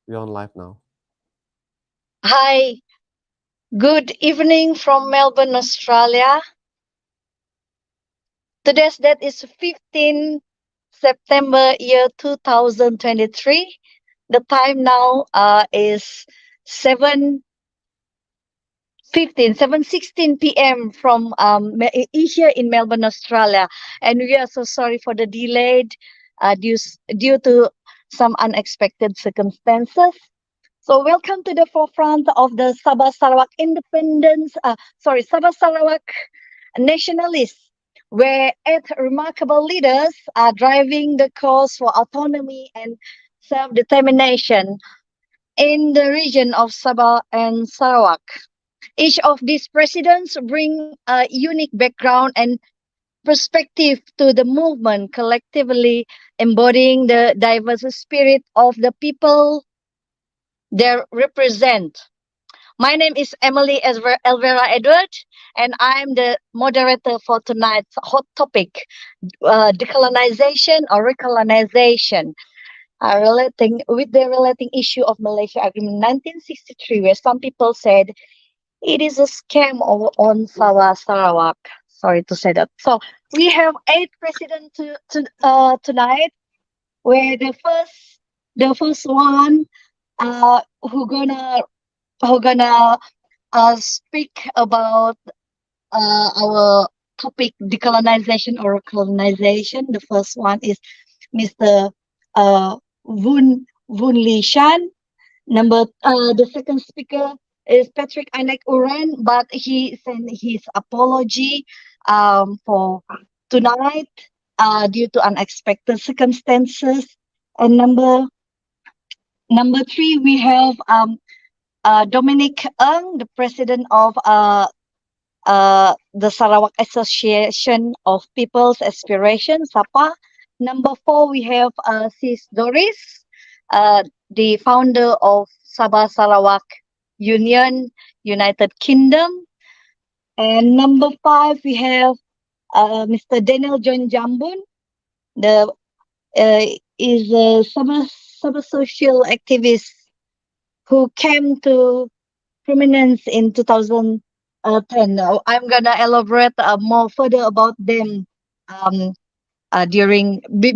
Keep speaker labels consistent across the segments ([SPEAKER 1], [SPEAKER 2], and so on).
[SPEAKER 1] We're on live now.
[SPEAKER 2] Hi, good evening from Melbourne, Australia. Today's date is 15 September year 2023. The time now is 7:16 p.m. from here in Melbourne, Australia. And we are so sorry for the delayed due to some unexpected circumstances. So welcome to the forefront of the Sabah Sarawak Sabah Sarawak nationalists, where eight remarkable leaders are driving the cause for autonomy and self-determination in the region of Sabah and Sarawak. Each of these presidents bring a unique background and perspective to the movement, collectively embodying the diverse spirit of the people they represent. My name is Emily Elvera Edward, and I'm the moderator for tonight's hot topic, decolonization or recolonization, relating with the relating issue of Malaysia Agreement 1963, where some people said it is a scam on Sarawak. Sorry to say that. So we have eight presidents tonight, where the first one who gonna speak about our topic decolonization or colonization. The first one is Mr. Uh, Vun Lee Shan. The second speaker is Patrick Anek Uran, but he sent his apology for tonight due to unexpected circumstances. And number three, we have Dominic Ng, the president of the Sarawak Association of People's Aspiration, SAPA. Number four, we have Sis Doris, the founder of Sabah Sarawak Union, United Kingdom. And number five, we have Mr. Daniel John Jambun, the is a summer social activist who came to prominence in 2010. Now, I'm gonna elaborate more further about them um,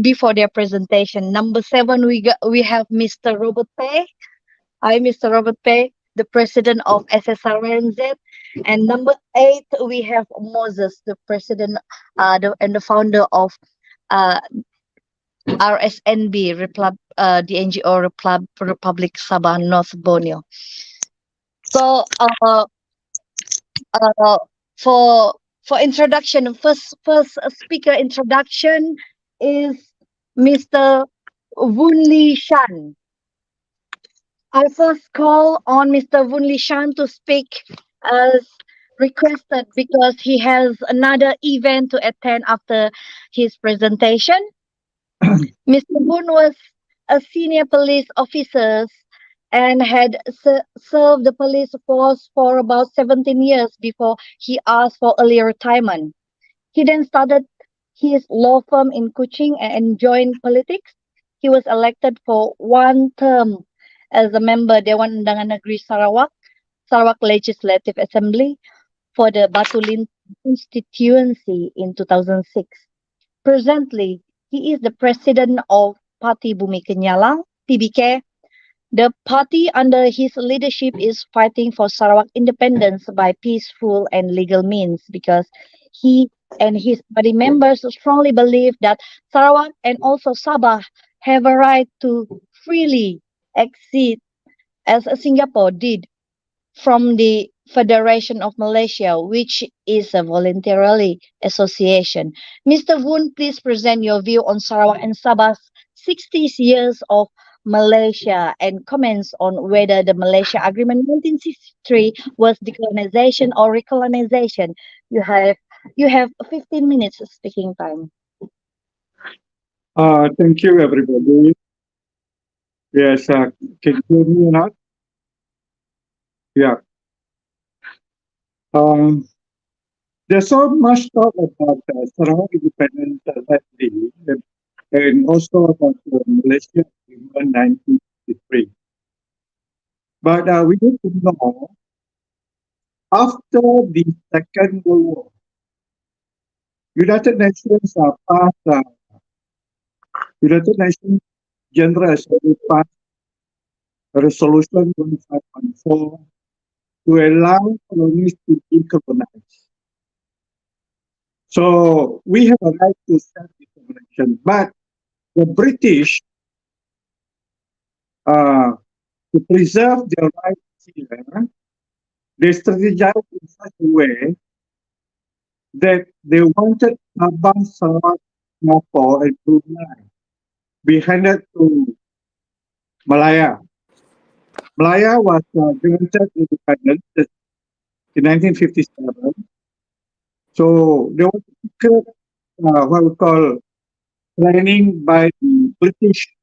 [SPEAKER 2] before their presentation. Number seven, we have Mr. Robert Pei. Hi, Mr. Robert Pei, the president of SSRANZ. And number eight, we have Moses, the president and the founder of uh, RSNB, the NGO Republic Sabah North Borneo. So uh, for introduction, first speaker introduction is Mr. Woon Lee Shan. I first call on Mr. Woon Lee Shan to speak as requested because he has another event to attend after his presentation. Mr. Woon was a senior police officer and had served the police force for about 17 years before he asked for early retirement. He then started his law firm in Kuching and joined politics. He was elected for one term as a member Dewan Undangan Negeri Sarawak Legislative Assembly for the Batulin constituency in 2006. Presently, he is the president of Parti Bumi Kenyalang, PBK. The party under his leadership is fighting for Sarawak independence by peaceful and legal means because he and his party members strongly believe that Sarawak and also Sabah have a right to freely exit as Singapore did from the Federation of Malaysia, which is a voluntary association. Mr. Woon, please present your view on Sarawak and Sabah's 60 years of Malaysia and comments on whether the Malaysia Agreement 1963 was decolonization or recolonization. You have 15 minutes speaking time.
[SPEAKER 3] Thank you, everybody. Yes, can you hear me or not? Yeah. There's so much talk about Sarawak independence lately, and also about Malaysia in 1963. But we need to know, after the Second World War, United Nations passed, United Nations General Assembly passed Resolution 1514 to allow colonies to decolonize. So we have a right to self-determination, but the British, to preserve their rights here, they strategized in such a way that they wanted Sabah, Sarawak, Singapore, and Brunei be handed to Malaya. Malaya was granted independence in 1957. So there was a secret, what we call planning by the British.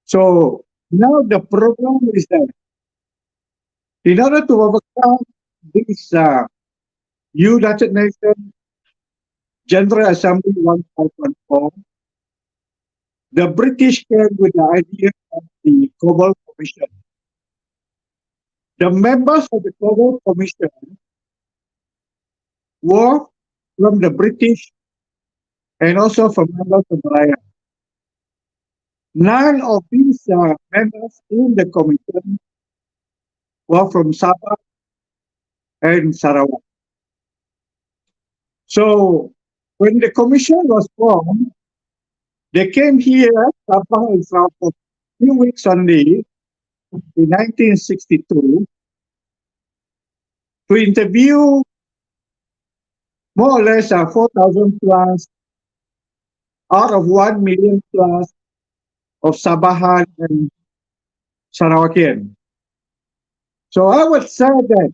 [SPEAKER 3] So now the problem is that in order to overcome this United Nations General Assembly 1514, the British came with the idea of the Global Commission. The members of the Global Commission were from the British and also from members of Malaya. None of these members in the commission were from Sabah and Sarawak. So when the commission was formed, they came here, Sabah and Sarawak, for a few weeks only in 1962 to interview more or less 4,000 plus out of 1 million plus of Sabahan and Sarawakian. So I would say that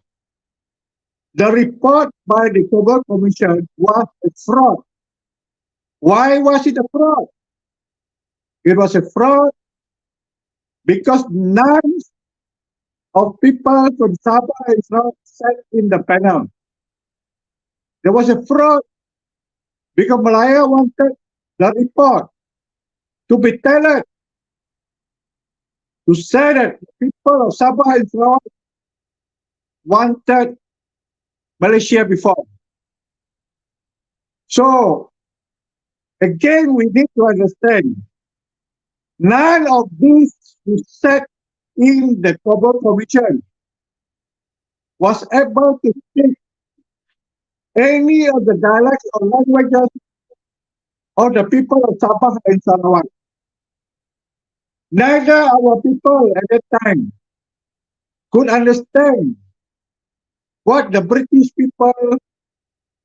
[SPEAKER 3] the report by the Global Commission was a fraud. Why was it a fraud? It was a fraud because none of people from Sabah and Sarawak sat in the panel. There was a fraud because Malaya wanted the report to be tailored to say that the people of Sabah and Sarawak wanted Malaysia before. So, again, we need to understand, none of these who sat in the Global Commission was able to speak any of the dialects or languages of the people of Sabah and Sarawak. Neither our people at that time could understand what the British people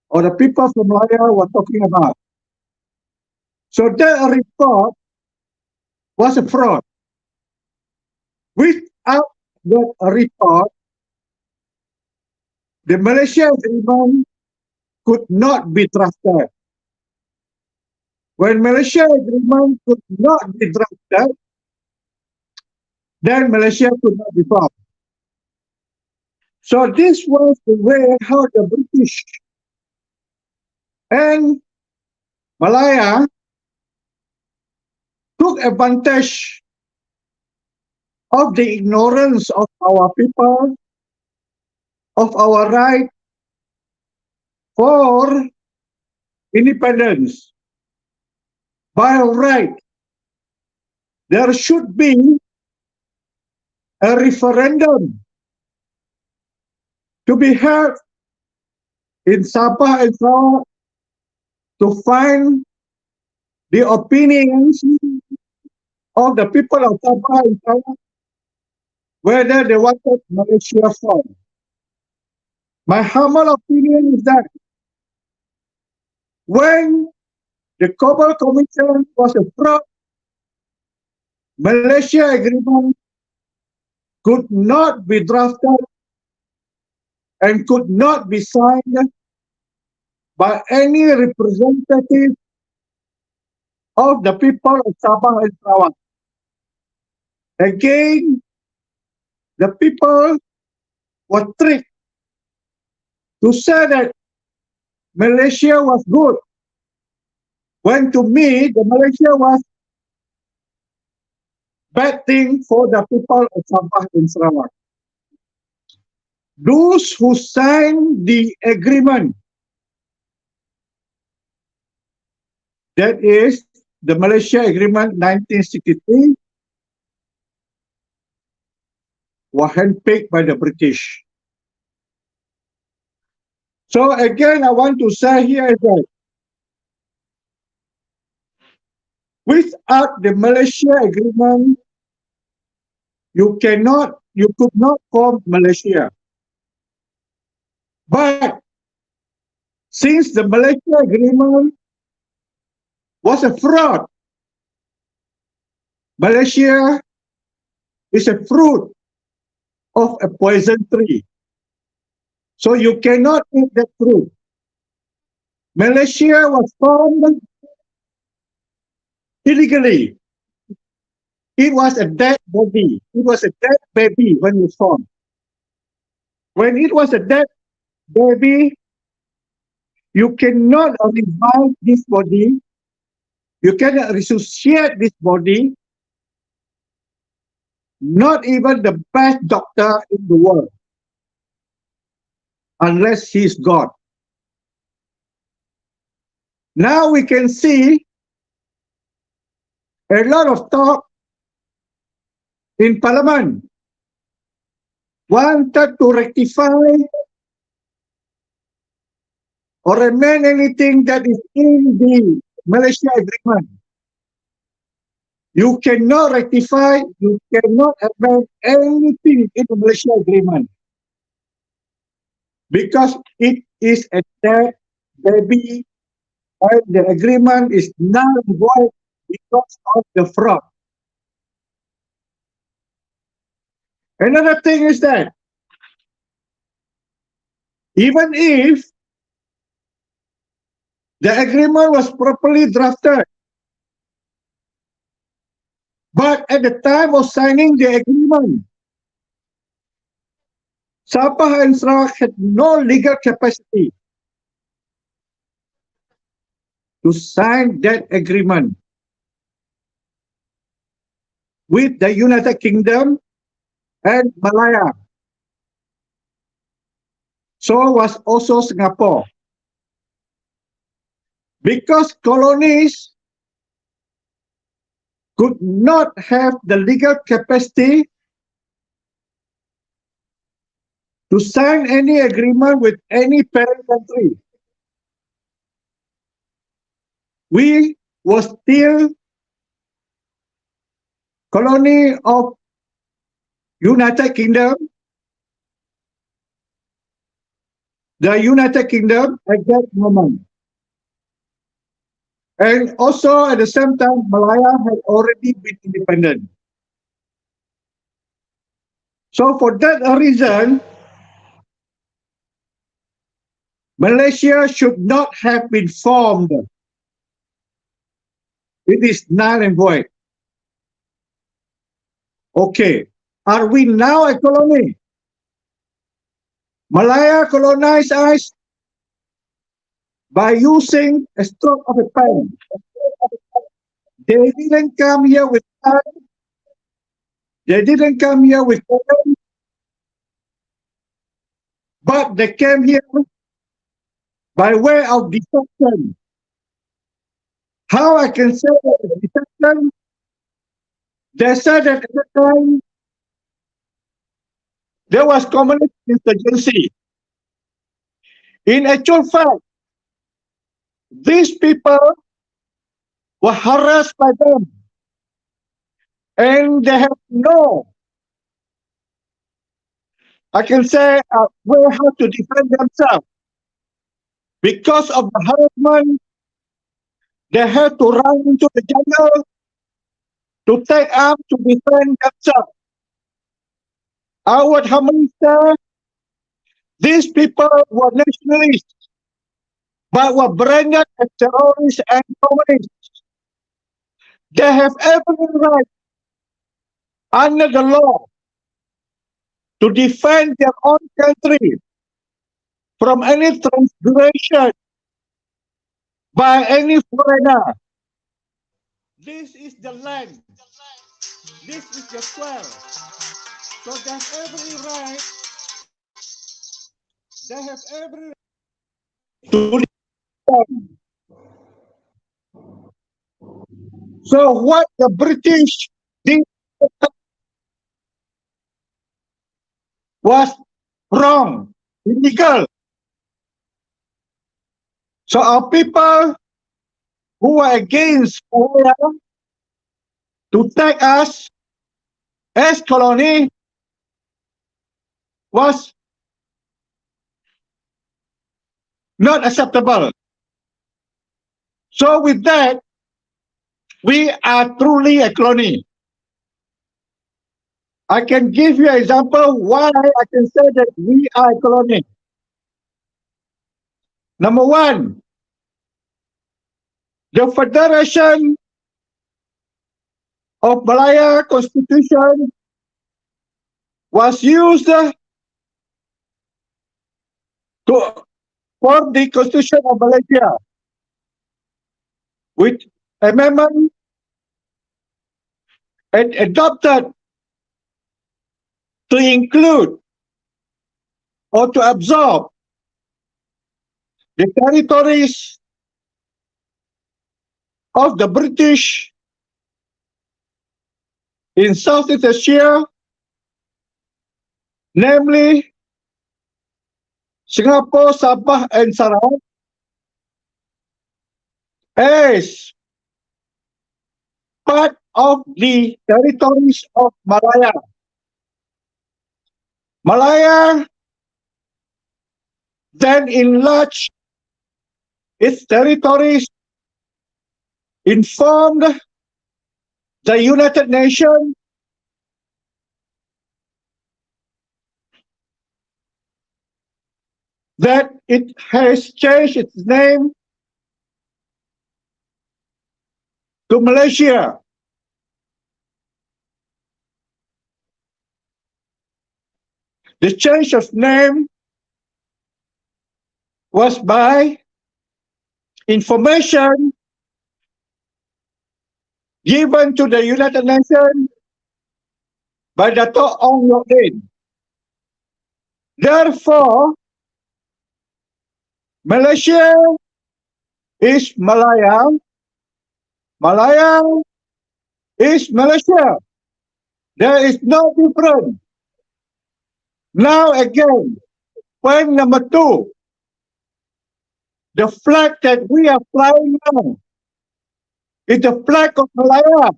[SPEAKER 3] or the people from Malaya were talking about. So that report was a fraud. Without that report, the Malaysia Agreement could not be drafted. When Malaysia Agreement could not be drafted, then Malaysia could not be formed. So this was the way how the British and Malaya took advantage of the ignorance of our people, of our right for independence. By right, there should be a referendum to be held in Sabah and Sarawak to find the opinions of the people of Sabah and Sarawak whether they wanted Malaysia formed. My humble opinion is that when the Global Commission was a fraud, Malaysia Agreement could not be drafted and could not be signed by any representative of the people of Sabah and Sarawak. Again, the people were tricked to say that Malaysia was good, when to me, the Malaysia was bad thing for the people of Sabah and Sarawak. Those who signed the agreement, that is the Malaysia Agreement 1963, were handpicked by the British. So again, I want to say here that without the Malaysia Agreement, you could not form Malaysia. But since the Malaysia Agreement was a fraud, Malaysia is a fruit of a poison tree. So you cannot eat that fruit. Malaysia was formed illegally. It was a dead body. It was a dead baby when it was formed. When it was a dead baby, you cannot revive this body. You cannot resuscitate this body. Not even the best doctor in the world, unless he's God. Now we can see a lot of talk in Parliament wanted to rectify or amend anything that is in the Malaysia Agreement. You cannot rectify, you cannot amend anything in the Malaysia Agreement because it is a dead baby and the agreement is null and void because of the fraud. Another thing is that even if the agreement was properly drafted, but at the time of signing the agreement, Sabah and Sarawak had no legal capacity to sign that agreement with the United Kingdom and Malaya. So was also Singapore. Because colonies could not have the legal capacity to sign any agreement with any parent country. We were still colony of United Kingdom. The United Kingdom at that moment. And also at the same time, Malaya had already been independent. So for that reason, Malaysia should not have been formed. It is null and void. Okay, are we now a colony? Malaya colonized us by using a stroke of a pen. They didn't come here with land. They didn't come here with land, but they came here by way of deception. How I can say that deception? They said that at the time there was communist insurgency. In actual fact, these people were harassed by them, and they have no, I can say, way how to defend themselves. Because of the harassment, they had to run into the jungle to take arms to defend themselves. I would humbly say these people were nationalists, but were branded as terrorists and communists. They have every right under the law to defend their own country from any transgression by any foreigner. This is the land This is the 12. So they have every right. They have every right to defend. So what the British did was wrong, illegal. So our people who were against Malaya to take us as colony was not acceptable. So with that, we are truly a colony. I can give you an example why I can say that we are a colony. Number one, the Federation of Malaya Constitution was used to form the Constitution of Malaysia with amendment and adopted to include or to absorb the territories of the British in Southeast Asia, namely Singapore, Sabah, and Sarawak, as part of the territories of Malaya. Malaya then enlarged its territories, informed the United Nations that it has changed its name to Malaysia. The change of name was by information given to the United Nations by Dato' Ong Yok Din. Therefore, Malaysia is Malaya. Malaya is Malaysia. There is no difference. Now again, point number two, the flag that we are flying now is the flag of Malaya,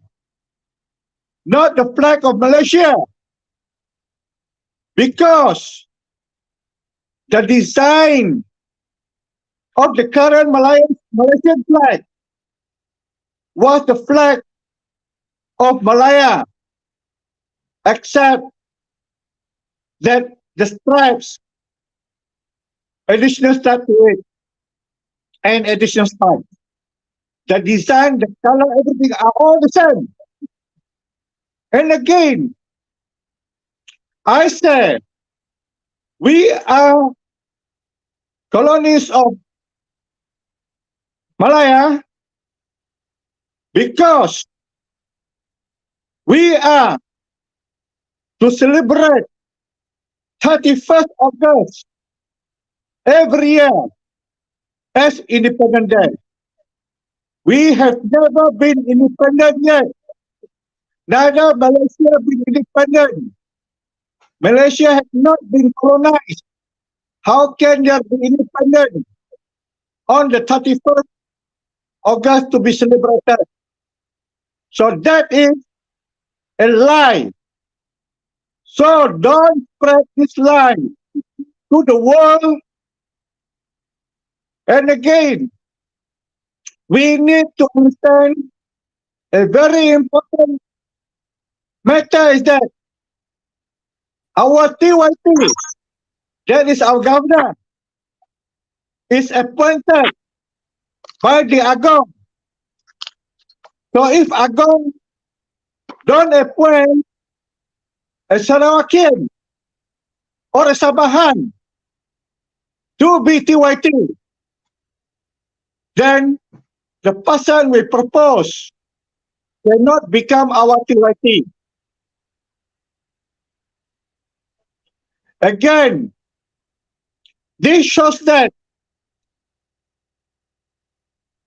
[SPEAKER 3] not the flag of Malaysia. Because the design of the current Malaysian flag was the flag of Malaya, except that the stripes, additional stripe to it, and additional stripes. The design, the color, everything are all the same. And again, I say, we are colonies of Malaya because we are to celebrate 31st August every year as Independence Day. We have never been independent yet. Neither Malaysia been independent. Malaysia has not been colonized. How can there be independent on the 31st August to be celebrated? So that is a lie. So don't spread this lie to the world. And again, we need to understand a very important matter is that our TYT, that is our governor, is appointed by the Agong. So if Agong don't appoint a Sarawakian or a Sabahan to be TYT, then the person we propose cannot become our TYT. Again, this shows that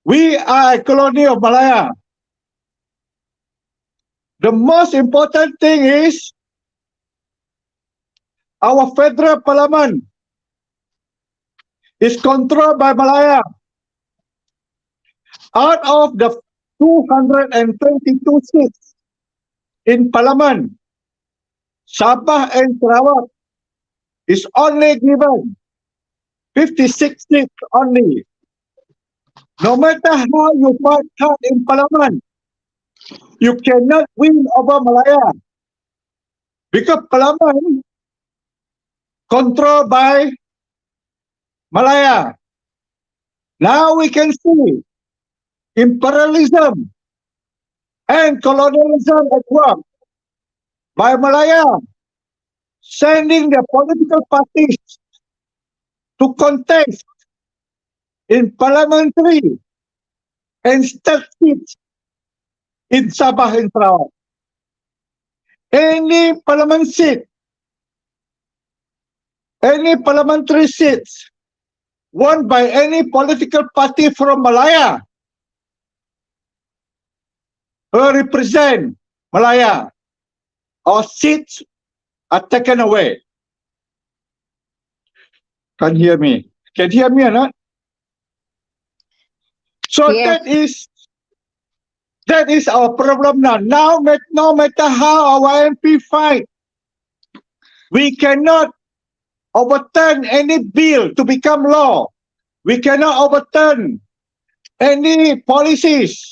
[SPEAKER 3] we are a colony of Malaya. The most important thing is our federal parliament is controlled by Malaya. Out of the 222 seats in parliament, Sabah and Sarawak is only given 56 seats only. No matter how you fight hard in parliament, you cannot win over Malaya because parliament controlled by Malaya. Now we can see imperialism and colonialism at work by Malaya, sending the political parties to contest in parliamentary and state seats in Sabah and Sarawak. Any parliamentary seats won by any political party from Malaya will represent Malaya, or seats are taken away. Can hear me? Can hear me or not? So
[SPEAKER 2] Yes.
[SPEAKER 3] that is our problem now. Now, no matter how our MP fight, we cannot overturn any bill to become law. We cannot overturn any policies.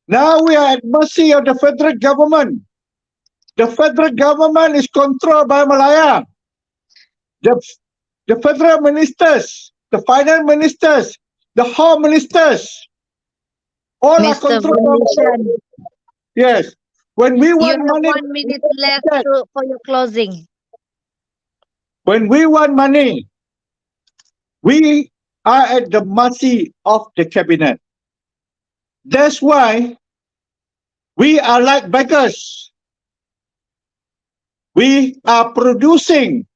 [SPEAKER 3] Now we are at mercy of the federal government. The federal government is controlled by Malaya. The federal ministers, the finance ministers, the home ministers, all are
[SPEAKER 2] Mr.
[SPEAKER 3] controlled by
[SPEAKER 2] Bunishan,
[SPEAKER 3] Malaya. Yes. When we
[SPEAKER 2] you
[SPEAKER 3] want
[SPEAKER 2] have
[SPEAKER 3] money,
[SPEAKER 2] 1 minute left for your closing.
[SPEAKER 3] when we want money, we are at the mercy of the cabinet. That's why we are like beggars. We are producing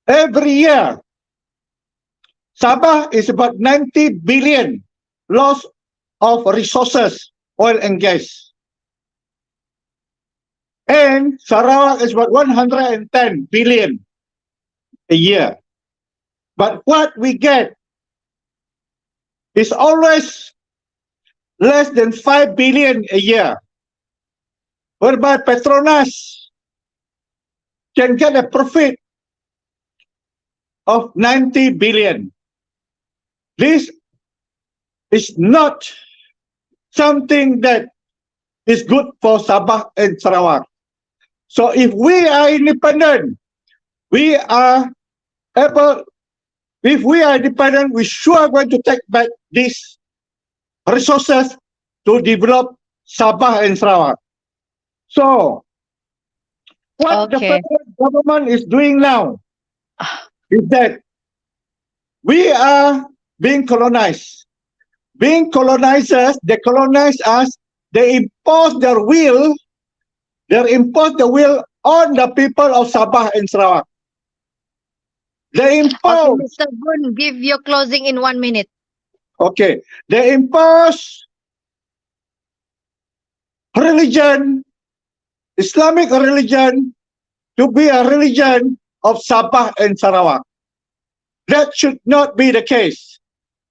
[SPEAKER 3] every year. Sabah is about 90 billion loss of resources, oil and gas. And Sarawak is about 110 billion a year. But what we get is always less than 5 billion a year, whereby Petronas can get a profit of 90 billion. This is not something that is good for Sabah and Sarawak. So if we are independent, we are able, if we are independent, we sure are going to take back these resources to develop Sabah and Sarawak. So what the
[SPEAKER 2] Okay.
[SPEAKER 3] federal government is doing now is that we are being colonized. Being colonizers, they colonize us, they impose their will on the people of Sabah and Sarawak. They
[SPEAKER 2] Okay,
[SPEAKER 3] impose,
[SPEAKER 2] Mr. Bun, give your closing in 1 minute.
[SPEAKER 3] okay, they impose religion, Islamic religion, to be a religion of Sabah and Sarawak. That should not be the case.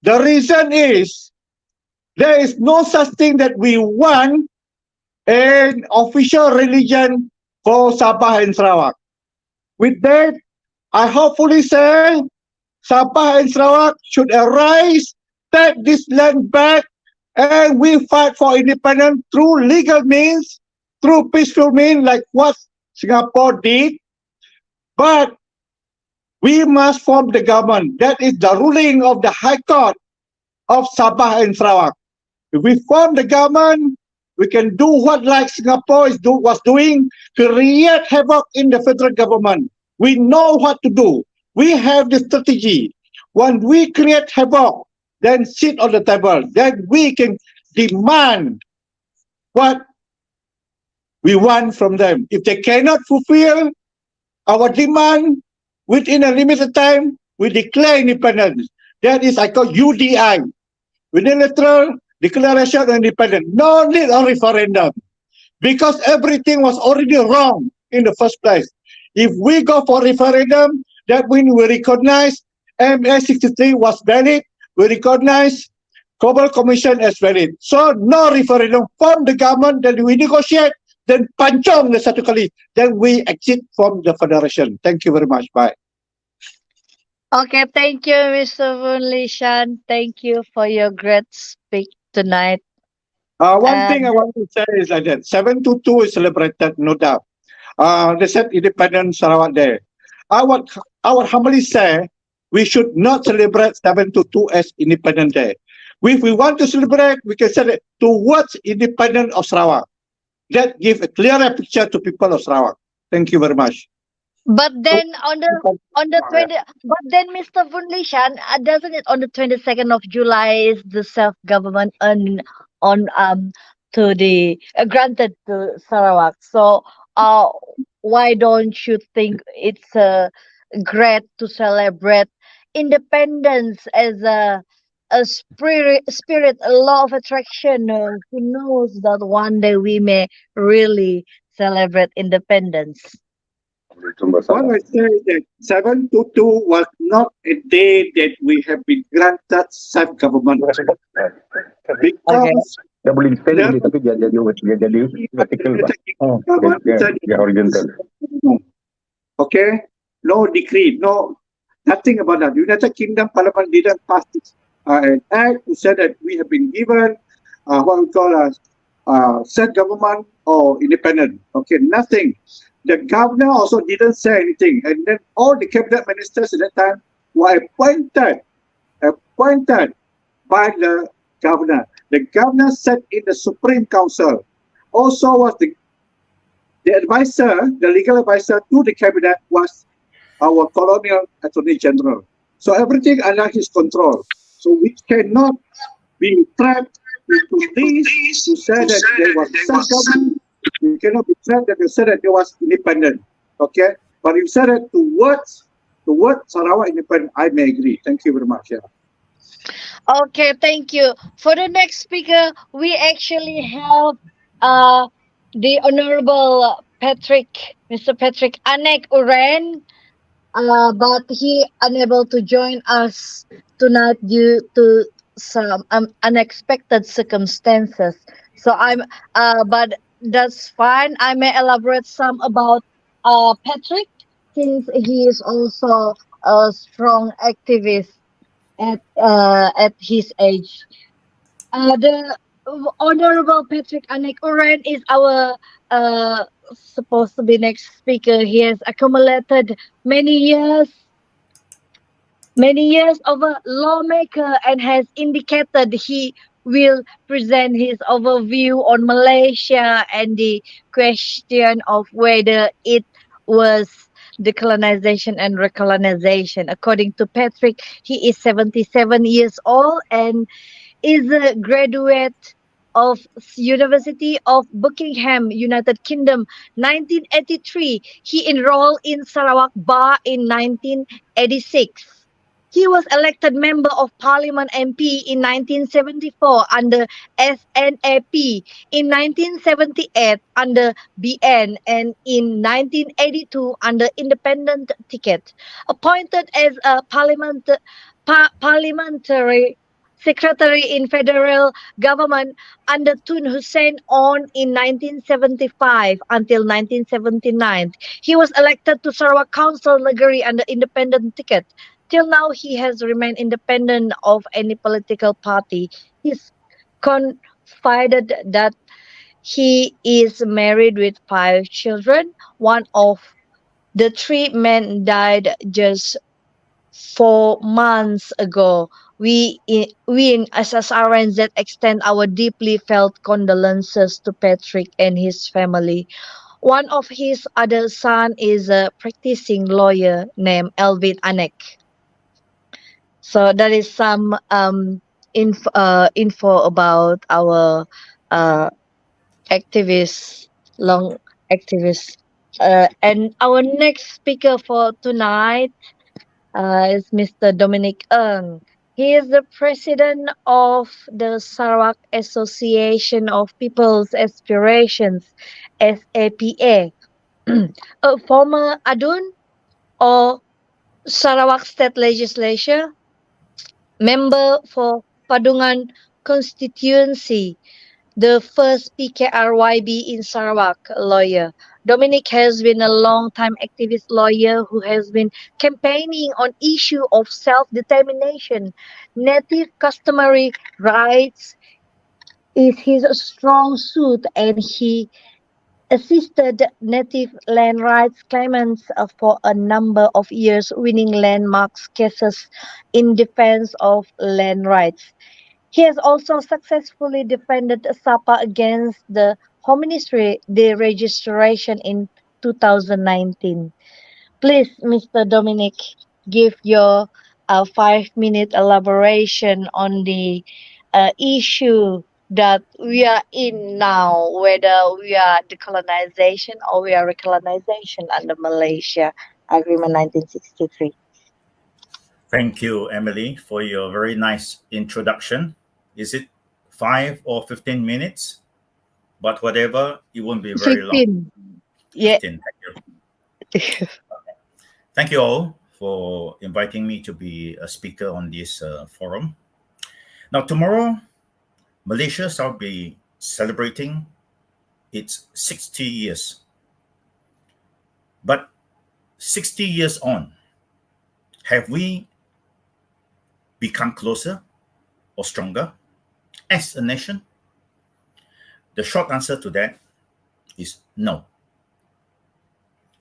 [SPEAKER 3] The reason is there is no such thing that we want an official religion for Sabah and Sarawak. With that, I hopefully say Sabah and Sarawak should arise, take this land back, and we fight for independence through legal means, through peaceful means like what Singapore did. But we must form the government. That is the ruling of the High Court of Sabah and Sarawak. If we form the government, we can do what like Singapore was doing, create havoc in the federal government. We know what to do. We have the strategy. When we create havoc, then sit on the table. Then we can demand what we want from them. If they cannot fulfill our demand within a limited time, we declare independence. That is, I call UDI, Unilateral Declaration of Independence. No need of referendum, because everything was already wrong in the first place. If we go for referendum, that means we recognize MA63 was valid, we recognize Global Commission as valid. So no referendum from the government, then we negotiate, then pancong na satu kali, then we exit from the federation. Thank you very much. Bye.
[SPEAKER 2] Okay, thank you, Mr. Bunlishan. Thank you for your great speech tonight.
[SPEAKER 3] One thing I want to say is like that. 722 is celebrated, no doubt. They said Independence Sarawak Day. I would humbly say we should not celebrate 722 as Independence Day. If we want to celebrate, we can celebrate towards independence of Sarawak. That gives a clearer picture to people of Sarawak. Thank you very much.
[SPEAKER 2] But then on the 20, but then Mr. Bunlishan, doesn't it on the 22nd of July is the self-government on to the granted to Sarawak. So why don't you think it's great to celebrate independence as a spirit, a law of attraction? Who knows that one day we may really celebrate independence.
[SPEAKER 3] What I say that 722 was not a day that we have been granted self-government. Because
[SPEAKER 1] Dia boleh spell dia tapi dia jadi vertical lah. Dia horizontal.
[SPEAKER 3] Okay, no decree, no nothing about that. United Kingdom Parliament didn't pass this, an act to say that we have been given what we call self-government or independent. Okay, nothing. The governor also didn't say anything, and then all the cabinet ministers at that time were appointed by the governor. The governor sat in the Supreme Council. Also was the advisor, the legal advisor to the cabinet was our colonial attorney general. So everything under his control. So we cannot be trapped into this to say that there was self-government. We cannot be trapped that they said that there was independent. Okay, but if you said that towards Sarawak independent, I may agree. Thank you very much. Yeah.
[SPEAKER 2] Okay, thank you. For the next speaker, we actually have the Honorable Mr. Patrick Anek Uren, but he unable to join us tonight due to some unexpected circumstances. So but that's fine. I may elaborate some about Patrick, since he is also a strong activist at his age. The Honorable Patrick Anek Uren is our supposed to be next speaker. He has accumulated many years of a lawmaker and has indicated he will present his overview on Malaysia and the question of whether it was decolonization and recolonization. According to Patrick, he is 77 years old and is a graduate of University of Buckingham, United Kingdom, 1983. He enrolled in Sarawak Bar in 1986. He was elected Member of Parliament MP in 1974 under SNAP, in 1978 under BN, and in 1982 under independent ticket. Appointed as a parliamentary secretary in federal government under Tun Hussein on in 1975 until 1979. He was elected to Sarawak Council Negeri under independent ticket. Till now, he has remained independent of any political party. He's confided that he is married with 5 children. One of the 3 men died just 4 months ago. We in SSRANZ extend our deeply felt condolences to Patrick and his family. One of his other son is a practicing lawyer named Elvin Anek. So that is some info about our activist, long activist And our next speaker for tonight is Mr. Dominic Ng. He is the president of the Sarawak Association of People's Aspirations, SAPA, a former ADUN or Sarawak State Legislature, member for Padungan Constituency, the first PKRYB in Sarawak, lawyer. Dominic has been a long-time activist lawyer who has been campaigning on issue of self-determination. Native customary rights is his strong suit, and he assisted native land rights claimants for a number of years, winning landmark cases in defense of land rights. He has also successfully defended SAPA against the Home Ministry deregistration in 2019. Please, Mr. Dominic, give your 5-minute elaboration on the issue that we are in now, whether we are decolonization or we are recolonization under Malaysia Agreement 1963.
[SPEAKER 4] Thank you, Emily, for your very nice introduction. Is it 5 or 15 minutes? But whatever, it won't be very long.
[SPEAKER 2] 15. Yeah.
[SPEAKER 4] 15. Thank you. Thank you all for inviting me to be a speaker on this forum. Now, tomorrow, Malaysia shall be celebrating its 60 years. But 60 years on, have we become closer or stronger as a nation? The short answer to that is no.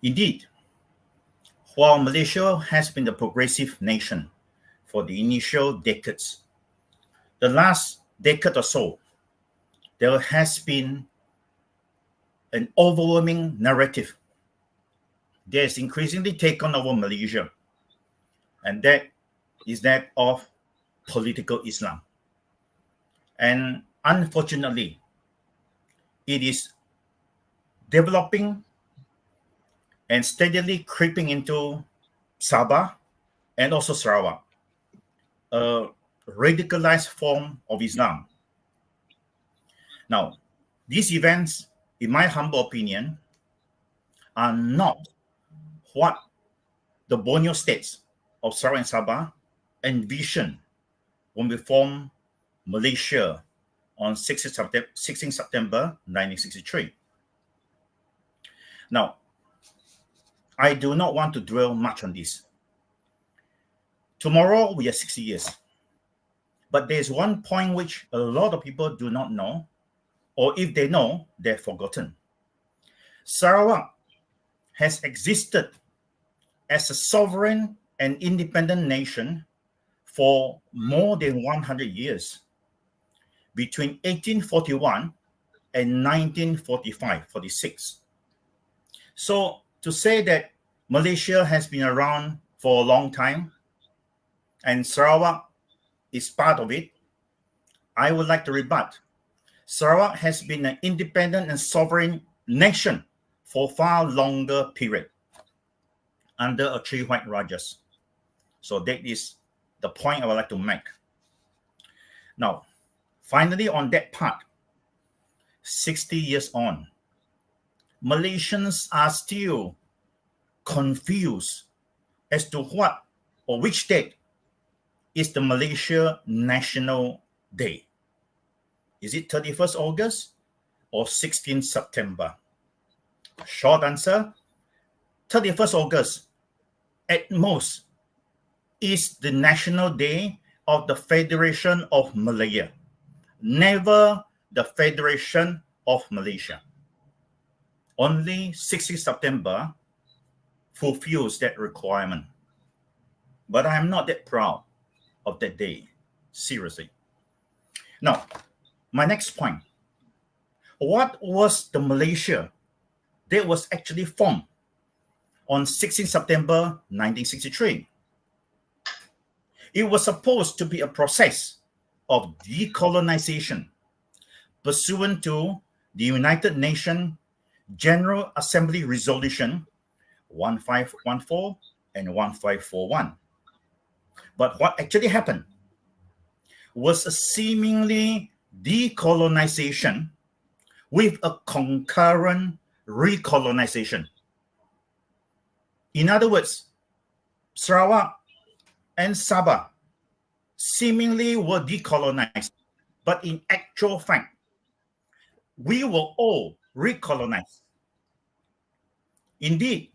[SPEAKER 4] Indeed, while Malaysia has been a progressive nation for the initial decades, the last decade or so, there has been an overwhelming narrative that is increasingly taken over Malaysia, and that is that of political Islam. And unfortunately, it is developing and steadily creeping into Sabah and also Sarawak, a radicalized form of Islam. Now, these events, in my humble opinion, are not what the Borneo states of Sarawak and Sabah envisioned when we formed Malaysia on 16 September 1963. Now, I do not want to dwell much on this. Tomorrow, we are 60 years. But there's one point which a lot of people do not know, or if they know, they've forgotten. Sarawak has existed as a sovereign and independent nation for more than 100 years, between 1841 and 1945-46. So to say that Malaysia has been around for a long time and Sarawak is part of it, I would like to rebut. Sarawak has been an independent and sovereign nation for far longer period under a three white rajas. So that is the point I would like to make. Now, finally on that part, 60 years on, Malaysians are still confused as to what or which date is the Malaysia National Day. Is it 31st August or 16th September? Short answer, 31st August at most is the National Day of the Federation of Malaya, never the Federation of Malaysia. Only 16th September fulfills that requirement. But I am not that proud of that day, seriously. Now, my next point. What was the Malaysia that was actually formed on 16 September 1963? It was supposed to be a process of decolonization pursuant to the United Nations General Assembly Resolution 1514 and 1541. But what actually happened was a seemingly decolonization with a concurrent recolonization. In other words, Sarawak and Sabah seemingly were decolonized, but in actual fact, we were all recolonized. Indeed,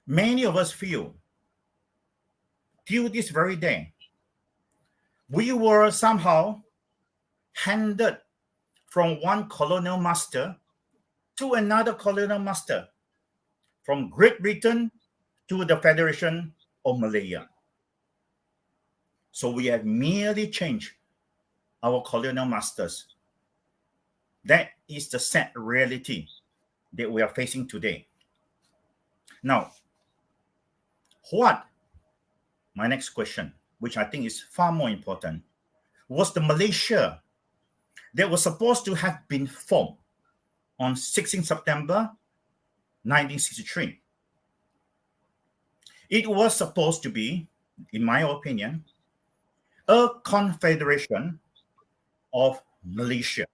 [SPEAKER 4] many of us feel, till this very day, we were somehow handed from one colonial master to another colonial master, from Great Britain to the Federation of Malaya. So we have merely changed our colonial masters. That is the sad reality that we are facing today. Now, my next question, which I think is far more important, was the Malaysia that was supposed to have been formed on 16 September 1963. It was supposed to be, in my opinion, a confederation of Malaysia,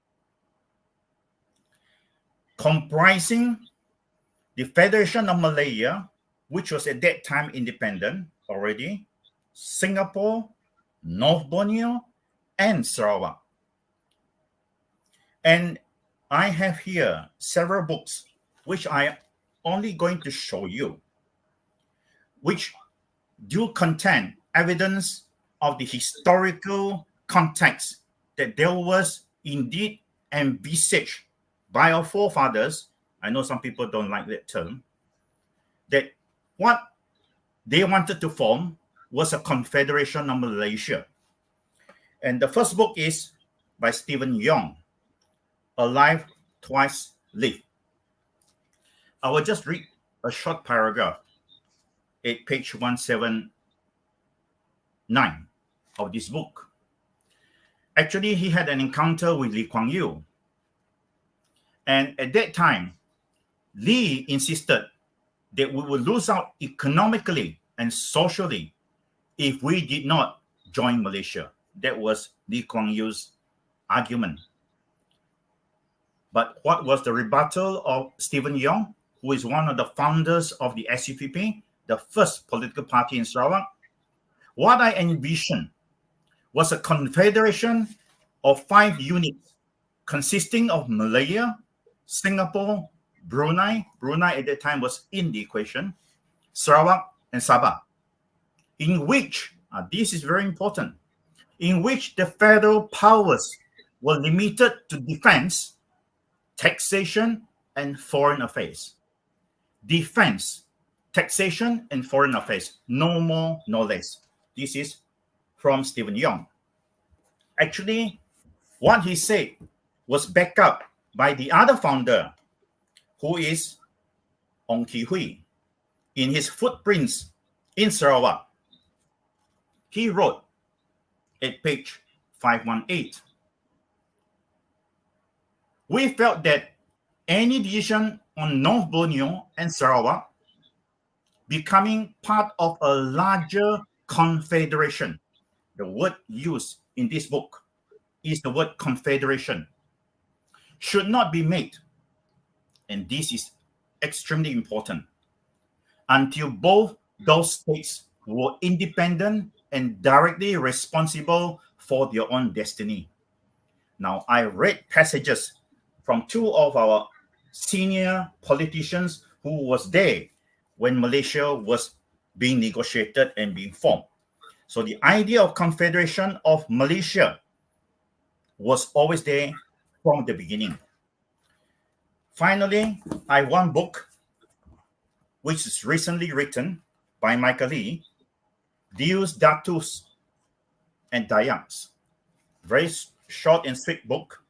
[SPEAKER 4] comprising the Federation of Malaya, which was at that time independent already, Singapore, North Borneo, and Sarawak. And I have here several books, which I only going to show you, which do contain evidence of the historical context that there was indeed envisaged by our forefathers. I know some people don't like that term, that what they wanted to form was a confederation of Malaysia. And the first book is by Stephen Yong, Alive Twice Lived. I will just read a short paragraph at page 179 of this book. Actually, he had an encounter with Lee Kuan Yew. And at that time, Lee insisted that we would lose out economically and socially if we did not join Malaysia. That was Lee Kuan Yew's argument. But what was the rebuttal of Stephen Yong, who is one of the founders of the SUPP, the first political party in Sarawak? What I envisioned was a confederation of 5 units consisting of Malaya, Singapore, Brunei at that time was in the equation, Sarawak, and Sabah, in which, this is very important, in which the federal powers were limited to defense, taxation, and foreign affairs. Defense, taxation, and foreign affairs. No more, no less. This is from Stephen Yong. Actually, what he said was backed up by the other founder, who is Ong Ki Hui. In his footprints in Sarawak, he wrote at page 518, we felt that any decision on North Borneo and Sarawak becoming part of a larger confederation, the word used in this book is the word confederation, should not be made, and this is extremely important, until both those states were independent and directly responsible for their own destiny. Now, I read passages from 2 of our senior politicians who was there when Malaysia was being negotiated and being formed. So the idea of confederation of Malaysia was always there from the beginning. Finally, I have one book which is recently written by Michael Lee, Deus Datus and Dayaks. Very short and sweet book.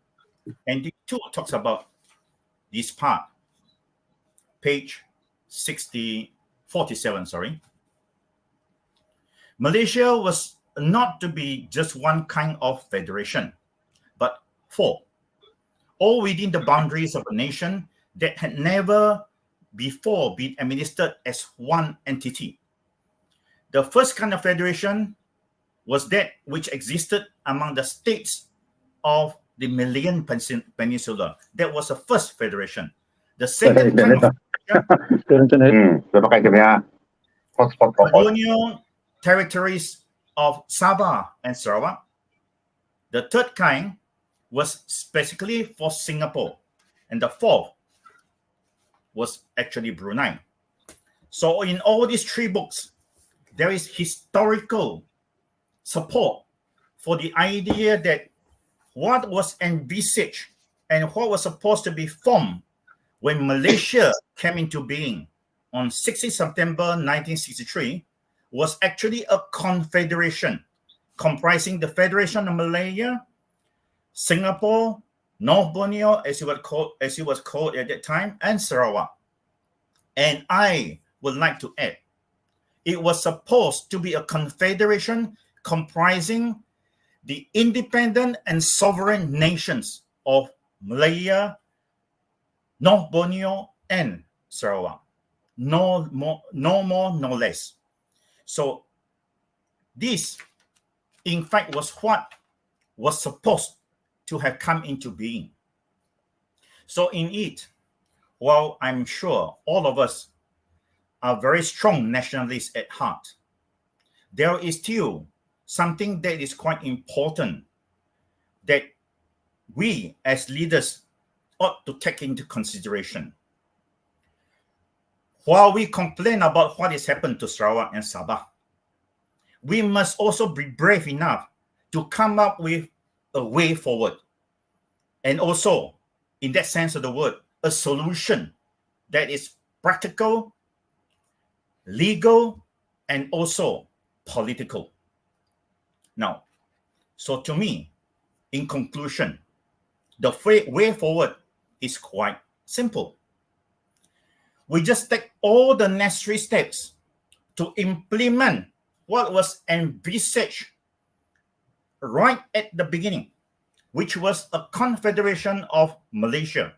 [SPEAKER 4] And it too talks about this part. Page 47, sorry. Malaysia was not to be just one kind of federation, but 4, all within the boundaries of a nation that had never before been administered as one entity. The first kind of federation was that which existed among the states of the Malayan Peninsula. That was the first federation. The second kind of colonial territories of Sabah and Sarawak. The third kind was specifically for Singapore. And the fourth was actually Brunei. So in all these three books, there is historical support for the idea that what was envisaged and what was supposed to be formed when Malaysia came into being on 16 September 1963 was actually a confederation comprising the Federation of Malaya, Singapore, North Borneo, as it was called at that time, and Sarawak. And I would like to add, it was supposed to be a confederation comprising the independent and sovereign nations of Malaya, North Borneo, and Sarawak. No more, no less. So this, in fact, was what was supposed to have come into being. So in it, while I'm sure all of us are very strong nationalists at heart, there is still something that is quite important that we as leaders ought to take into consideration. While we complain about what has happened to Sarawak and Sabah, we must also be brave enough to come up with a way forward. And also, in that sense of the word, a solution that is practical, legal, and also political. Now, so to me, in conclusion, the way forward is quite simple. We just take all the necessary steps to implement what was envisaged right at the beginning, which was a confederation of Malaysia,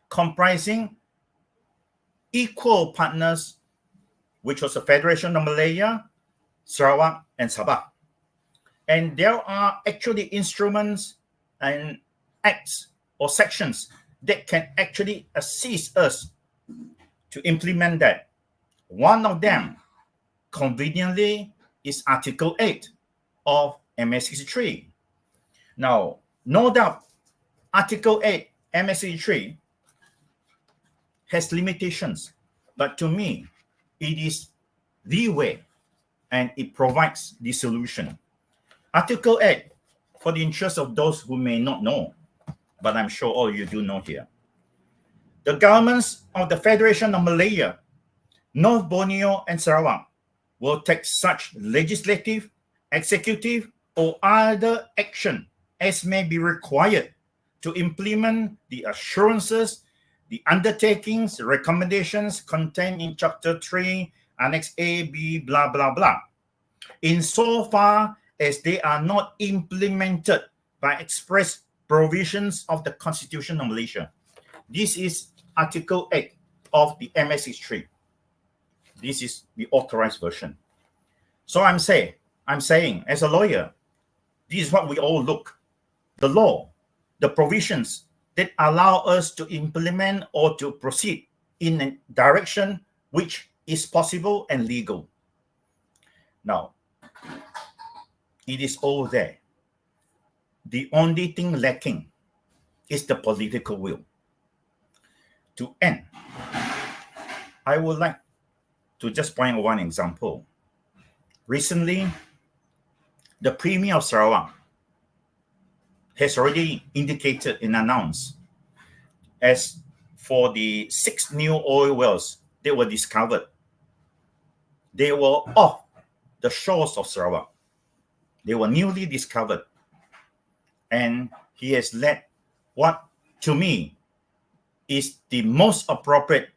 [SPEAKER 4] comprising equal partners, which was a Federation of Malaya, Sarawak, and Sabah. And there are actually instruments and acts or sections that can actually assist us to implement that. One of them, conveniently, is Article 8 of MA63. Now, no doubt, Article 8 MA63 has limitations, but to me, it is the way and it provides the solution. Article 8, for the interest of those who may not know, but I'm sure all you do know here. The governments of the Federation of Malaya, North Borneo, and Sarawak will take such legislative, executive, or other action as may be required to implement the assurances, the undertakings, the recommendations contained in Chapter 3, Annex A, B, blah, blah, blah, insofar as they are not implemented by express provisions of the Constitution of Malaysia. This is Article 8 of the MA63. This is the authorized version. So I'm saying, as a lawyer, this is what we all look. The law, the provisions that allow us to implement or to proceed in a direction which is possible and legal. Now, it is all there. The only thing lacking is the political will. To end, I would like to just point out one example. Recently, the Premier of Sarawak has already indicated and announced as for the 6 new oil wells that were discovered, they were off the shores of Sarawak. They were newly discovered. And he has led what, to me, is the most appropriate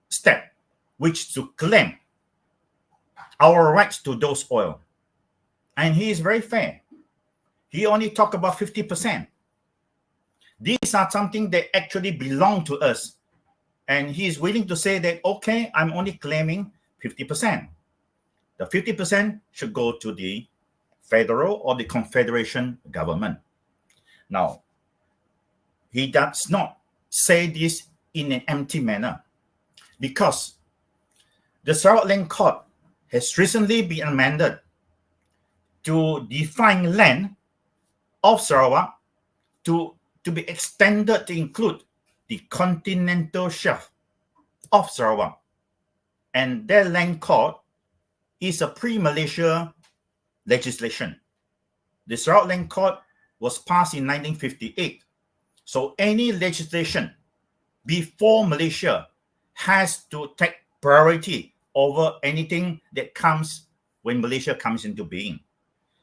[SPEAKER 4] step, which to claim our rights to those oil. And he is very fair. He only talked about 50%. These are something that actually belong to us. And he is willing to say that, okay, I'm only claiming 50%. The 50% should go to the federal or the confederation government. Now, he does not say this in an empty manner, because the Sarawak Land Court has recently been amended to define land of Sarawak to be extended to include the continental shelf of Sarawak. And that land court is a pre-Malaysia legislation. The Sarawak Land Court was passed in 1958. So any legislation before Malaysia has to take priority over anything that comes when Malaysia comes into being.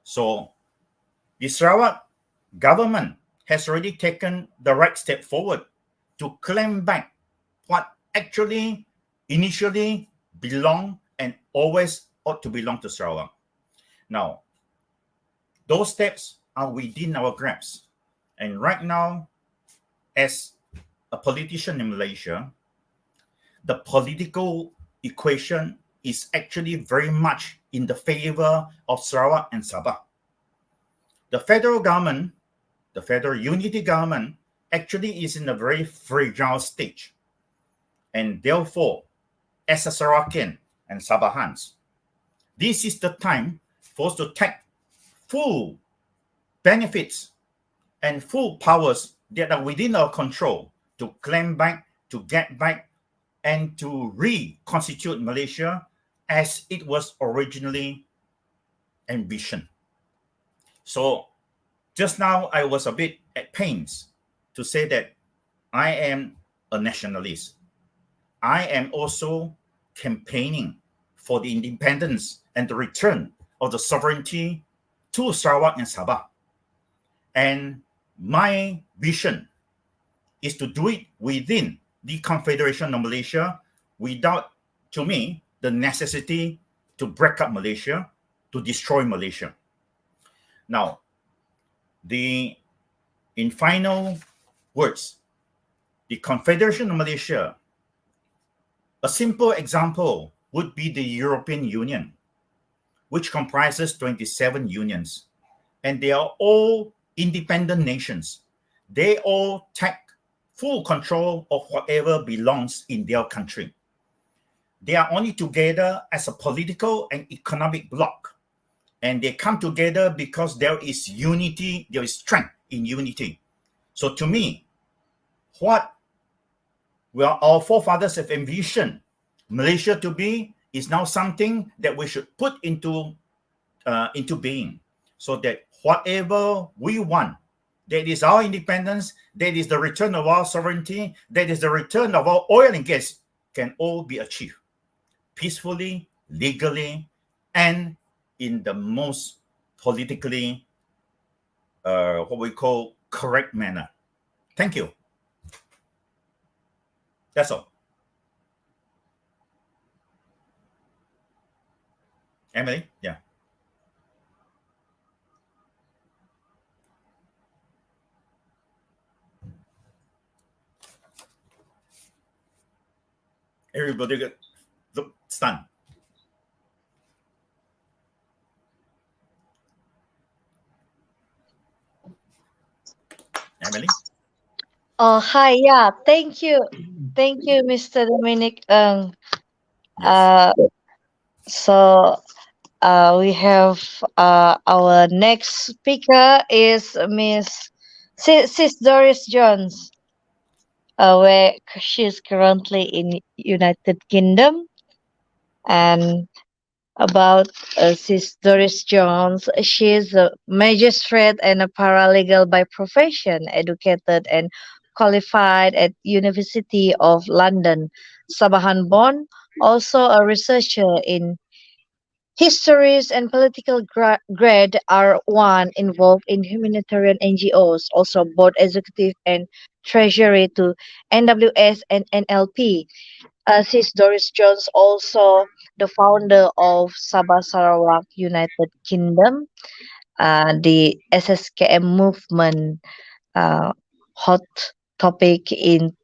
[SPEAKER 4] So the Sarawak government has already taken the right step forward to claim back what actually initially belonged and always ought to belong to Sarawak. Now, those steps are within our grasp. And right now, as a politician in Malaysia, the political equation is actually very much in the favor of Sarawak and Sabah. The federal government, the federal unity government, actually is in a very fragile stage. And therefore, as a Sarawakian and Sabahans, this is the time for us to take full benefits and full powers that are within our control to claim back, to get back, and to reconstitute Malaysia as it was originally envisioned. So just now I was a bit at pains to say that I am a nationalist. I am also campaigning for the independence and the return of the sovereignty to Sarawak and Sabah. And my vision is to do it within the Confederation of Malaysia without, to me, the necessity to break up Malaysia, to destroy Malaysia. Now, in final words, the Confederation of Malaysia, a simple example would be the European Union, which comprises 27 unions, and they are all independent nations. They all take full control of whatever belongs in their country. They are only together as a political and economic bloc, and they come together because there is unity, there is strength in unity. So to me, what our forefathers have envisioned Malaysia to be is now something that we should put into being, so that whatever we want, that is our independence, that is the return of our sovereignty, that is the return of our oil and gas, can all be achieved peacefully, legally, and in the most politically, what we call correct manner. Thank you. That's all. Emily? Yeah. Everybody get stunned. Emily?
[SPEAKER 2] Oh, hi. Yeah, thank you. Thank you, Mr. Dominic.
[SPEAKER 4] Yes.
[SPEAKER 2] So we have our next speaker is Sis Doris Jones, where she's currently in United Kingdom. And about Sis Doris Jones, she's a magistrate and a paralegal by profession, educated and qualified at University of London, Sabahan born, also a researcher in histories and political grade R1 involved in humanitarian NGOs, also board executive and treasury to NWS and NLP. Sis Doris Jones, also the founder of Sabah Sarawak United Kingdom, the SSKM movement, uh, hot topic in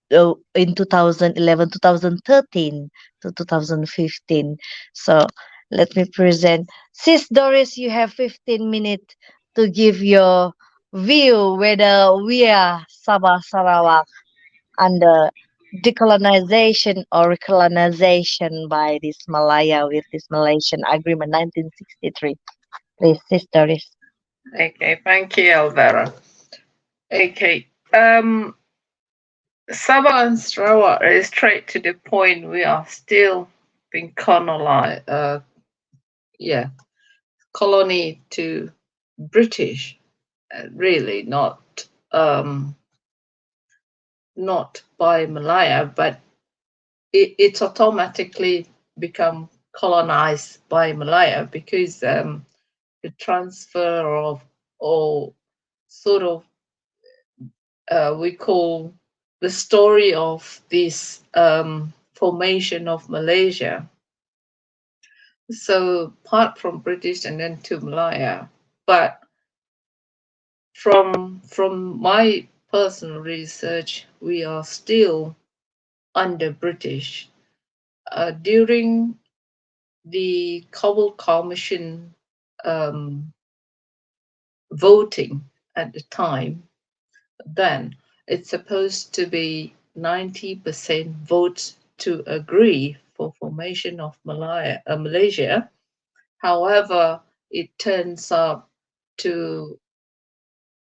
[SPEAKER 2] 2011, 2013 to 2015. So let me present. Sis Doris, you have 15 minutes to give your view whether we are Sabah Sarawak under decolonization or recolonization by this Malaya with this Malaysian agreement 1963. Please, Sis Doris.
[SPEAKER 5] Okay, thank you, Alvaro. Okay, Sabah and Sarawak is straight to the point. We are still being colonized, colony to British, really not by Malaya, but it's automatically become colonized by Malaya because the transfer of, or sort of, we call the story of this formation of Malaysia. So part from British and then to Malaya, but from my personal research, we are still under British. During the Cobble Commission voting at the time, then it's supposed to be 90% votes to agree for formation of Malaysia. However, it turns up to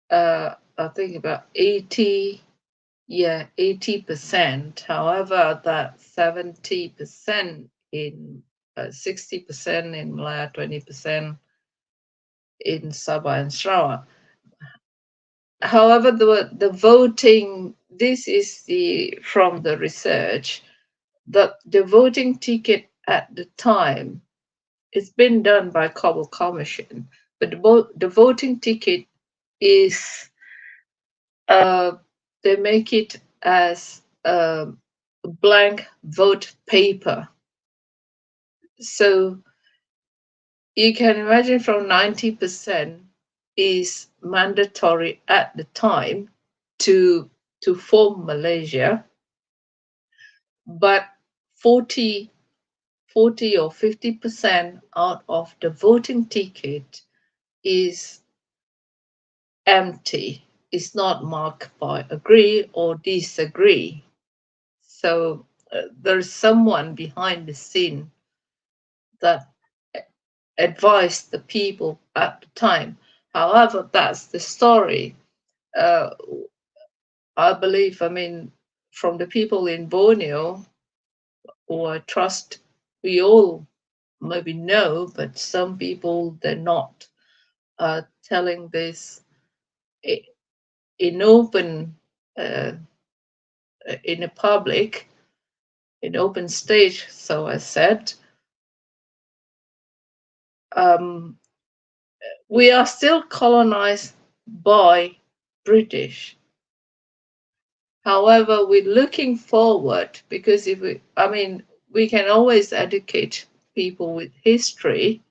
[SPEAKER 5] I think about 80%. However, that 70% in 60% in Malaya, 20% in Sabah and Sarawak. However, the voting, this is from the research, that the voting ticket at the time, it's been done by Cobble Commission, but the voting ticket is they make it as a blank vote paper. So you can imagine from 90% is mandatory at the time to form Malaysia, but 40 or 50% out of the voting ticket is empty. It's not marked by agree or disagree. So there's someone behind the scene that advised the people at the time. However, that's the story. I believe, I mean, from the people in Borneo, who I trust, we all maybe know, but some people, they're not telling this in open, in a public, in open stage. So I said, we are still colonized by British. However, we're looking forward, because we can always educate people with history,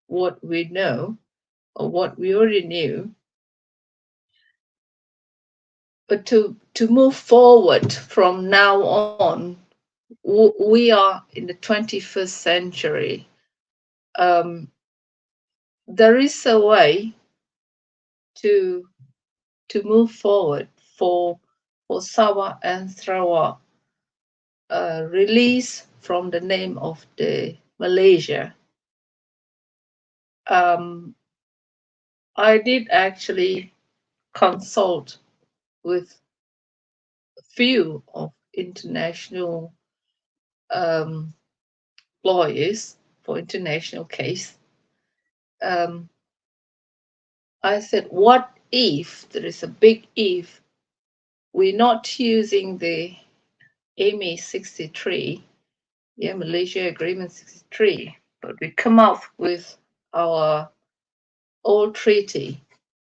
[SPEAKER 5] what we know or what we already knew. But to move forward from now on, we are in the 21st century. There is a way to move forward for Sabah and Sarawak, release from the name of the Malaysia. I did actually consult with a few of international lawyers for international case. I said, what if, there is a big if, we're not using the MA 63, Malaysia Agreement 63, but we come up with our old treaty,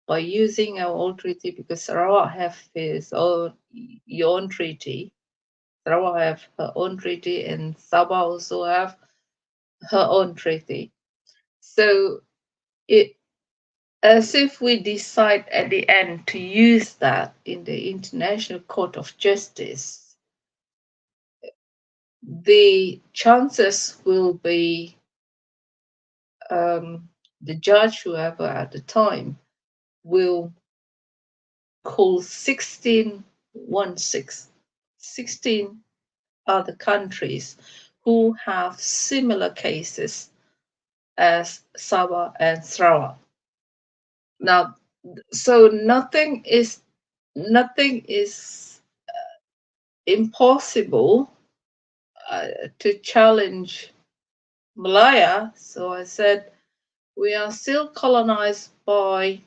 [SPEAKER 5] by using our old treaty, because Sarawak have your own treaty. Sarawak have her own treaty, and Sabah also have her own treaty. So as if we decide at the end to use that in the International Court of Justice, the chances will be the judge, whoever at the time, will call 16 other countries who have similar cases as Sabah and Sarawak. Now, so nothing is impossible to challenge Malaya. So I said, we are still colonized by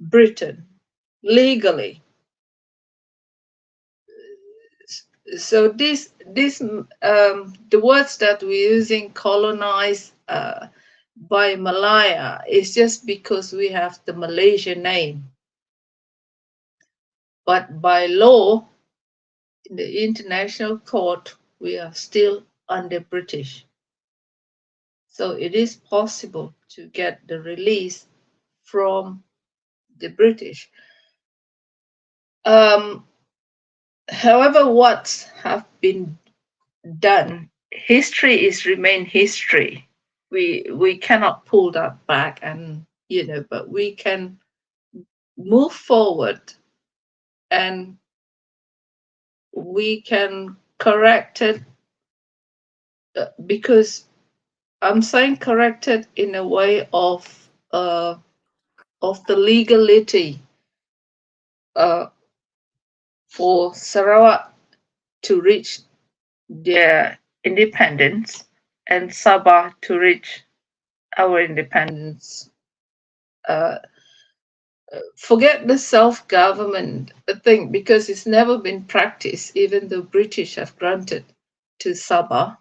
[SPEAKER 5] Britain legally. So the words that we're using, colonized by Malaya, is just because we have the Malaysian name. But by law, in the international court, we are still under British. So it is possible to get the release from the British. However, what have been done, history is remain history. We cannot pull that back, and but we can move forward, and we can correct it, because I'm saying correct it in a way of the legality for Sarawak to reach their independence and Sabah to reach our independence. Forget the self-government thing, because it's never been practiced, even though British have granted to Sabah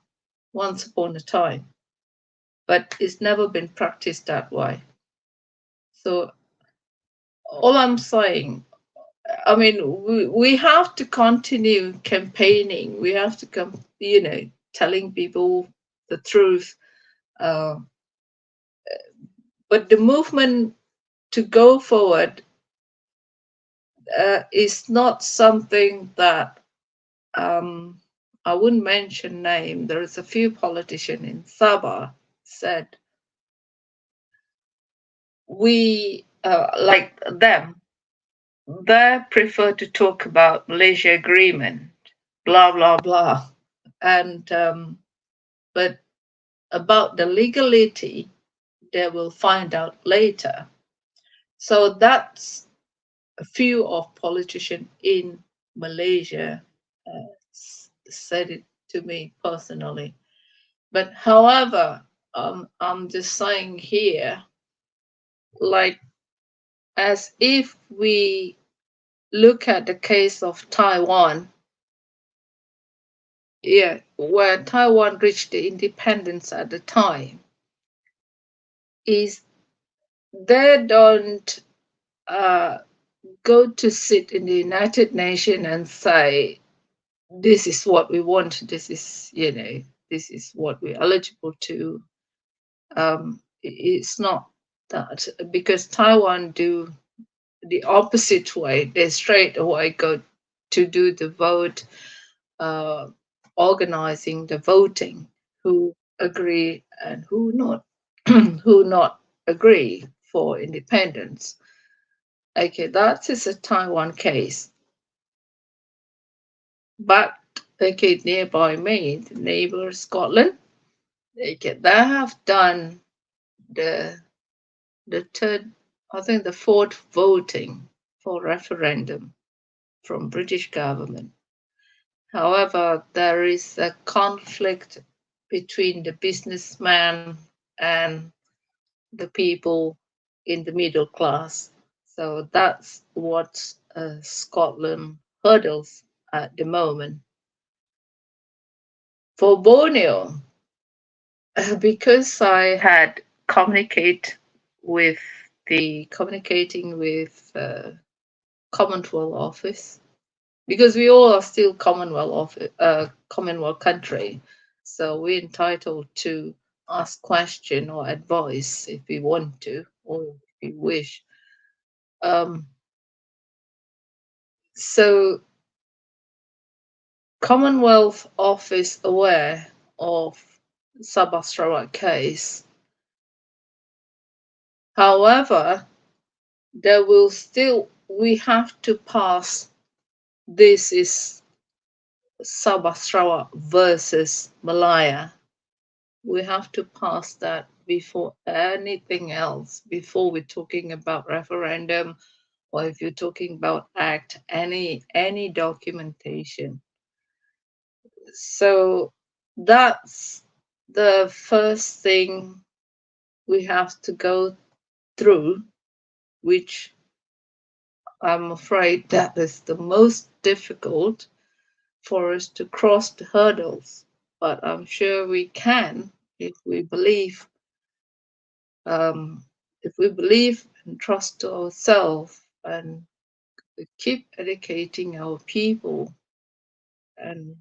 [SPEAKER 5] once upon a time, but it's never been practiced that way. So all I'm saying, I mean, we have to continue campaigning. We have to come, telling people the truth. But the movement to go forward is not something that I wouldn't mention name. There is a few politicians in Sabah said we like them. They prefer to talk about Malaysia agreement, blah blah blah, and but about the legality, they will find out later. So that's a few of politicians in Malaysia said it to me personally. But however, I'm just saying here, like, as if we look at the case of Taiwan, where Taiwan reached the independence at the time, is they don't go to sit in the United Nations and say, this is what we want, this is what we're eligible to. It's not that, because Taiwan do the opposite way. They straight away go to do the vote, organizing the voting, who agree and who not who not agree for independence. Okay, that is a Taiwan case. But okay, nearby me, the neighbor Scotland, okay, they have done the third, I think the fourth voting for referendum from British government. However, there is a conflict between the businessman and the people in the middle class. So that's what Scotland hurdles at the moment. For Borneo, because I had communicating with Commonwealth Office, because we all are still Commonwealth country, so we're entitled to ask question or advice if we want to, or we wish. So Commonwealth Office aware of Sabah Sarawak case. However, there will still, we have to pass, this is Sabah Sarawak versus Malaya. We have to pass that before anything else, before we're talking about referendum, or if you're talking about act, any documentation. So that's the first thing we have to go through, which I'm afraid that is the most difficult for us to cross the hurdles. But I'm sure we can if we believe, and trust ourselves and keep educating our people. And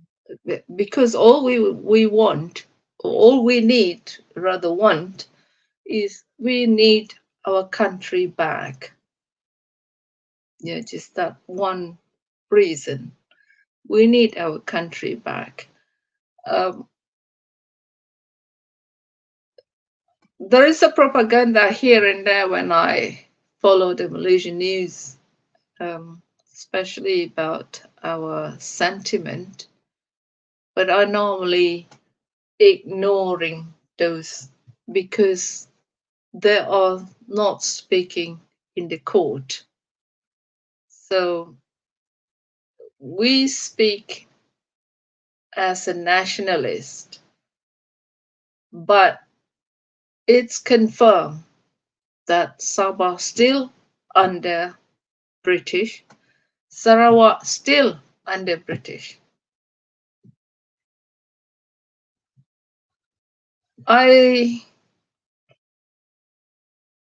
[SPEAKER 5] because all we want, or all we need, rather want, is we need our country back. Yeah, just that one reason. We need our country back. There is a propaganda here and there when I follow the Malaysian news, especially about our sentiment, but I normally ignoring those because they are not speaking in the court. So we speak as a nationalist, but it's confirmed that Sabah still under British, Sarawak still under British. I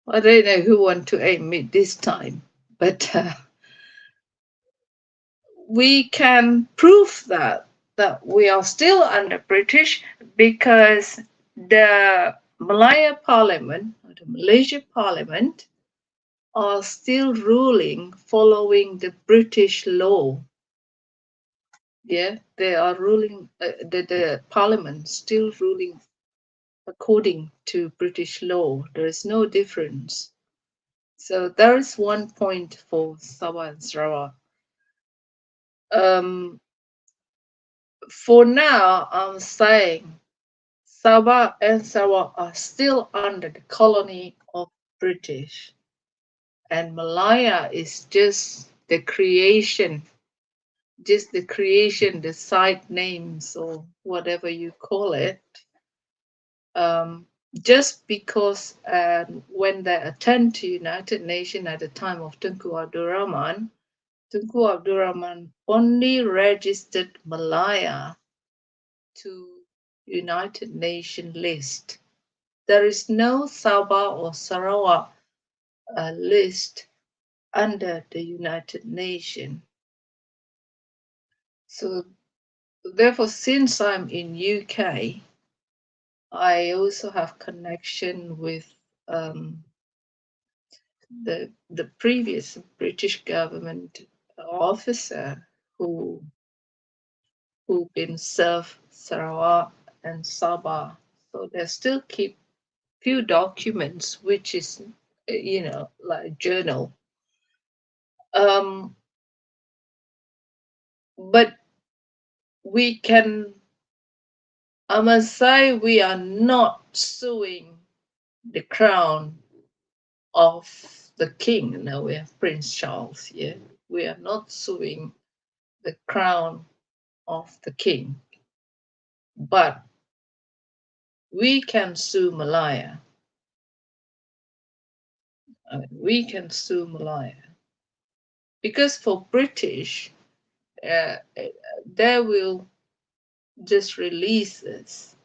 [SPEAKER 5] don't know who want to aim me this time, but we can prove that we are still under British because the Malaya Parliament, or the Malaysia Parliament, are still ruling following the British law. Yeah, they are ruling, the Parliament still ruling according to British law. There is no difference. So there is one point for Sabah and Sarawak. For now, I'm saying Sabah and Sarawak are still under the colony of British, and Malaya is just the creation, the side names or whatever you call it. Just because when they attend to United Nations at the time of Tunku Abdul Rahman only registered Malaya to United Nations list. There is no Sabah or Sarawak list under the United Nations. So therefore, since I'm in UK, I also have connection with the previous British government officer who been served Sarawak and Sabah. So they still keep few documents, which is, like journal. But we can, I must say, we are not suing the crown of the king. Now we have Prince Charles here. We are not suing the crown of the king, but we can sue Malaya. We can sue Malaya because for British, they will just release us,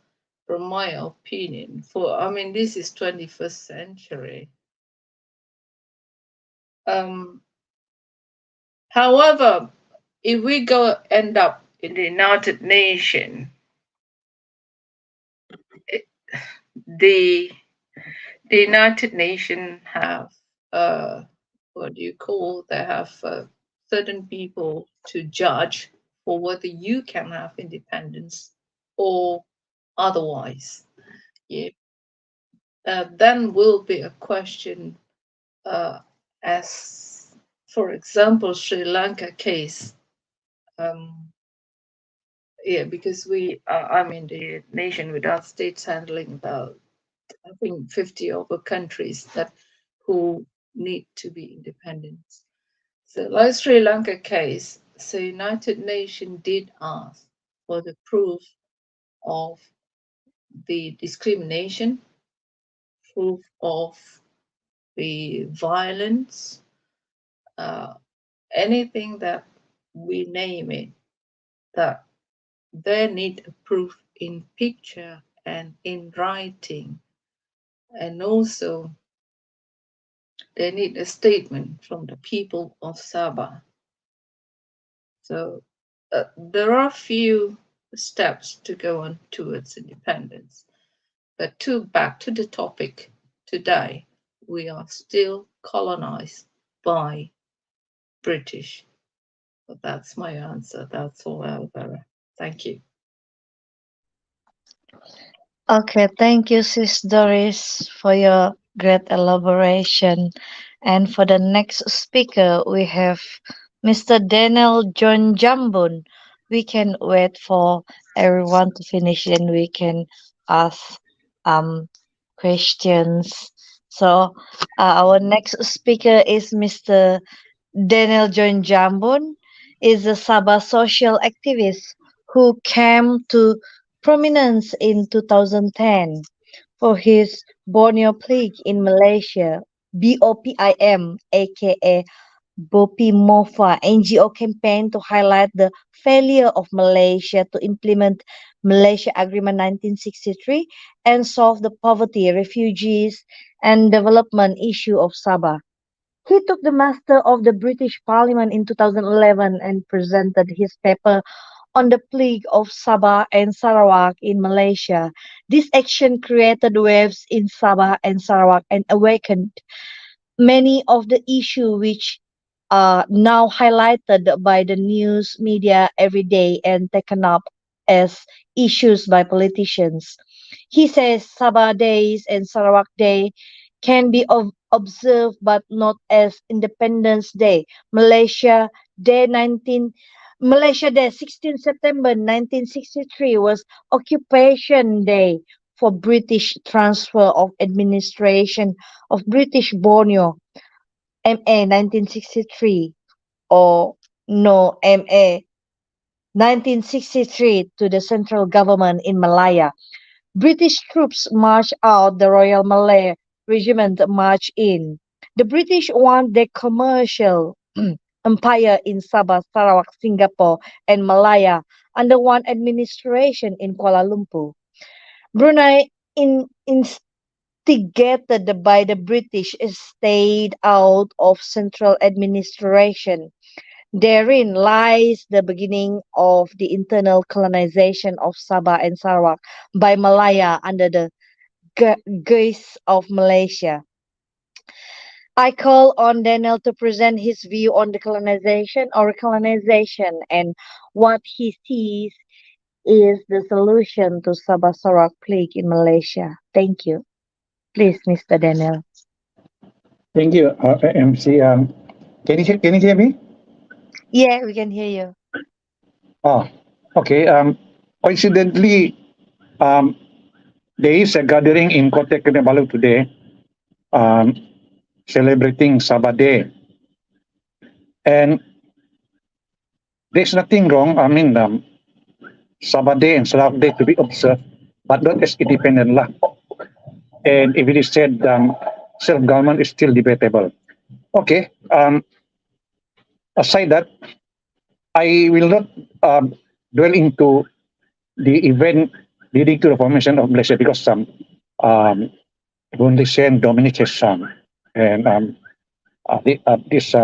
[SPEAKER 5] from my opinion. This is 21st century. However, if we end up in the United Nations, the United Nations have what do you call, they have certain people to judge for whether you can have independence or otherwise. Yeah. Then will be a question as, for example, Sri Lanka case. Yeah, because I mean, the nation without states handling about, I think, 50 over countries that who need to be independent. So, like Sri Lanka case, the United Nations did ask for the proof of the discrimination, proof of the violence, anything that we name it, that they need a proof in picture and in writing. And also, they need a statement from the people of Sabah. So there are few steps to go on towards independence. But back to the topic today, we are still colonized by British. But that's my answer. That's all, Alvaro. Thank you.
[SPEAKER 2] Okay, thank you, Sis Doris, for your great elaboration. And for the next speaker, we have Mr. Daniel John Jambon. We can wait for everyone to finish and we can ask questions. So our next speaker is Mr. Daniel John Jambon, is a Sabah social activist who came to prominence in 2010 for his Borneo Plague in Malaysia, BOPIM, aka Bopi Mofa NGO campaign to highlight the failure of Malaysia to implement Malaysia Agreement 1963 and solve the poverty, refugees, and development issue of Sabah. He took the muster of the British Parliament in 2011 and presented his paper on the plague of Sabah and Sarawak in Malaysia. This action created waves in Sabah and Sarawak and awakened many of the issues which are now highlighted by the news media every day and taken up as issues by politicians. He says Sabah Days and Sarawak Day can be observed but not as Independence Day. Malaysia Day 16 September 1963 was Occupation Day for British transfer of administration of British Borneo, MA 1963, or no, MA 1963 to the central government in Malaya. British troops marched out, the Royal Malay Regiment marched in. The British want their commercial empire in Sabah, Sarawak, Singapore, and Malaya under one administration in Kuala Lumpur. Brunei, instigated by the British, stayed out of central administration. Therein lies the beginning of the internal colonization of Sabah and Sarawak by Malaya under the guise of Malaysia. I call on Daniel to present his view on the colonization or recolonization and what he sees is the solution to Sabah Sarawak plague in Malaysia. Thank you. Please, Mr. Daniel.
[SPEAKER 1] Thank you, MC. Can you hear me?
[SPEAKER 2] Yeah, we can hear you.
[SPEAKER 1] Oh, okay. Coincidentally, there is a gathering in Kota Kinabalu today, celebrating Sabah Day, and there's nothing wrong. I mean, Sabah Day and Sarawak Day to be observed, but not as independent lah. And if it is said self-government is still debatable. Okay. Aside that, I will not dwell into the event leading to the formation of Malaysia because only Sen Dominicus and this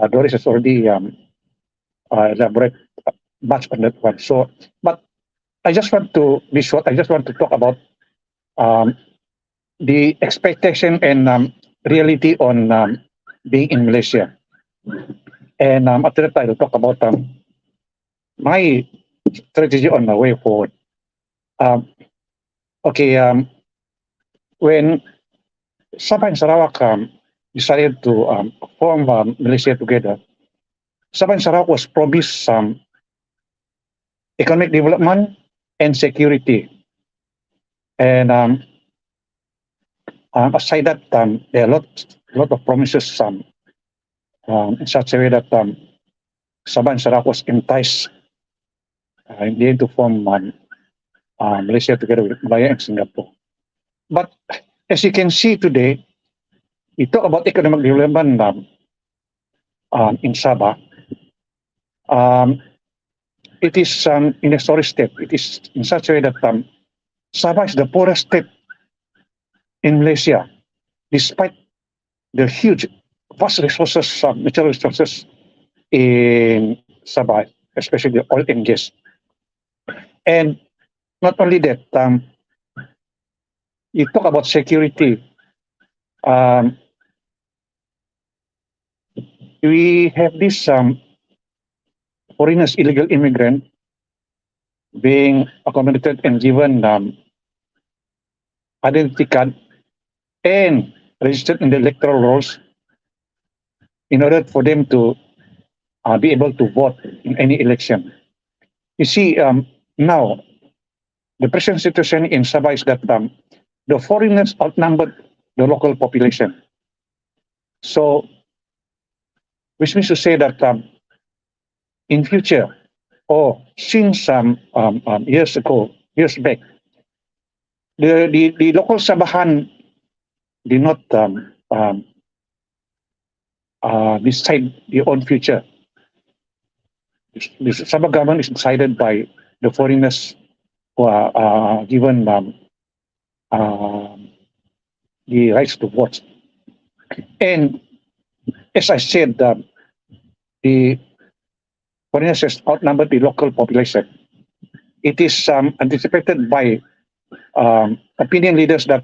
[SPEAKER 1] Doris has already elaborate much on that one. So, but I just want to be short. I just want to talk about the expectation and reality on being in Malaysia. And after that, I'll talk about my strategy on the way forward. When Sabah and Sarawak decided to form Malaysia together, Sabah and Sarawak was promised some economic development and security. And aside that, there are a lot of promises in such a way that Sabah and Sarawak was enticed in the end to form Malaysia together with Malaya and Singapore. But as you can see today, we talk about economic development in Sabah. It is in a sorry state. It is in such a way that Sabah is the poorest state in Malaysia, despite the huge, vast resources, natural resources in Sabah, especially the oil and gas. And not only that, you talk about security. We have this foreigners, illegal immigrant, being accommodated and given identity card and registered in the electoral rolls in order for them to be able to vote in any election. You see, now the present situation in Sabah is that the foreigners outnumbered the local population. So, which means to say that in future, or since years back, the local Sabahan did not decide their own future. The Sabah government is decided by the foreigners who are given the rights to vote. And as I said, the foreigners has outnumbered the local population. It is anticipated by opinion leaders that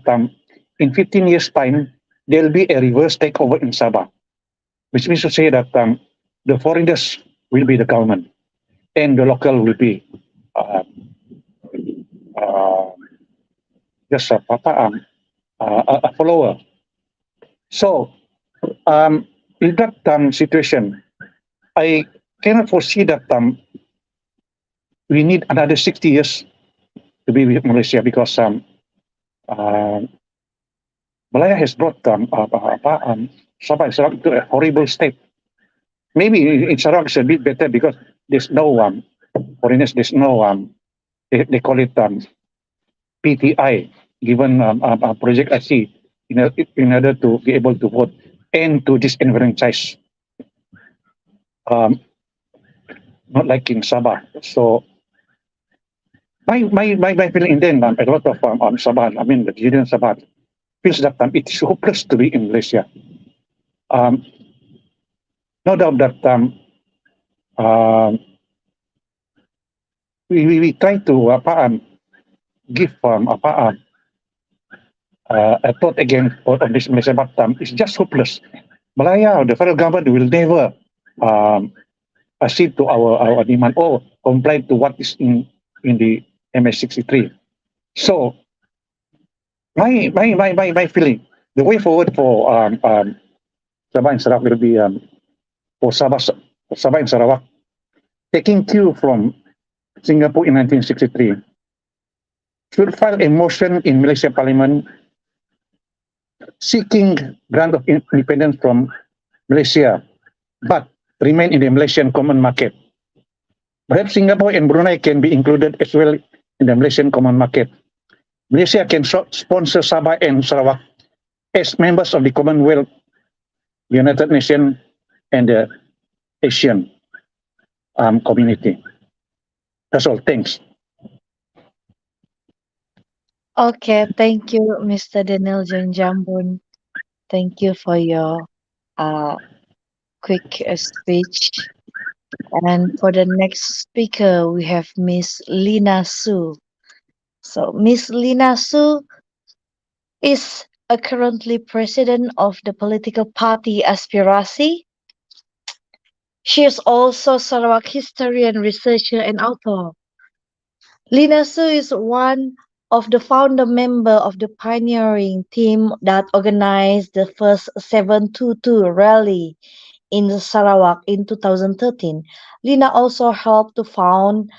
[SPEAKER 1] in 15 years' time, there will be a reverse takeover in Sabah, which means to say that the foreigners will be the government and the local will be just a follower. So, in that situation, I cannot foresee that we need another 60 years to be with Malaysia, because Malaya has brought Sabah and Sarawak to a horrible state. Maybe in Sarawak it's a bit better because there's no foreigners, there's no, they call it PTI, given Project IC, in order to be able to vote and to disenfranchise. Not like in Sabah. So my feeling then, a lot of Sabah, I mean the Gideon Sabah, feels that it is hopeless to be in Malaysia. No doubt that we try to give a thought again on this Malaysia, but it's just hopeless. Malaya, the federal government will never accede to our demand or comply to what is in the MS-63. So my feeling, the way forward for Sabah and Sarawak will be for Sabah and Sarawak, taking cue from Singapore in 1963, should file a motion in Malaysia Parliament seeking grant of independence from Malaysia, but remain in the Malaysian common market. Perhaps Singapore and Brunei can be included as well in the Malaysian common market. Malaysia can sponsor Sabah and Sarawak as members of the Commonwealth, the United Nations, and the Asian community. That's all. Thanks.
[SPEAKER 2] Okay, thank you, Mr. Daniel Jambun. Thank you for your quick speech. And for the next speaker, we have Miss Lina Su. So Miss Lina Su is currently president of the political party Aspirasi. She is also Sarawak historian, researcher, and author. Lina Su is one of the founder member of the pioneering team that organized the first 722 rally in Sarawak in 2013. Lina also helped to found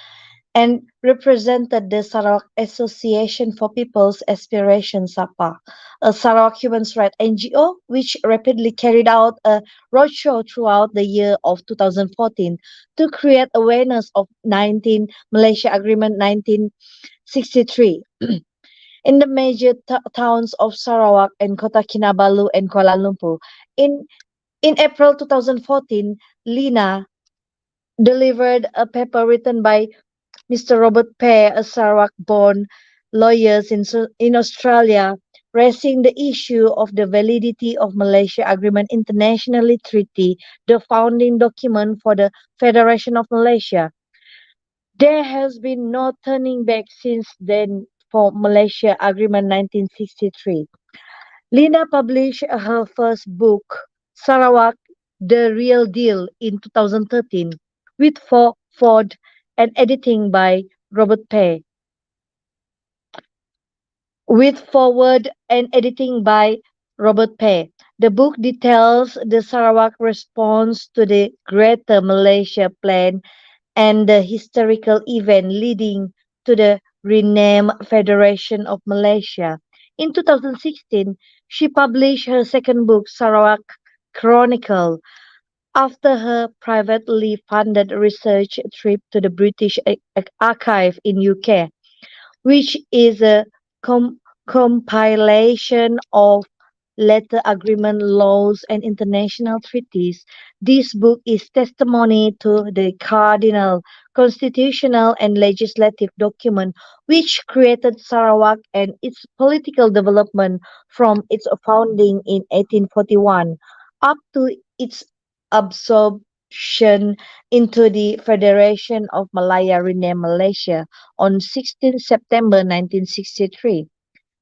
[SPEAKER 2] and represented the Sarawak Association for People's Aspiration SAPA, a Sarawak human rights NGO which rapidly carried out a roadshow throughout the year of 2014 to create awareness of 19 Malaysia Agreement 1963 in the major towns of Sarawak and Kota Kinabalu and Kuala Lumpur. In April 2014, Lina delivered a paper written by Mr. Robert Pear, a Sarawak-born lawyer in Australia, raising the issue of the validity of Malaysia Agreement Internationally Treaty, the founding document for the Federation of Malaysia. There has been no turning back since then for Malaysia Agreement 1963. Lina published her first book, Sarawak, The Real Deal, in 2013, with foreword and editing by Robert Pear. The book details the Sarawak response to the Greater Malaysia Plan and the historical event leading to the renamed Federation of Malaysia. In 2016, she published her second book, Sarawak Chronicle, after her privately funded research trip to the British Archive in UK, which is a compilation of letter agreement laws and international treaties. This book is testimony to the cardinal constitutional and legislative document which created Sarawak and its political development from its founding in 1841 up to its absorption into the Federation of Malaya renamed Malaysia on 16 September 1963.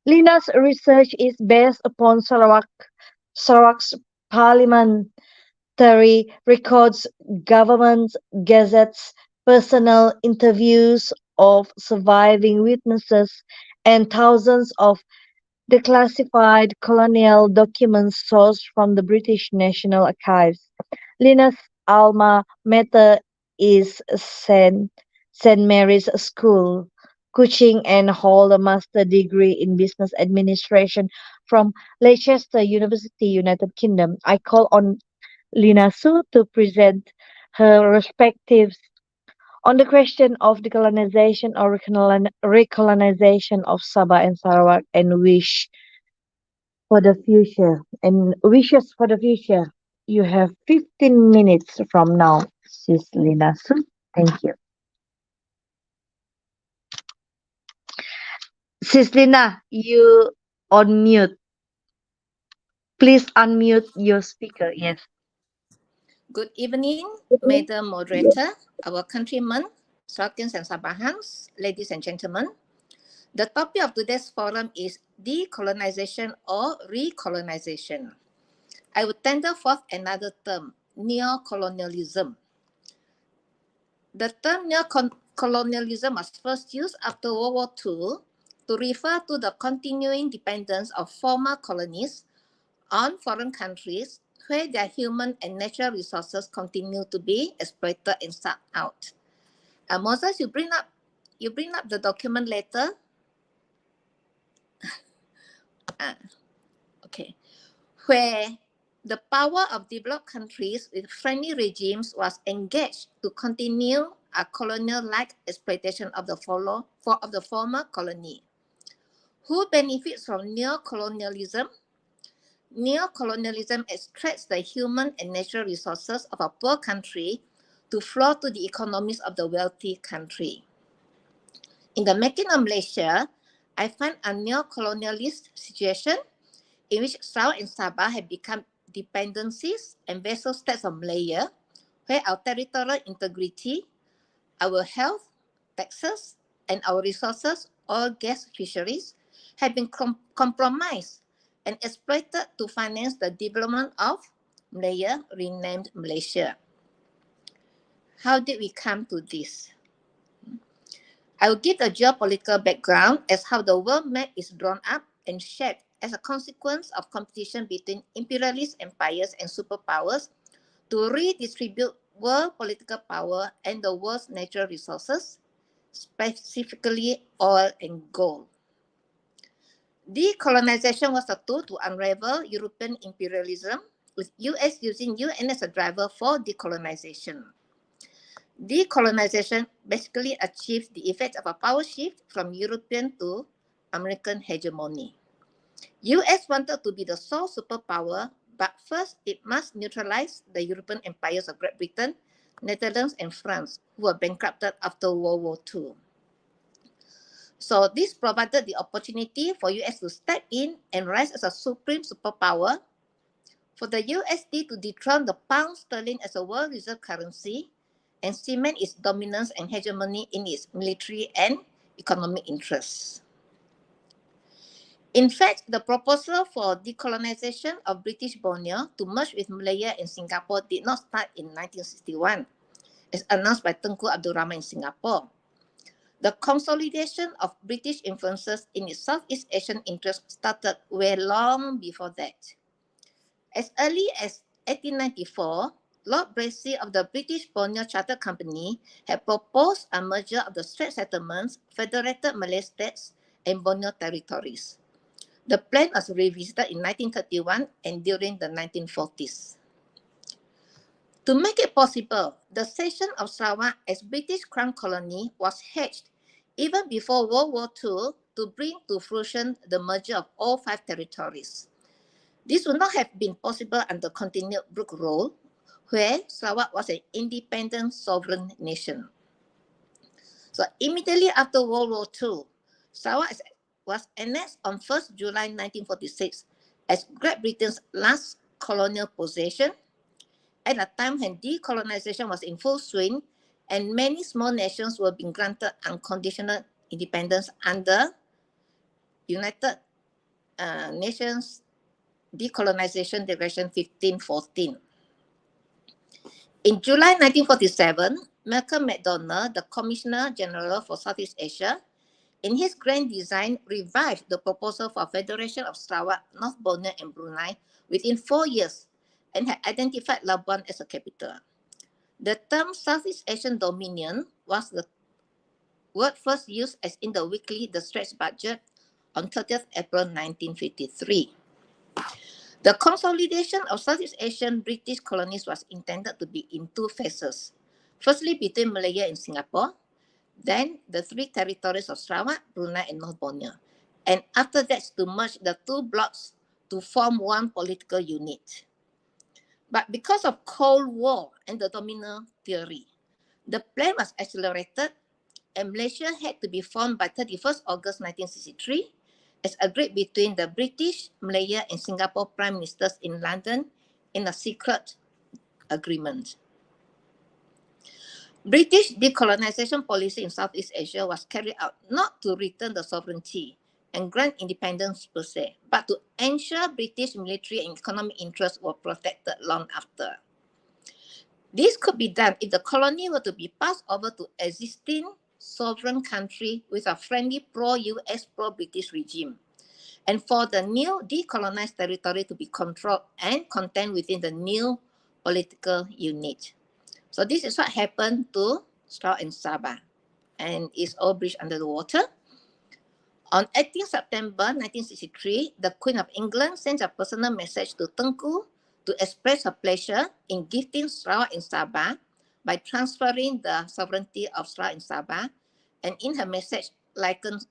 [SPEAKER 2] Lina's research is based upon Sarawak's parliamentary records, government gazettes, personal interviews of surviving witnesses, and thousands of declassified colonial documents sourced from the British National Archives. Lina's alma mater is St. Mary's School, Kuching, and hold a master's degree in business administration from Leicester University, United Kingdom. I call on Lina Su to present her perspectives on the question of decolonization or recolonization of Sabah and Sarawak and wishes for the future. You have 15 minutes from now, Sis Lina Su. Thank you. Sis Lina, you on mute. Please unmute your speaker. Yes.
[SPEAKER 6] Good evening, Madam Moderator, our countrymen, Sarakians and Sabahans, ladies and gentlemen. The topic of today's forum is decolonization or recolonization. I would tender forth another term, neocolonialism. The term neocolonialism was first used after World War II to refer to the continuing dependence of former colonies on foreign countries where their human and natural resources continue to be exploited and sucked out. Moses, you bring up the document later. Okay, where the power of developed countries with friendly regimes was engaged to continue a colonial-like exploitation of the former colony. Who benefits from neocolonialism? Neocolonialism extracts the human and natural resources of a poor country to flow to the economies of the wealthy country. In the making of Malaysia, I find a neo-colonialist situation in which Sarawak and Sabah have become dependencies and vassal states of Malaya, where our territorial integrity, our health, taxes, and our resources, oil, gas, fisheries, have been compromised and exploited to finance the development of Malaya, renamed Malaysia. How did we come to this? I will give the geopolitical background as how the world map is drawn up and shaped as a consequence of competition between imperialist empires and superpowers to redistribute world political power and the world's natural resources, specifically oil and gold. Decolonization was a tool to unravel European imperialism, with US using UN as a driver for decolonization. Decolonization basically achieved the effect of a power shift from European to American hegemony. US wanted to be the sole superpower, but first it must neutralize the European empires of Great Britain, Netherlands, and France, who were bankrupted after World War II. So this provided the opportunity for US to step in and rise as a supreme superpower, for the USD to dethrone the pound sterling as a world reserve currency and cement its dominance and hegemony in its military and economic interests. In fact, the proposal for decolonization of British Borneo to merge with Malaya and Singapore did not start in 1961, as announced by Tengku Abdul Rahman in Singapore. The consolidation of British influences in its Southeast Asian interests started way long before that. As early as 1894, Lord Bracy of the British Borneo Charter Company had proposed a merger of the Strait Settlements, Federated Malay States, and Borneo territories. The plan was revisited in 1931 and during the 1940s. To make it possible, the cession of Sarawak as British Crown Colony was hatched even before World War II to bring to fruition the merger of all 5 territories. This would not have been possible under continued Brooke rule, where Sarawak was an independent sovereign nation. So immediately after World War II, Sarawak was annexed on 1st July 1946 as Great Britain's last colonial possession, at a time when decolonization was in full swing and many small nations were being granted unconditional independence under United Nations Decolonization Declaration 1514. In July 1947, Malcolm MacDonald, the Commissioner General for Southeast Asia, in his grand design, revived the proposal for Federation of Sarawak, North Borneo, and Brunei within 4 years and had identified Labuan as a capital. The term Southeast Asian Dominion was the word first used as in the weekly The Straits Budget on 30th April 1953. The consolidation of Southeast Asian British colonies was intended to be in 2 phases. Firstly, between Malaya and Singapore, then the 3 territories of Sarawak, Brunei, and North Borneo. And after that, to merge the 2 blocks to form one political unit. But because of Cold War and the domino theory, the plan was accelerated and Malaysia had to be formed by 31st August 1963 as agreed between the British, Malaya, and Singapore Prime Ministers in London in a secret agreement. British decolonization policy in Southeast Asia was carried out not to return the sovereignty and grant independence per se, but to ensure British military and economic interests were protected long after. This could be done if the colony were to be passed over to existing sovereign country with a friendly pro-US, pro-British regime, and for the new decolonized territory to be controlled and contained within the new political unit. So this is what happened to Sarawak and Sabah, and it's all bridged under the water. On 18 September 1963, the Queen of England sent a personal message to Tengku to express her pleasure in gifting Sarawak and Sabah by transferring the sovereignty of Sarawak and Sabah, and in her message likened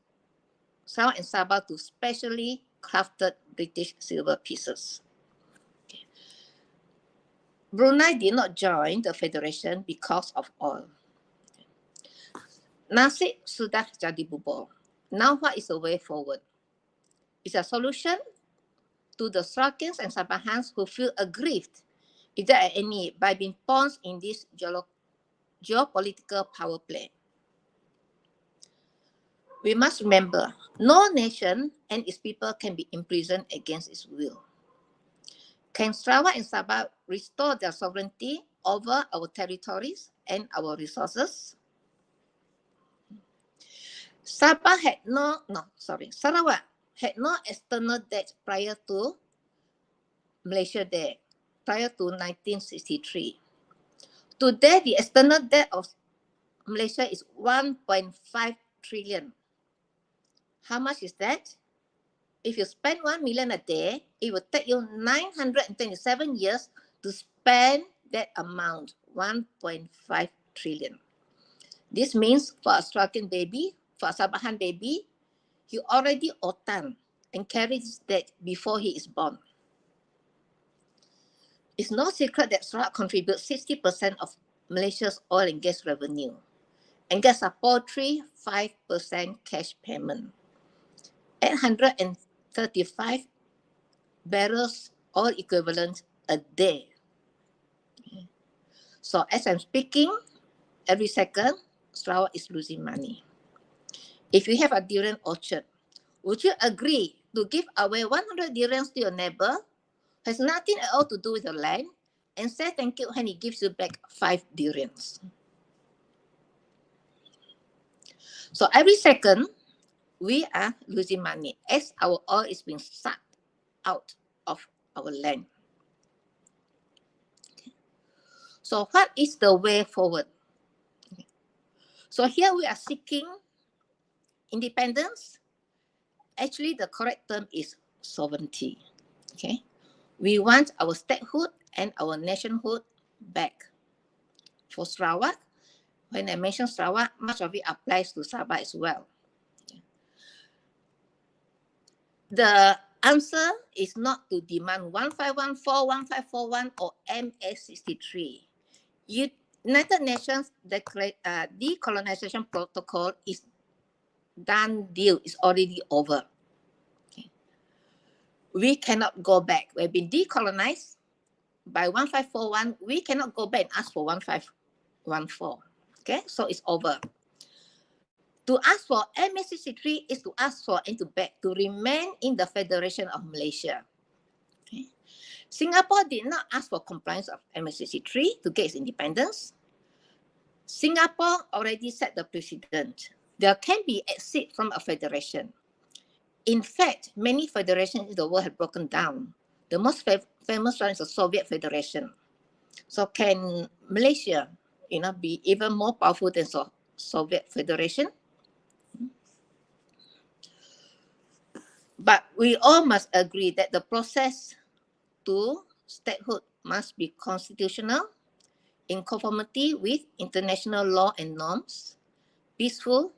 [SPEAKER 6] Sarawak and Sabah to specially crafted British silver pieces. Brunei did not join the Federation because of oil. Nasi sudah jadi bubur. Now what is the way forward? Is a solution to the Sarakians and Sabahans who feel aggrieved, if there are any, by being pawns in this geopolitical power play. We must remember, no nation and its people can be imprisoned against its will. Can Sarawak and Sabah restore their sovereignty over our territories and our resources? Sarawak had no external debt prior to Malaysia Day, prior to 1963. Today, the external debt of Malaysia is 1.5 trillion. How much is that? If you spend 1 million a day, it will take you 927 years to spend that amount, 1.5 trillion. This means for a Australian baby, for a Sabahan baby, he already otan and carries that before he is born. It's no secret that Sarawak contributes 60% of Malaysia's oil and gas revenue and gets a paltry 5% cash payment. 835 barrels oil equivalent a day. So as I'm speaking, every second, Sarawak is losing money. If you have a durian orchard, would you agree to give away 100 durians to your neighbor, has nothing at all to do with the land, and say thank you when he gives you back 5 durians? So every second, we are losing money as our oil is being sucked out of our land. So what is the way forward? So here we are seeking independence. Actually, the correct term is sovereignty. Okay, we want our statehood and our nationhood back. For Sarawak, when I mention Sarawak, much of it applies to Sabah as well. The answer is not to demand 1514, 1541 or MA63. United Nations Decolonisation Protocol is done deal, is already over. Okay. We cannot go back. We've been decolonized by 1541. We cannot go back and ask for 1514. Okay, so it's over. To ask for MA63 is to ask for and to beg to remain in the Federation of Malaysia. Okay. Singapore did not ask for compliance of MA63 to get its independence. Singapore already set the precedent. There can be exit from a federation. In fact, many federations in the world have broken down. The most famous one is the Soviet Federation. So can Malaysia, be even more powerful than Soviet Federation? But we all must agree that the process to statehood must be constitutional, in conformity with international law and norms, peaceful,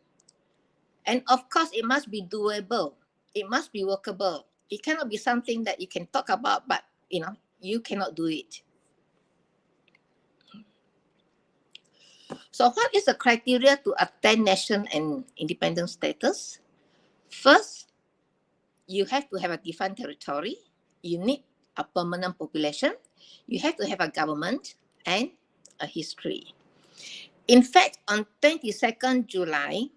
[SPEAKER 6] and of course it must be doable. It must be workable. It cannot be something that you can talk about, but you cannot do it. So what is the criteria to attain nation and independent status? First, you have to have a defined territory. You need a permanent population. You have to have a government and a history. In fact, on 22nd July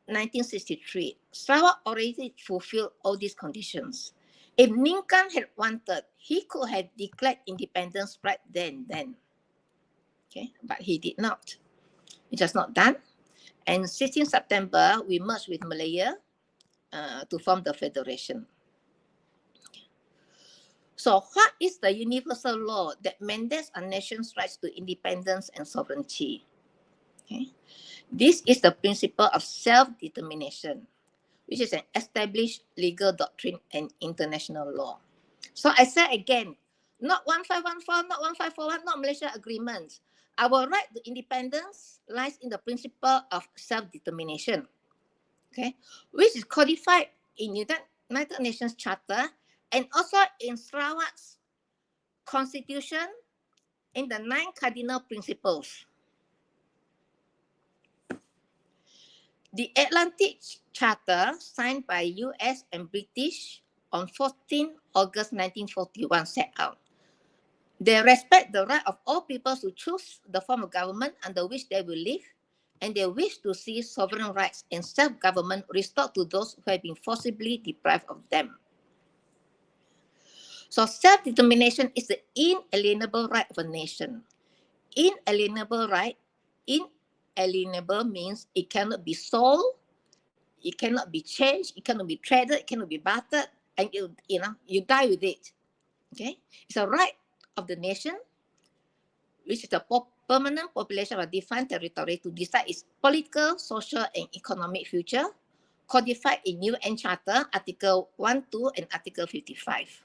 [SPEAKER 6] 1963, Sarawak already fulfilled all these conditions. If Ninkan had wanted, he could have declared independence right then. Okay, but he did not. It was not done. And 16 September, we merged with Malaya to form the federation. So what is the universal law that mandates a nation's rights to independence and sovereignty? Okay. This is the principle of self-determination, which is an established legal doctrine and international law. So I say again, not 1514, not 1541, not Malaysia agreement. Our right to independence lies in the principle of self-determination, okay, which is codified in United Nations Charter and also in Sarawak's constitution in the 9 cardinal principles. The Atlantic Charter, signed by US and British on 14 August 1941, set out: they respect the right of all peoples to choose the form of government under which they will live and they wish to see sovereign rights and self-government restored to those who have been forcibly deprived of them. So self-determination is the inalienable right of a nation. Inalienable right, inalienable means it cannot be sold, it cannot be changed, it cannot be traded, it cannot be bartered, and you die with it. Okay, it's a right of the nation, which is the permanent population of a defined territory, to decide its political, social, and economic future, codified in UN Charter, Article 1, 2, and Article 55.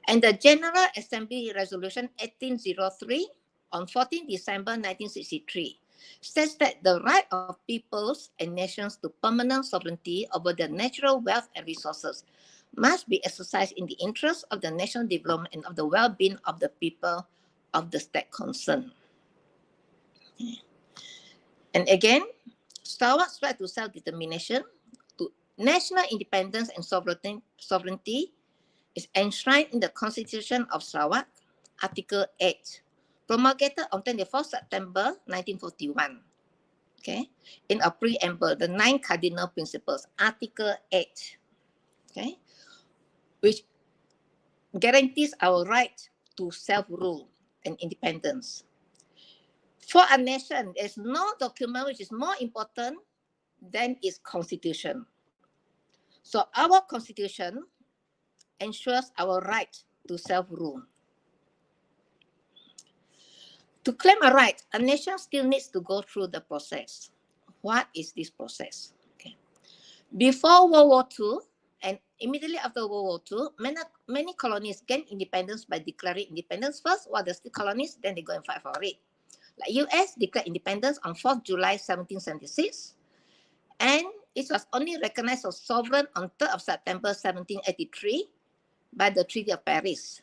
[SPEAKER 6] And the General Assembly Resolution 1803 on 14 December 1963 states that the right of peoples and nations to permanent sovereignty over their natural wealth and resources must be exercised in the interest of the national development and of the well-being of the people of the state concerned. And again, Sarawak's right to self-determination, to national independence and sovereignty is enshrined in the Constitution of Sarawak, Article 8, promulgated on 24 September 1941. Okay, in a preamble, the 9 cardinal principles, Article 8, okay, which guarantees our right to self-rule and independence. For a nation, there's no document which is more important than its constitution. So our constitution ensures our right to self-rule. To claim a right, a nation still needs to go through the process. What is this process? Okay. Before World War II and immediately after World War II, many colonies gained independence by declaring independence first, while they're still colonies, then they go and fight for it. Like US declared independence on 4th July 1776, and it was only recognized as sovereign on 3rd of September 1783 by the Treaty of Paris.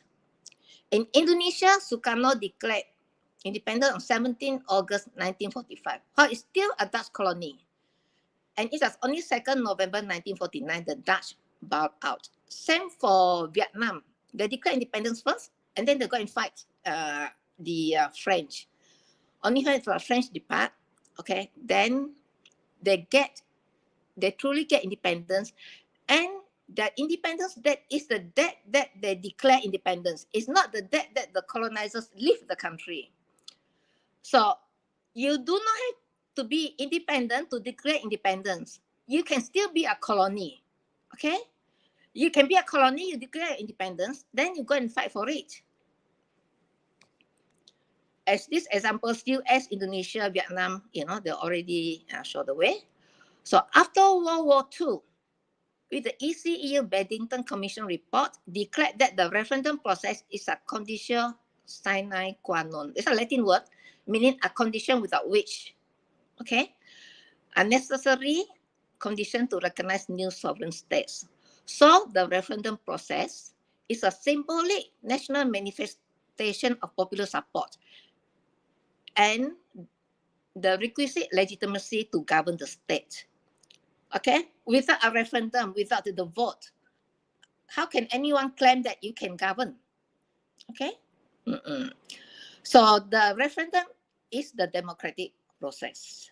[SPEAKER 6] In Indonesia, Sukarno declared independence on 17 August 1945. But it's still a Dutch colony. And it was only 2nd November 1949 the Dutch bowed out. Same for Vietnam. They declared independence first, and then they go and fight the French. Only when the French depart, okay, then they truly get independence. And that independence, that is the date that they declare independence. It's not the date that the colonizers leave the country. So you do not have to be independent to declare independence. You can still be a colony, okay? You can be a colony, you declare independence, then you go and fight for it. As this example, US, Indonesia, Vietnam, they already show the way. So after World War II, with the ECEU Beddington Commission report, declared that the referendum process is a conditio sine qua non. It's a Latin word, meaning a condition without which, okay, a necessary condition to recognize new sovereign states. So the referendum process is a symbolic national manifestation of popular support and the requisite legitimacy to govern the state. Okay, without a referendum, without the vote, how can anyone claim that you can govern? Okay, so the referendum is the democratic process.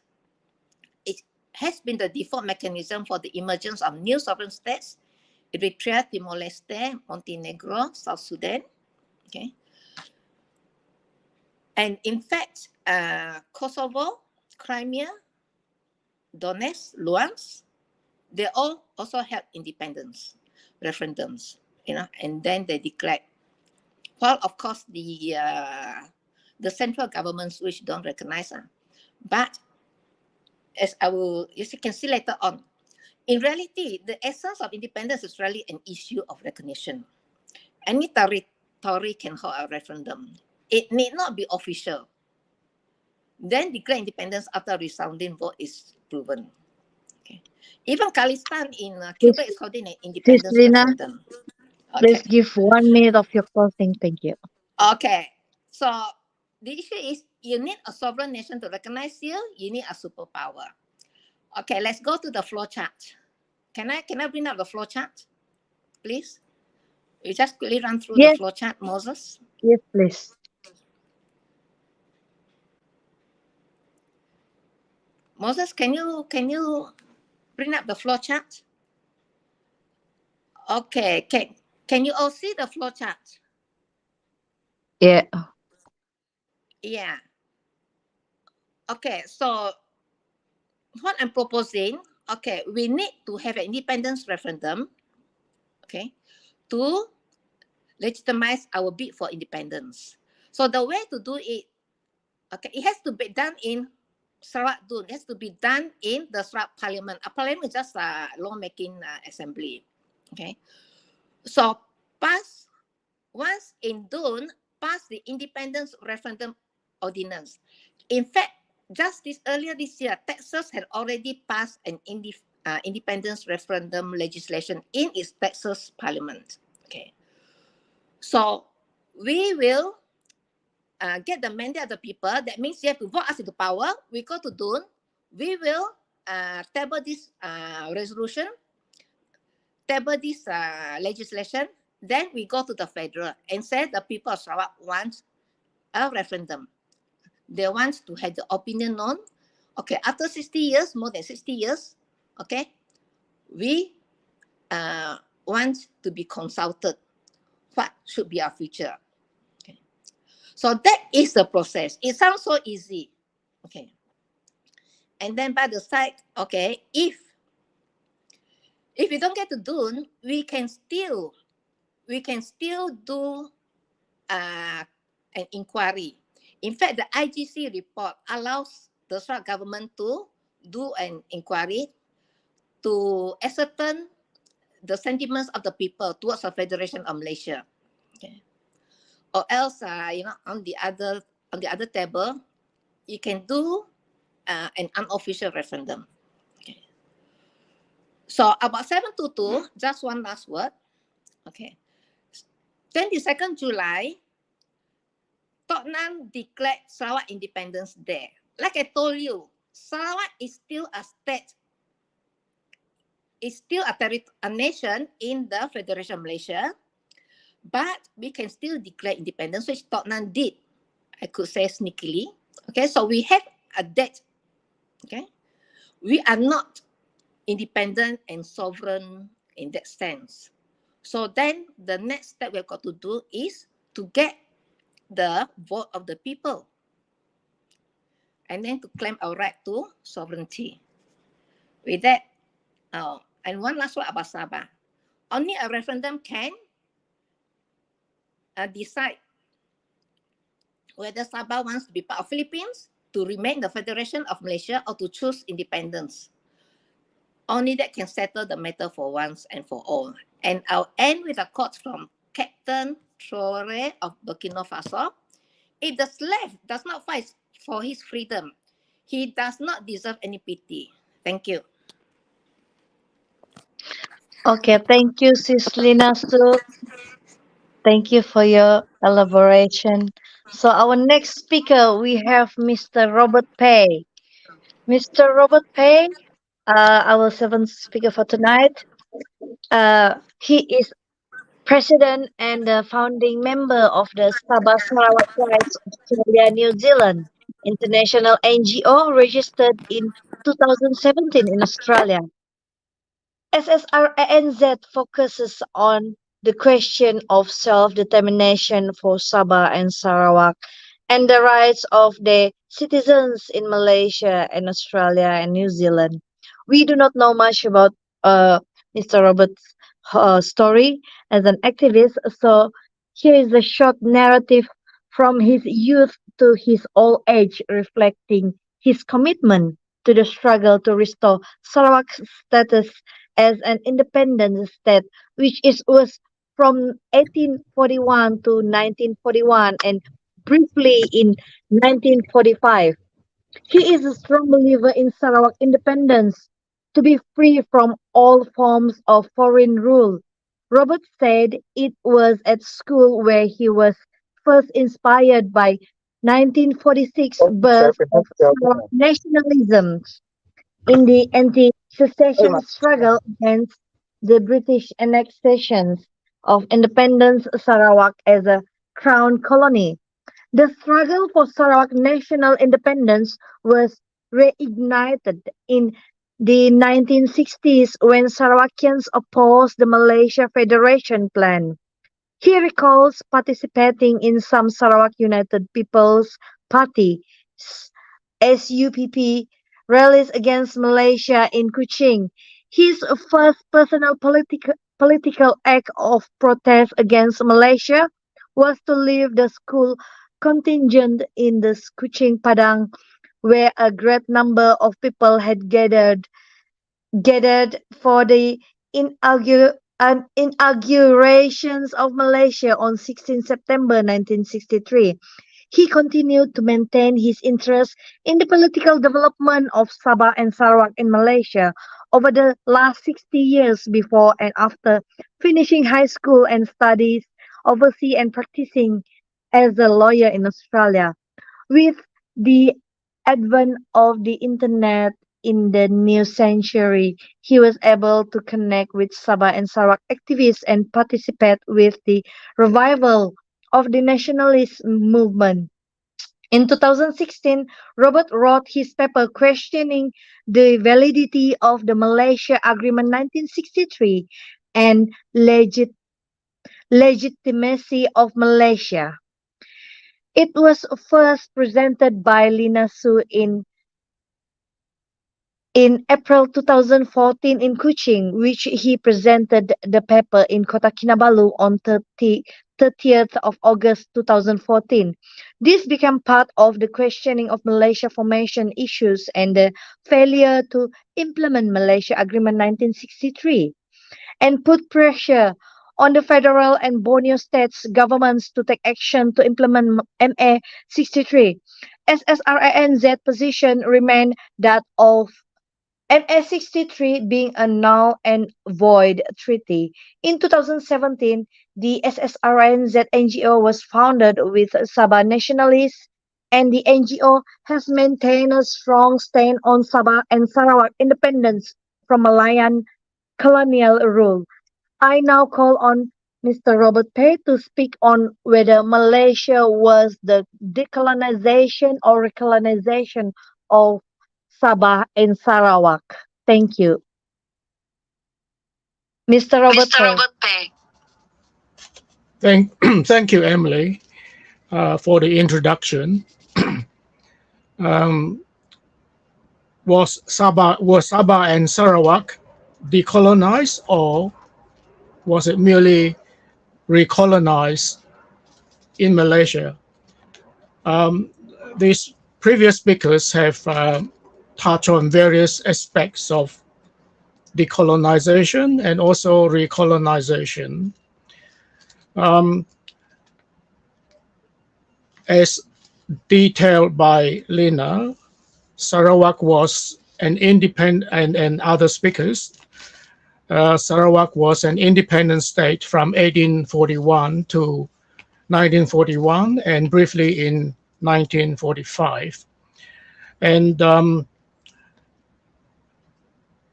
[SPEAKER 6] It has been the default mechanism for the emergence of new sovereign states, Eritrea, Timor-Leste, Montenegro, South Sudan. Okay, and in fact, Kosovo, Crimea, Donetsk, Luhansk, they all also held independence referendums, and then they declared. Well, of course, the central governments which don't recognize them, but as you can see later on, in reality, the essence of independence is really an issue of recognition. Any territory can hold a referendum. It need not be official. Then declare independence after a resounding vote is proven. Okay. Even Khalistan in Cuba is holding an independence referendum. Okay.
[SPEAKER 2] Let's give 1 minute of your closing. Thank you.
[SPEAKER 6] Okay. So the issue is you need a sovereign nation to recognize you. You need a superpower. Okay, let's go to the flow chart. Can I bring up the flow chart, please? You just quickly run through the flow chart, Moses.
[SPEAKER 2] Yes, please.
[SPEAKER 6] Moses, can you bring up the flow chart? Okay, can you all see the flow chart?
[SPEAKER 2] Yeah.
[SPEAKER 6] Yeah. Okay, so what I'm proposing, okay, we need to have an independence referendum, okay, to legitimize our bid for independence. So the way to do it, okay, it has to be done in Sarawak Dun. It has to be done in the Sarawak Parliament. A parliament is just a lawmaking assembly, okay. So once in Dun, pass the independence referendum ordinance. In fact, just earlier this year, Texas had already passed an independence referendum legislation in its Texas Parliament. Okay, so we will get the mandate of the people. That means you have to vote us into power. We go to Dun. We will table this resolution, table this legislation. Then we go to the federal and say the people of Sarawak want a referendum. They want to have the opinion known. Okay, after 60 years, more than 60 years, okay, we want to be consulted. What should be our future? Okay. So that is the process. It sounds so easy. Okay. And then by the side, okay, if we don't get to do, we can still do an inquiry. In fact, the IGC report allows the Sarawak government to do an inquiry to ascertain the sentiments of the people towards the Federation of Malaysia. Okay. Or else, on the other table, you can do an unofficial referendum. Okay. So about 722, just one last word. Okay. 22nd July, Tottenham declared Sarawak Independence Day. Like I told you, Sarawak is still a state. It's still a nation in the Federation of Malaysia, but we can still declare independence, which Tottenham did. I could say sneakily. Okay, so we have a date. Okay, we are not independent and sovereign in that sense. So then the next step we've got to do is to get the vote of the people, and then to claim our right to sovereignty. With that, and one last word about Sabah. Only a referendum can decide whether Sabah wants to be part of Philippines, to remain the Federation of Malaysia, or to choose independence. Only that can settle the matter for once and for all. And I'll end with a quote from Captain Traore of Burkina Faso. If the slave does not fight for his freedom, he does not deserve any pity. Thank you.
[SPEAKER 2] Okay, thank you, Sis Lina Su. Thank you for your elaboration. So our next speaker, we have Mr. Robert Pay. Mr. Robert Pay, our seventh speaker for tonight. He is president and the founding member of the Sabah Sarawak Rights Australia New Zealand international NGO registered in 2017 in Australia. SSRANZ focuses on the question of self-determination for Sabah and Sarawak and the rights of the citizens in Malaysia and Australia and New Zealand. We do not know much about Mr. Robert's story as an activist, so here is a short narrative from his youth to his old age, reflecting his commitment to the struggle to restore Sarawak's status as an independent state, which was from 1841 to 1941 and briefly in 1945. He is a strong believer in Sarawak independence to be free from all forms of foreign rule. Robert said it was at school where he was first inspired by 1946 birth of Sarawak nationalism in the anti-secession struggle against the British annexations of independence Sarawak as a crown colony. The struggle for Sarawak national independence was reignited in the 1960s when Sarawakians opposed the Malaysia Federation Plan. He recalls participating in some Sarawak United People's Party (SUPP) rallies against Malaysia in Kuching. His first personal political act of protest against Malaysia was to leave the school contingent in the Kuching Padang, where a great number of people had gathered for the inaugurations of Malaysia on 16 September 1963. He continued to maintain his interest in the political development of Sabah and Sarawak in Malaysia over the last 60 years before and after finishing high school and studies overseas and practicing as a lawyer in Australia. With the advent of the internet in the new century, he was able to connect with Sabah and Sarawak activists and participate with the revival of the nationalist movement. In 2016, Robert wrote his paper questioning the validity of the Malaysia Agreement 1963 and legitimacy of Malaysia. It was first presented by Lina Su in April 2014 in Kuching, which he presented the paper in Kota Kinabalu on 30th of August 2014. This became part of the questioning of Malaysia formation issues and the failure to implement Malaysia Agreement 1963 and put pressure on the federal and Borneo states governments to take action to implement MA 63. SSRANZ position remained that of MA 63 being a null and void treaty. In 2017, the SSRANZ NGO was founded with Sabah nationalists, and the NGO has maintained a strong stand on Sabah and Sarawak independence from Malayan colonial rule. I now call on Mr. Robert Pei to speak on whether Malaysia was the decolonization or recolonization of Sabah and Sarawak. Thank you. Mr. Robert Pei.
[SPEAKER 7] Thank you, Emily, for the introduction. Was Sabah and Sarawak decolonized, or was it merely recolonized in Malaysia? These previous speakers have touched on various aspects of decolonization and also recolonization. As detailed by Lina, Sarawak was an independent, and other speakers, Sarawak was an independent state from 1841 to 1941 and briefly in 1945. And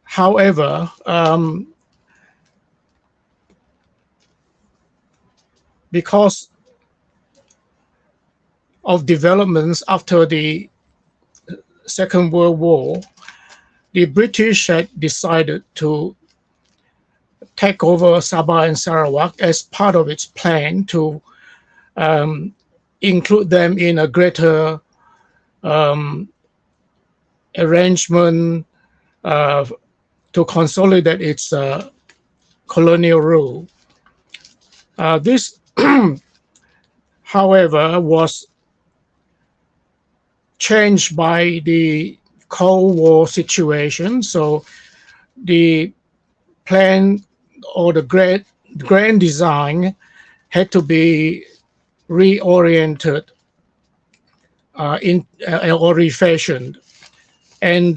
[SPEAKER 7] however, because of developments after the Second World War, the British had decided to take over Sabah and Sarawak as part of its plan to include them in a greater arrangement to consolidate its colonial rule. This, however, was changed by the Cold War situation. So the plan or the grand design had to be reoriented or refashioned. And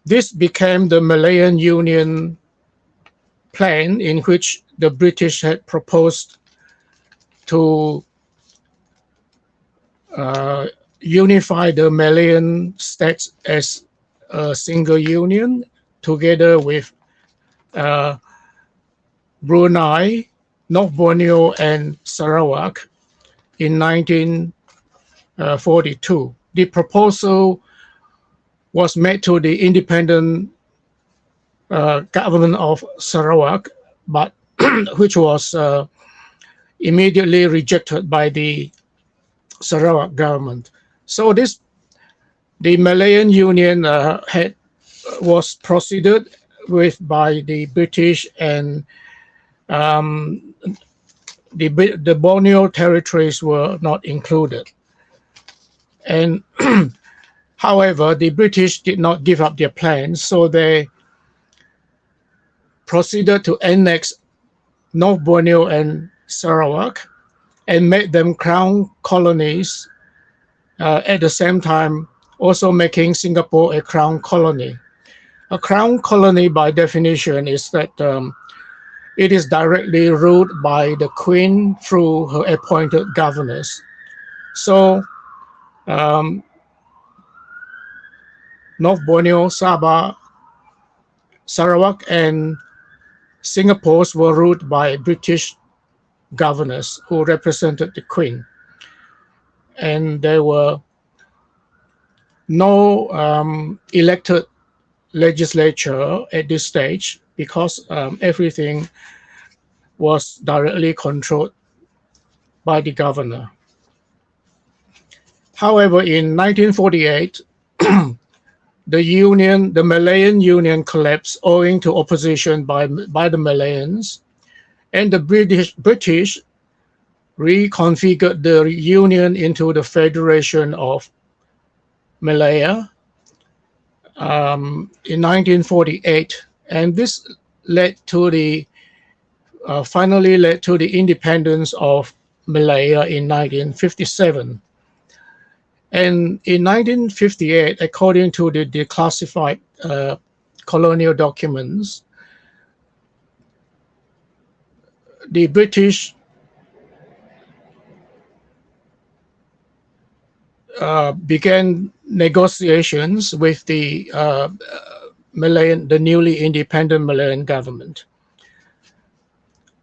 [SPEAKER 7] this became the Malayan Union plan, in which the British had proposed to unify the Malayan states as a single union, together with Brunei, North Borneo, and Sarawak in 1942. the proposal was made to the independent government of Sarawak, but which was immediately rejected by the Sarawak government. So the Malayan Union was proceeded with by the British, and the Borneo territories were not included. And however, the British did not give up their plans, so they proceeded to annex North Borneo and Sarawak and made them crown colonies, at the same time also making Singapore a crown colony. A crown colony, by definition, is that it is directly ruled by the Queen through her appointed governors. So North Borneo, Sabah, Sarawak, and Singapore were ruled by British governors who represented the Queen. And there were no elected legislature at this stage, because everything was directly controlled by the governor. However, in 1948, the Malayan Union collapsed owing to opposition by the Malayans, and the British reconfigured the union into the Federation of Malaya in 1948, and this finally led to the independence of Malaya in 1957. And in 1958, according to the declassified colonial documents, the British began negotiations with the newly independent Malayan government.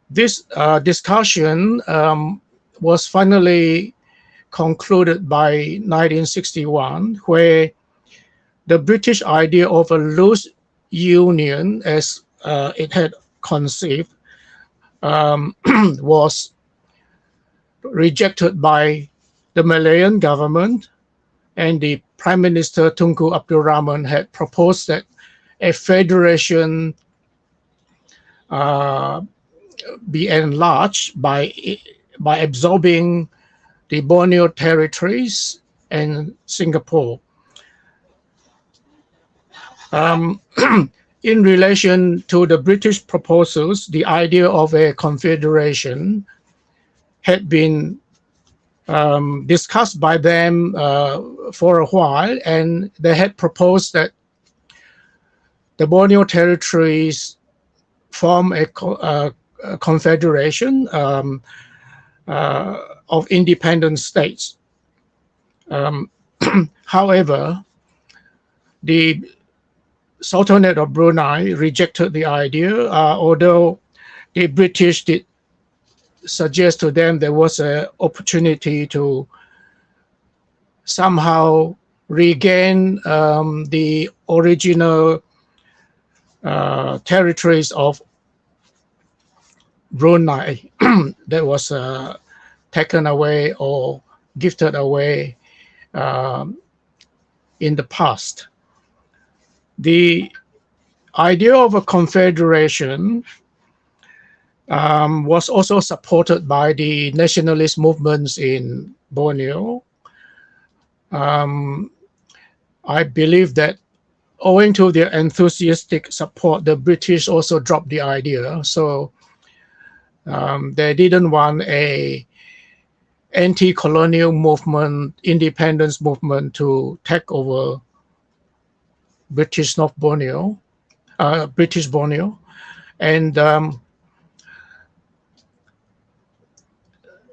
[SPEAKER 7] This discussion was finally concluded by 1961, where the British idea of a loose union, as it had conceived, was rejected by the Malayan government, and the Prime Minister Tunku Abdul Rahman had proposed that a federation be enlarged by absorbing the Borneo territories and Singapore. In relation to the British proposals, the idea of a confederation had been discussed by them for a while, and they had proposed that the Borneo territories form a confederation of independent states. However, the Sultanate of Brunei rejected the idea, although the British did suggest to them there was an opportunity to somehow regain the original territories of Brunei that was taken away or gifted away in the past. The idea of a confederation was also supported by the nationalist movements in Borneo. I believe that owing to their enthusiastic support, the British also dropped the idea. So they didn't want a anti-colonial movement, independence movement to take over British Borneo. And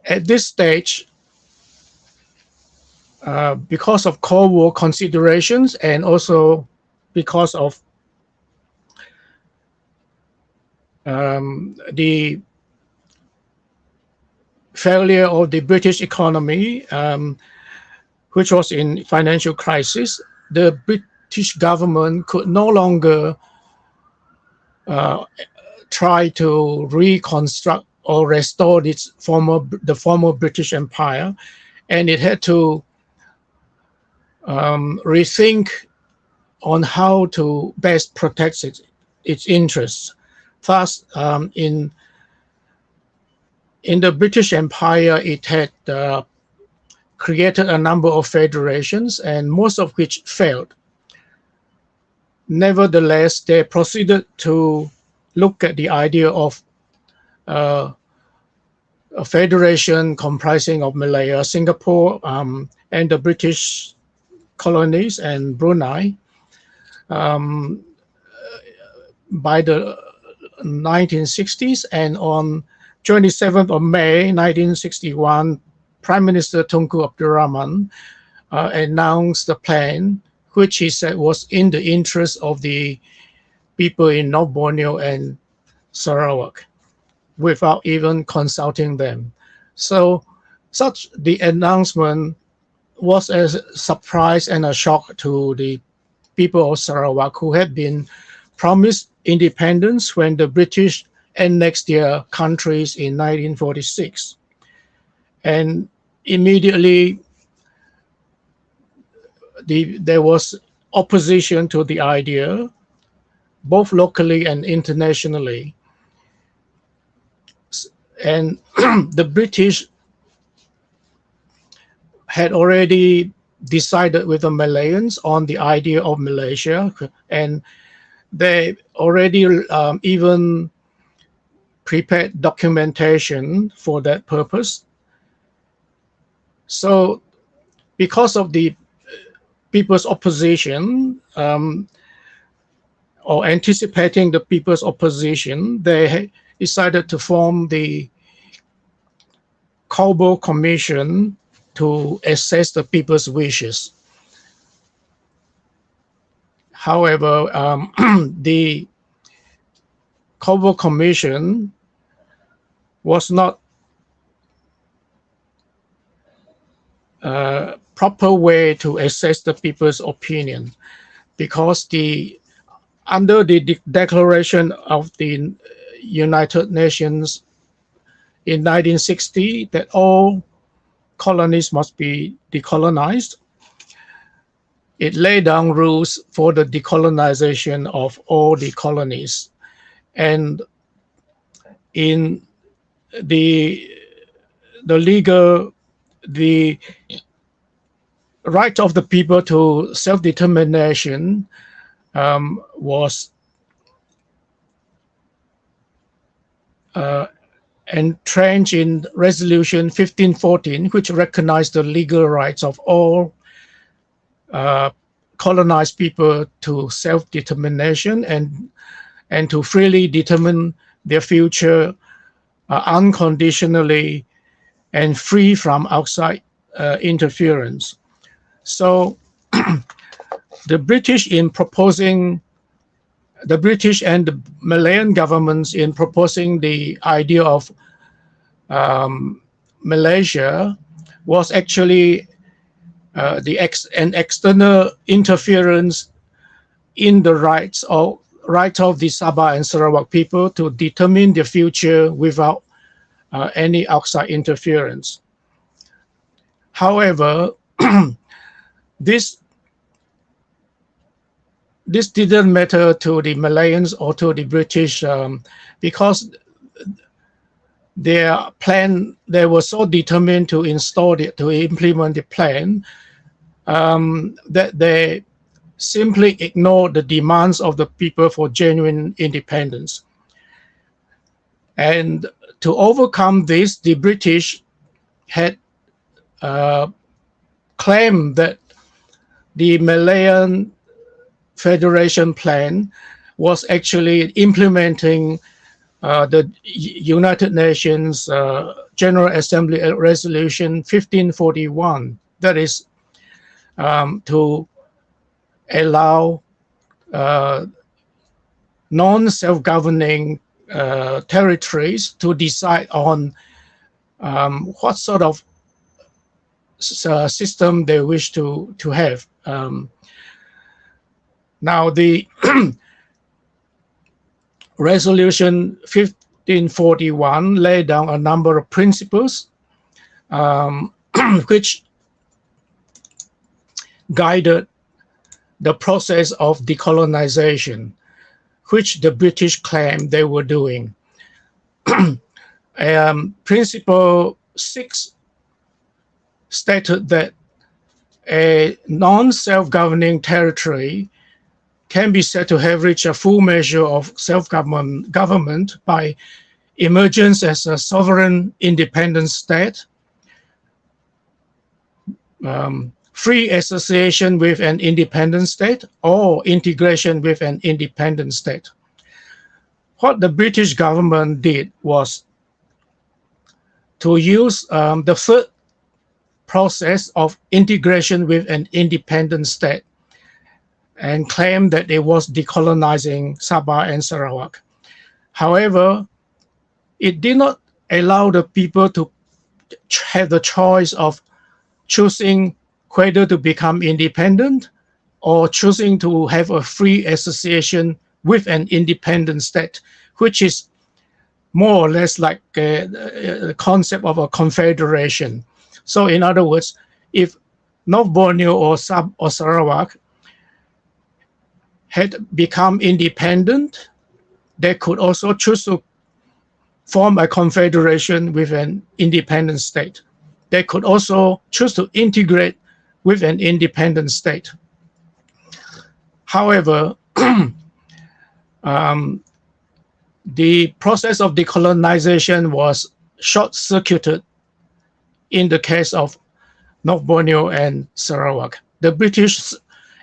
[SPEAKER 7] at this stage, because of Cold War considerations and also because of the failure of the British economy, which was in financial crisis, the British government could no longer try to reconstruct or restore the former British Empire, and it had to rethink on how to best protect its interests. Thus, in the British Empire, it had created a number of federations, and most of which failed. Nevertheless, they proceeded to look at the idea of a federation comprising of Malaya, Singapore, and the British colonies and Brunei. By the 1960s, and on 27th of May 1961, Prime Minister Tunku Abdul Rahman announced the plan, which he said was in the interest of the people in North Borneo and Sarawak, without even consulting them. So the announcement was a surprise and a shock to the people of Sarawak, who had been promised independence when the British annexed their countries in 1946. And immediately there was opposition to the idea, both locally and internationally. And the British had already decided with the Malayans on the idea of Malaysia, and they already even prepared documentation for that purpose. So because of the people's opposition, or anticipating the people's opposition, they decided to form the Colbert Commission to assess the people's wishes. However, the Colbert Commission was not a proper way to assess the people's opinion, because under the Declaration of the United Nations in 1960 that all colonies must be decolonized, it laid down rules for the decolonization of all the colonies. And in the right of the people to self-determination was entrenched in Resolution 1514, which recognized the legal rights of all colonized people to self-determination and to freely determine their future unconditionally and free from outside interference. So the British and the Malayan governments in proposing the idea of Malaysia was actually an external interference in the right of the Sabah and Sarawak people to determine their future without any outside interference. However, this didn't matter to the Malayans or to the British because their plan, they were so determined to implement the plan that they simply ignored the demands of the people for genuine independence. And to overcome this, the British had claimed that the Malayan Federation plan was actually implementing the United Nations General Assembly Resolution 1541, that is to allow non-self-governing territories to decide on what sort of system they wish to have. Now the Resolution 1541 laid down a number of principles which guided the process of decolonization, which the British claimed they were doing. Principle 6 stated that a non-self-governing territory can be said to have reached a full measure of self-government by emergence as a sovereign independent state, free association with an independent state, or integration with an independent state. What the British government did was to use the third process of integration with an independent state and claim that it was decolonizing Sabah and Sarawak. However, it did not allow the people to have the choice of choosing whether to become independent or choosing to have a free association with an independent state, which is more or less like the concept of a confederation. So in other words, if North Borneo or Sarawak had become independent, they could also choose to form a confederation with an independent state. They could also choose to integrate with an independent state. However, the process of decolonization was short-circuited in the case of North Borneo and Sarawak. The British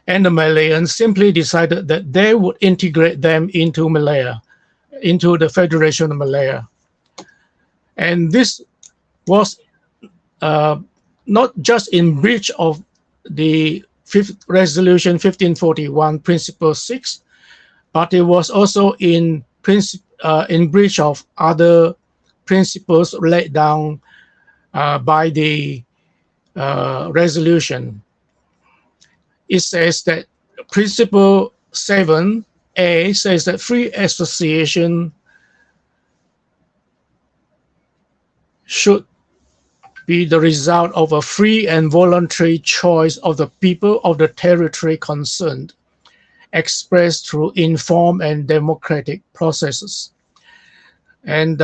[SPEAKER 7] and the Malayans simply decided that they would integrate them into Malaya, into the Federation of Malaya. And this was not just in breach of the Resolution 1541 Principle 6, but it was also in breach of other principles laid down by the resolution. It says that Principle 7A says that free association should be the result of a free and voluntary choice of the people of the territory concerned, expressed through informed and democratic processes. And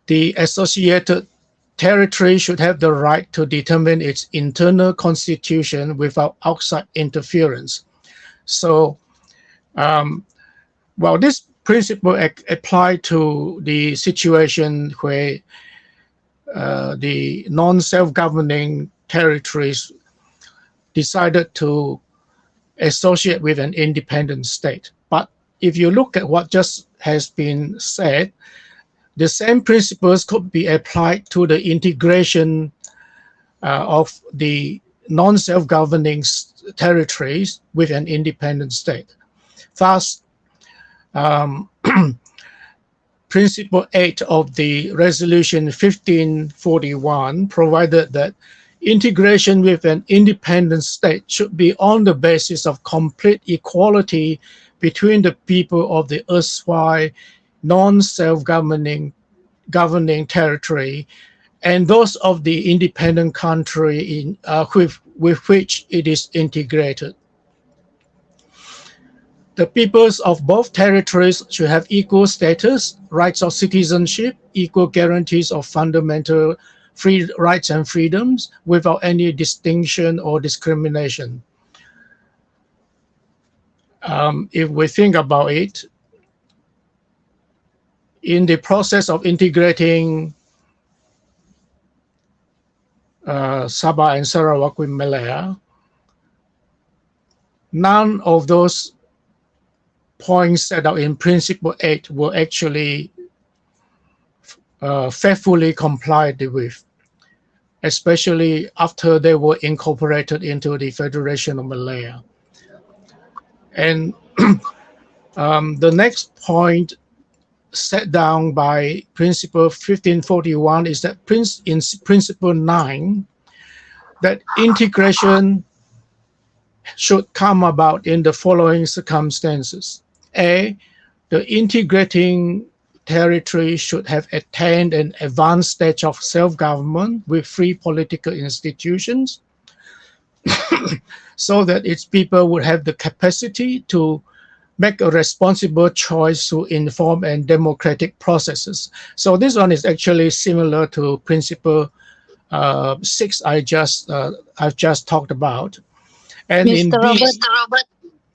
[SPEAKER 7] the associated territory should have the right to determine its internal constitution without outside interference. So, well, this principle applied to the situation where the non-self-governing territories decided to associate with an independent state. But if you look at what just has been said, the same principles could be applied to the integration of the non-self-governing territories with an independent state. Thus, Principle 8 of the Resolution 1541 provided that integration with an independent state should be on the basis of complete equality between the people of the erstwhile non-self-governing territory and those of the independent country with which it is integrated. The peoples of both territories should have equal status, rights of citizenship, equal guarantees of fundamental free rights and freedoms without any distinction or discrimination. If we think about it, in the process of integrating Sabah and Sarawak with Malaya, none of those points set out in Principle 8 were actually faithfully complied with, especially after they were incorporated into the Federation of Malaya. And the next point set down by Principle 1541 is that in Principle 9, that integration should come about in the following circumstances. A, the integrating territory should have attained an advanced stage of self-government with free political institutions so that its people would have the capacity to make a responsible choice through informed and democratic processes. So this one is actually similar to Principle 6 I've just talked about. And in
[SPEAKER 2] Mr.
[SPEAKER 7] B,
[SPEAKER 2] Robert,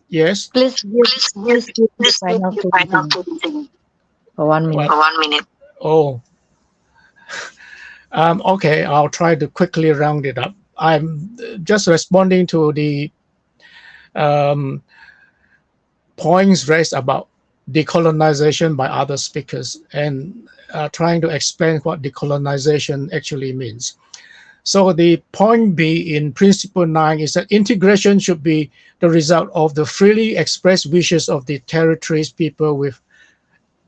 [SPEAKER 7] yes.
[SPEAKER 2] please give the final closing for 1 minute.
[SPEAKER 7] Oh, okay, I'll try to quickly round it up. I'm just responding to the points raised about decolonization by other speakers and trying to explain what decolonization actually means. So the point B in Principle 9 is that integration should be the result of the freely expressed wishes of the territory's people with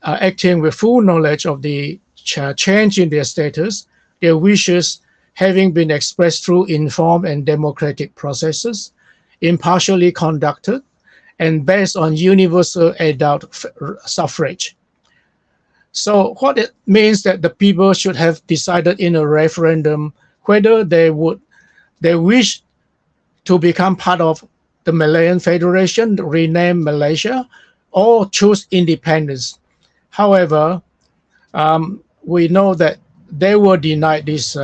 [SPEAKER 7] acting with full knowledge of the change in their status, their wishes having been expressed through informed and democratic processes, impartially conducted, and based on universal adult suffrage. So what it means that the people should have decided in a referendum whether they wish to become part of the Malayan Federation, rename Malaysia, or choose independence. However, we know that they were denied this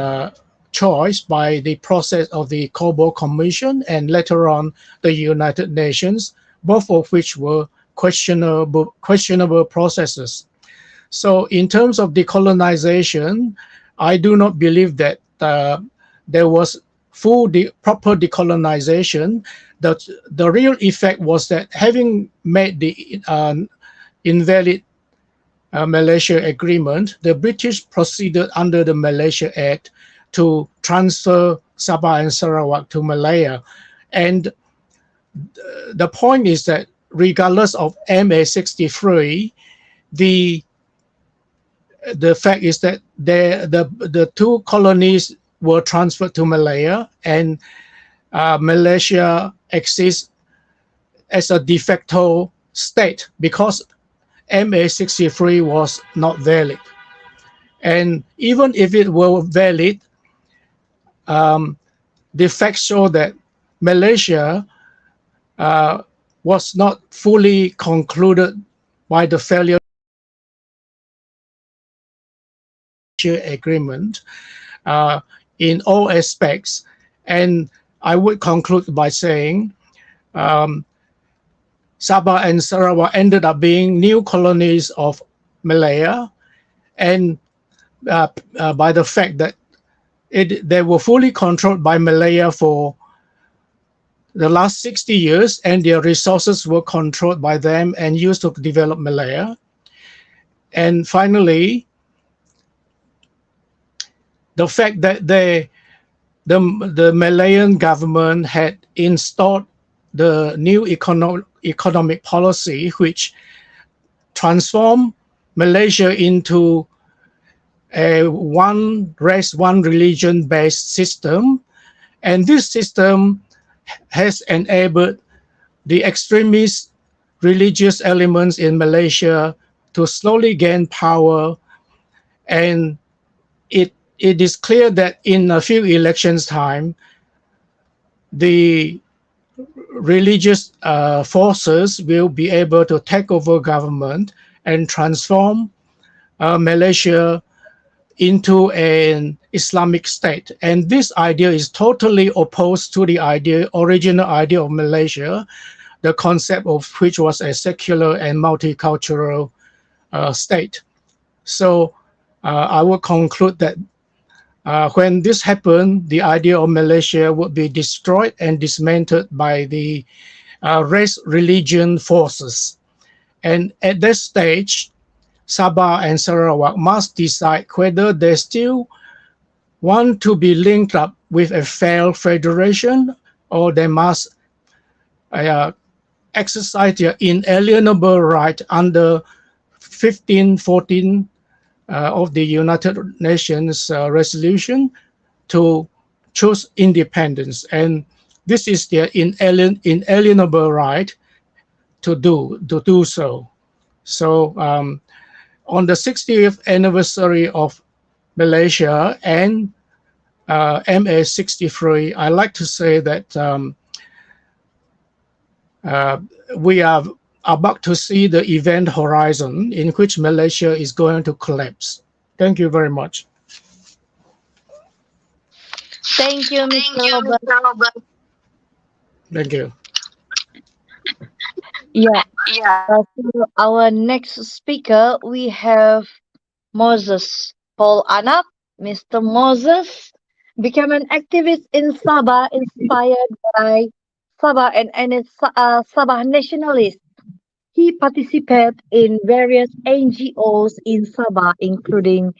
[SPEAKER 7] choice by the process of the Cobo Commission and later on the United Nations, both of which were questionable processes. So in terms of decolonization, I do not believe that there was proper decolonization. The real effect was that having made the invalid Malaysia Agreement, the British proceeded under the Malaysia Act to transfer Sabah and Sarawak to Malaya. And the point is that regardless of MA 63, the fact is that the two colonies were transferred to Malaya, and Malaysia exists as a de facto state because MA 63 was not valid. And even if it were valid, the facts show that Malaysia was not fully concluded by the failure agreement in all aspects. And I would conclude by saying Sabah and Sarawak ended up being new colonies of Malaya, and by the fact that they were fully controlled by Malaya for the last 60 years, and their resources were controlled by them and used to develop Malaya. And finally, the fact that the Malayan government had installed the new economic policy, which transformed Malaysia into a one race, one religion based system. And this system has enabled the extremist religious elements in Malaysia to slowly gain power. And it is clear that in a few elections time, the religious forces will be able to take over government and transform Malaysia into an Islamic state. And this idea is totally opposed to the original idea of Malaysia, the concept of which was a secular and multicultural state. So I will conclude that when this happened, the idea of Malaysia would be destroyed and dismantled by the race religion forces. And at that stage, Sabah and Sarawak must decide whether they still want to be linked up with a failed federation, or they must exercise their inalienable right under 1514 of the United Nations resolution to choose independence, and this is their inalienable right to do so. So on the 60th anniversary of Malaysia and MA 63, I like to say that we are about to see the event horizon in which Malaysia is going to collapse. Thank you very much.
[SPEAKER 2] Thank you, Mr. Robert.
[SPEAKER 7] Thank you.
[SPEAKER 2] Yeah. So our next speaker, we have Moses Paul Anak. Mr. Moses became an activist in Sabah, inspired by Sabah and Sabah nationalists. He participated in various NGOs in Sabah, including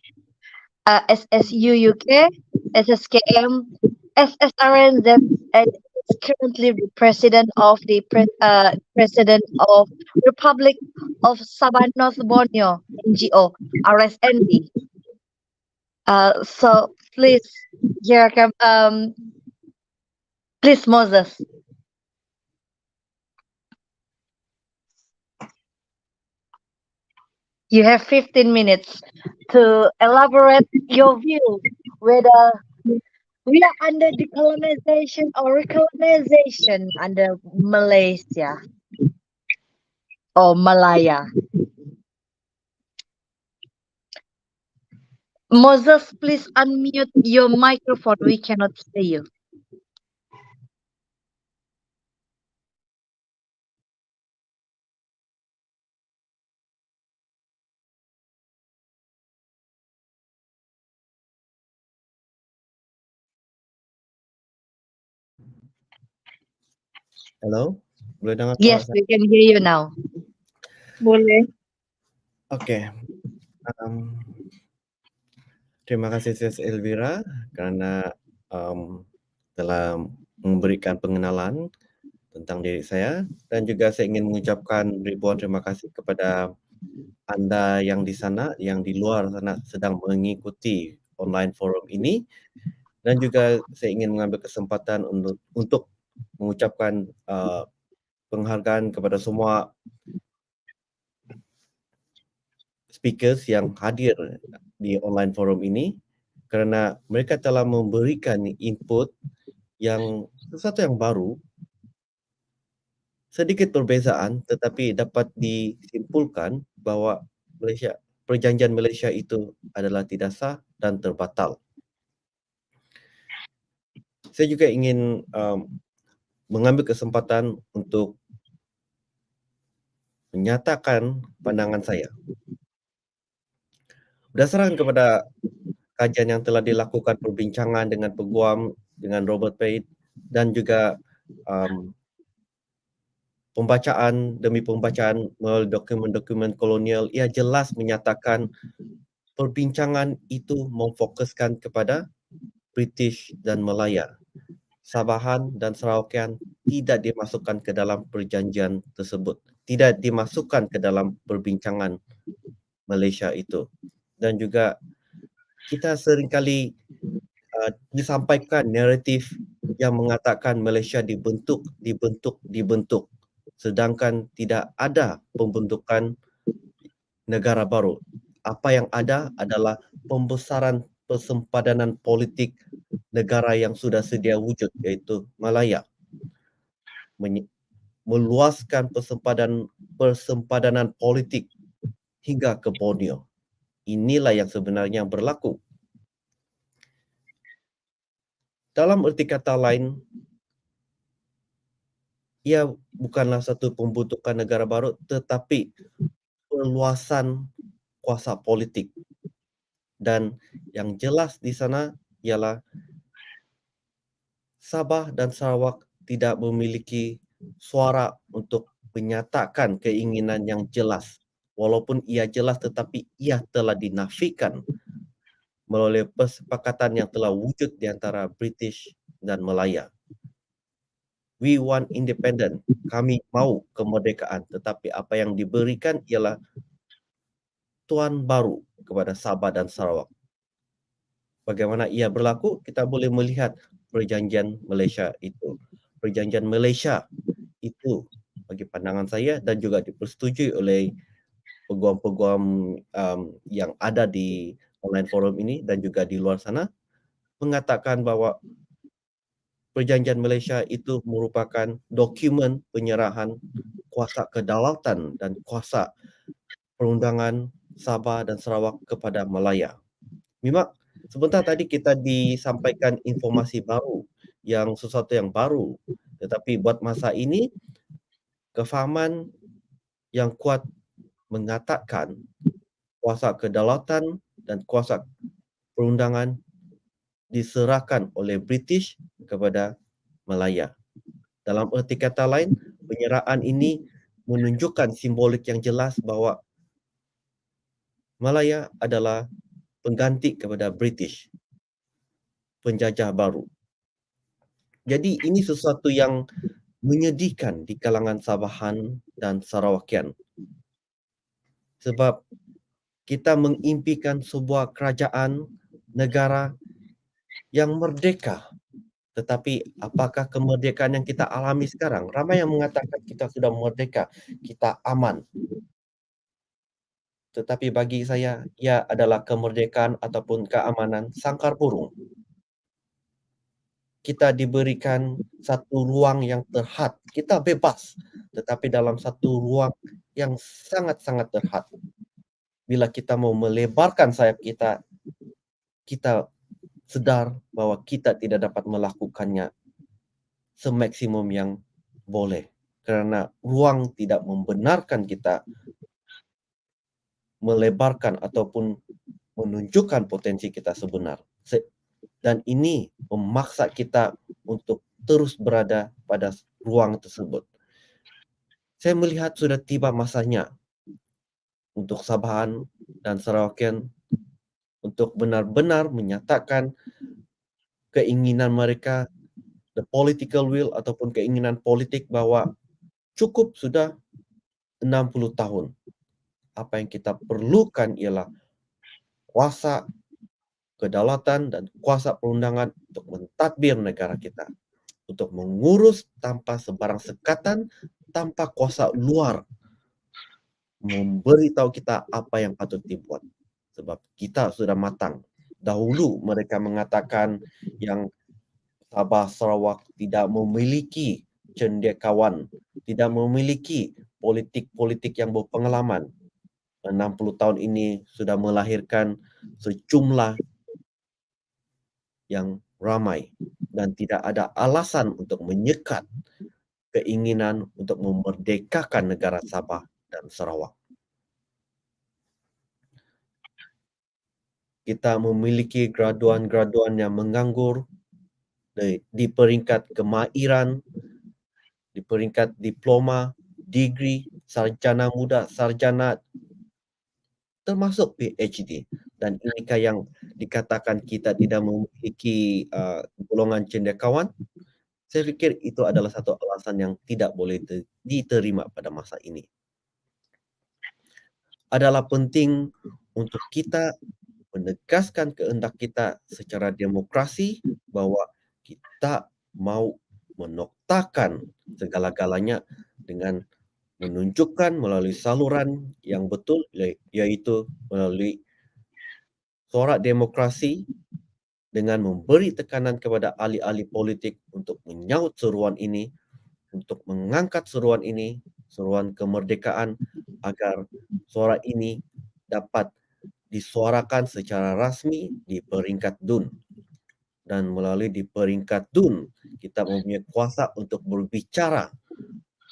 [SPEAKER 2] SSUUK, SSKM, SSRANZ, and is currently the president of the president of Republic of Sabah North Borneo NGO RSNB. So please, here come please Moses. You have 15 minutes to elaborate your view whether we are under decolonization or recolonization under Malaysia or Malaya. Moses, please unmute your microphone. We cannot see you.
[SPEAKER 8] Hello, boleh dengar
[SPEAKER 2] Yes,
[SPEAKER 8] suara saya?
[SPEAKER 2] we can hear you now.
[SPEAKER 5] Boleh.
[SPEAKER 8] Okey. Terima kasih Sis Elvira kerana telah memberikan pengenalan tentang diri saya, dan juga saya ingin mengucapkan ribuan terima kasih kepada anda yang di sana, yang di luar sana sedang mengikuti online forum ini, dan juga saya ingin mengambil kesempatan untuk mengucapkan penghargaan kepada semua speakers yang hadir di online forum ini, kerana mereka telah memberikan input yang sesuatu yang baru, sedikit perbezaan, tetapi dapat disimpulkan bahawa perjanjian Malaysia itu adalah tidak sah dan terbatal. Saya juga ingin mengambil kesempatan untuk menyatakan pandangan saya. Berdasarkan kepada kajian yang telah dilakukan perbincangan dengan peguam, dengan Robert Pate, dan juga pembacaan demi pembacaan melalui dokumen-dokumen kolonial, ia jelas menyatakan perbincangan itu memfokuskan kepada British dan Malaya. Sabahan dan Sarawakian tidak dimasukkan ke dalam perjanjian tersebut, tidak dimasukkan ke dalam perbincangan Malaysia itu. Dan juga kita seringkali disampaikan naratif yang mengatakan Malaysia dibentuk, sedangkan tidak ada pembentukan negara baru. Apa yang ada adalah pembesaran persempadanan politik negara yang sudah sedia wujud, iaitu Malaya. Meluaskan persempadanan politik hingga ke Borneo. Inilah yang sebenarnya berlaku. Dalam erti kata lain, ia bukanlah satu pembentukan negara baru, tetapi perluasan kuasa politik. Dan yang jelas di sana ialah Sabah dan Sarawak tidak memiliki suara untuk menyatakan keinginan yang jelas. Walaupun ia jelas, tetapi ia telah dinafikan melalui kesepakatan yang telah wujud di antara British dan Malaya. We want independent. Kami mau kemerdekaan, tetapi apa yang diberikan ialah persekutuan baru kepada Sabah dan Sarawak. Bagaimana ia berlaku, kita boleh melihat perjanjian Malaysia itu. Perjanjian Malaysia itu bagi pandangan saya dan juga dipersetujui oleh peguam-peguam yang ada di online forum ini dan juga di luar sana, mengatakan bahwa perjanjian Malaysia itu merupakan dokumen penyerahan kuasa kedaulatan dan kuasa perundangan Sabah dan Sarawak kepada Malaya. Memang sebentar tadi kita disampaikan informasi baru, yang sesuatu yang baru, tetapi buat masa ini kefahaman yang kuat mengatakan kuasa kedaulatan dan kuasa perundangan diserahkan oleh British kepada Malaya. Dalam erti kata lain, penyerahan ini menunjukkan simbolik yang jelas bahawa Malaya adalah pengganti kepada British, penjajah baru. Jadi ini sesuatu yang menyedihkan di kalangan Sabahan dan Sarawakian. Sebab kita mengimpikan sebuah kerajaan negara yang merdeka. Tetapi apakah kemerdekaan yang kita alami sekarang? Ramai yang mengatakan kita sudah merdeka, kita aman. Tetapi bagi saya, ia adalah kemerdekaan ataupun keamanan sangkar burung. Kita diberikan satu ruang yang terhad. Kita bebas, tetapi dalam satu ruang yang sangat-sangat terhad. Bila kita mau melebarkan sayap kita, kita sedar bahwa kita tidak dapat melakukannya semaksimum yang boleh. Kerana ruang tidak membenarkan kita melebarkan ataupun menunjukkan potensi kita sebenar. Dan ini memaksa kita untuk terus berada pada ruang tersebut. Saya melihat sudah tiba masanya untuk Sabahan dan Sarawakian untuk benar-benar menyatakan keinginan mereka, the political will ataupun keinginan politik bahwa cukup sudah 60 tahun. Apa yang kita perlukan ialah kuasa kedaulatan dan kuasa perundangan untuk mentadbir negara kita, untuk mengurus tanpa sebarang sekatan, tanpa kuasa luar memberitahu kita apa yang patut dibuat. Sebab kita sudah matang. Dahulu mereka mengatakan yang Sabah Sarawak tidak memiliki cendekiawan, tidak memiliki politik-politik yang berpengalaman. 60 tahun ini sudah melahirkan sejumlah yang ramai dan tidak ada alasan untuk menyekat keinginan untuk memerdekakan negara Sabah dan Sarawak. Kita memiliki graduan-graduan yang menganggur di peringkat kemahiran, di peringkat diploma, degree, sarjana muda, sarjana, termasuk PhD. Dan inikah yang dikatakan kita tidak memiliki golongan cendekiawan? Saya fikir itu adalah satu alasan yang tidak boleh diterima pada masa ini. Adalah penting untuk kita menegaskan kehendak kita secara demokrasi bahwa kita mau menoktakan segala-galanya dengan menunjukkan melalui saluran yang betul, yaitu melalui suara demokrasi dengan memberi tekanan kepada ahli-ahli politik untuk menyaut seruan ini, untuk mengangkat seruan ini, seruan kemerdekaan, agar suara ini dapat disuarakan secara rasmi di peringkat DUN. Dan melalui di peringkat DUN, kita mempunyai kuasa untuk berbicara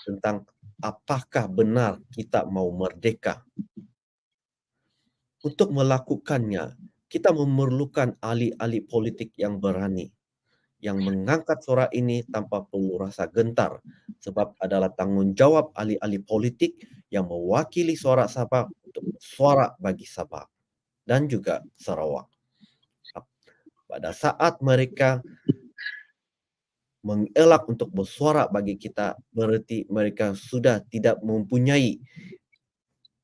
[SPEAKER 8] tentang apakah benar kita mau merdeka. Untuk melakukannya, kita memerlukan ahli-ahli politik yang berani, yang mengangkat suara ini tanpa perlu rasa gentar, sebab adalah tanggungjawab ahli-ahli politik yang mewakili suara Sabah untuk suara bagi Sabah dan juga Sarawak. Pada saat mereka mengelak untuk bersuara bagi kita, berarti mereka sudah tidak mempunyai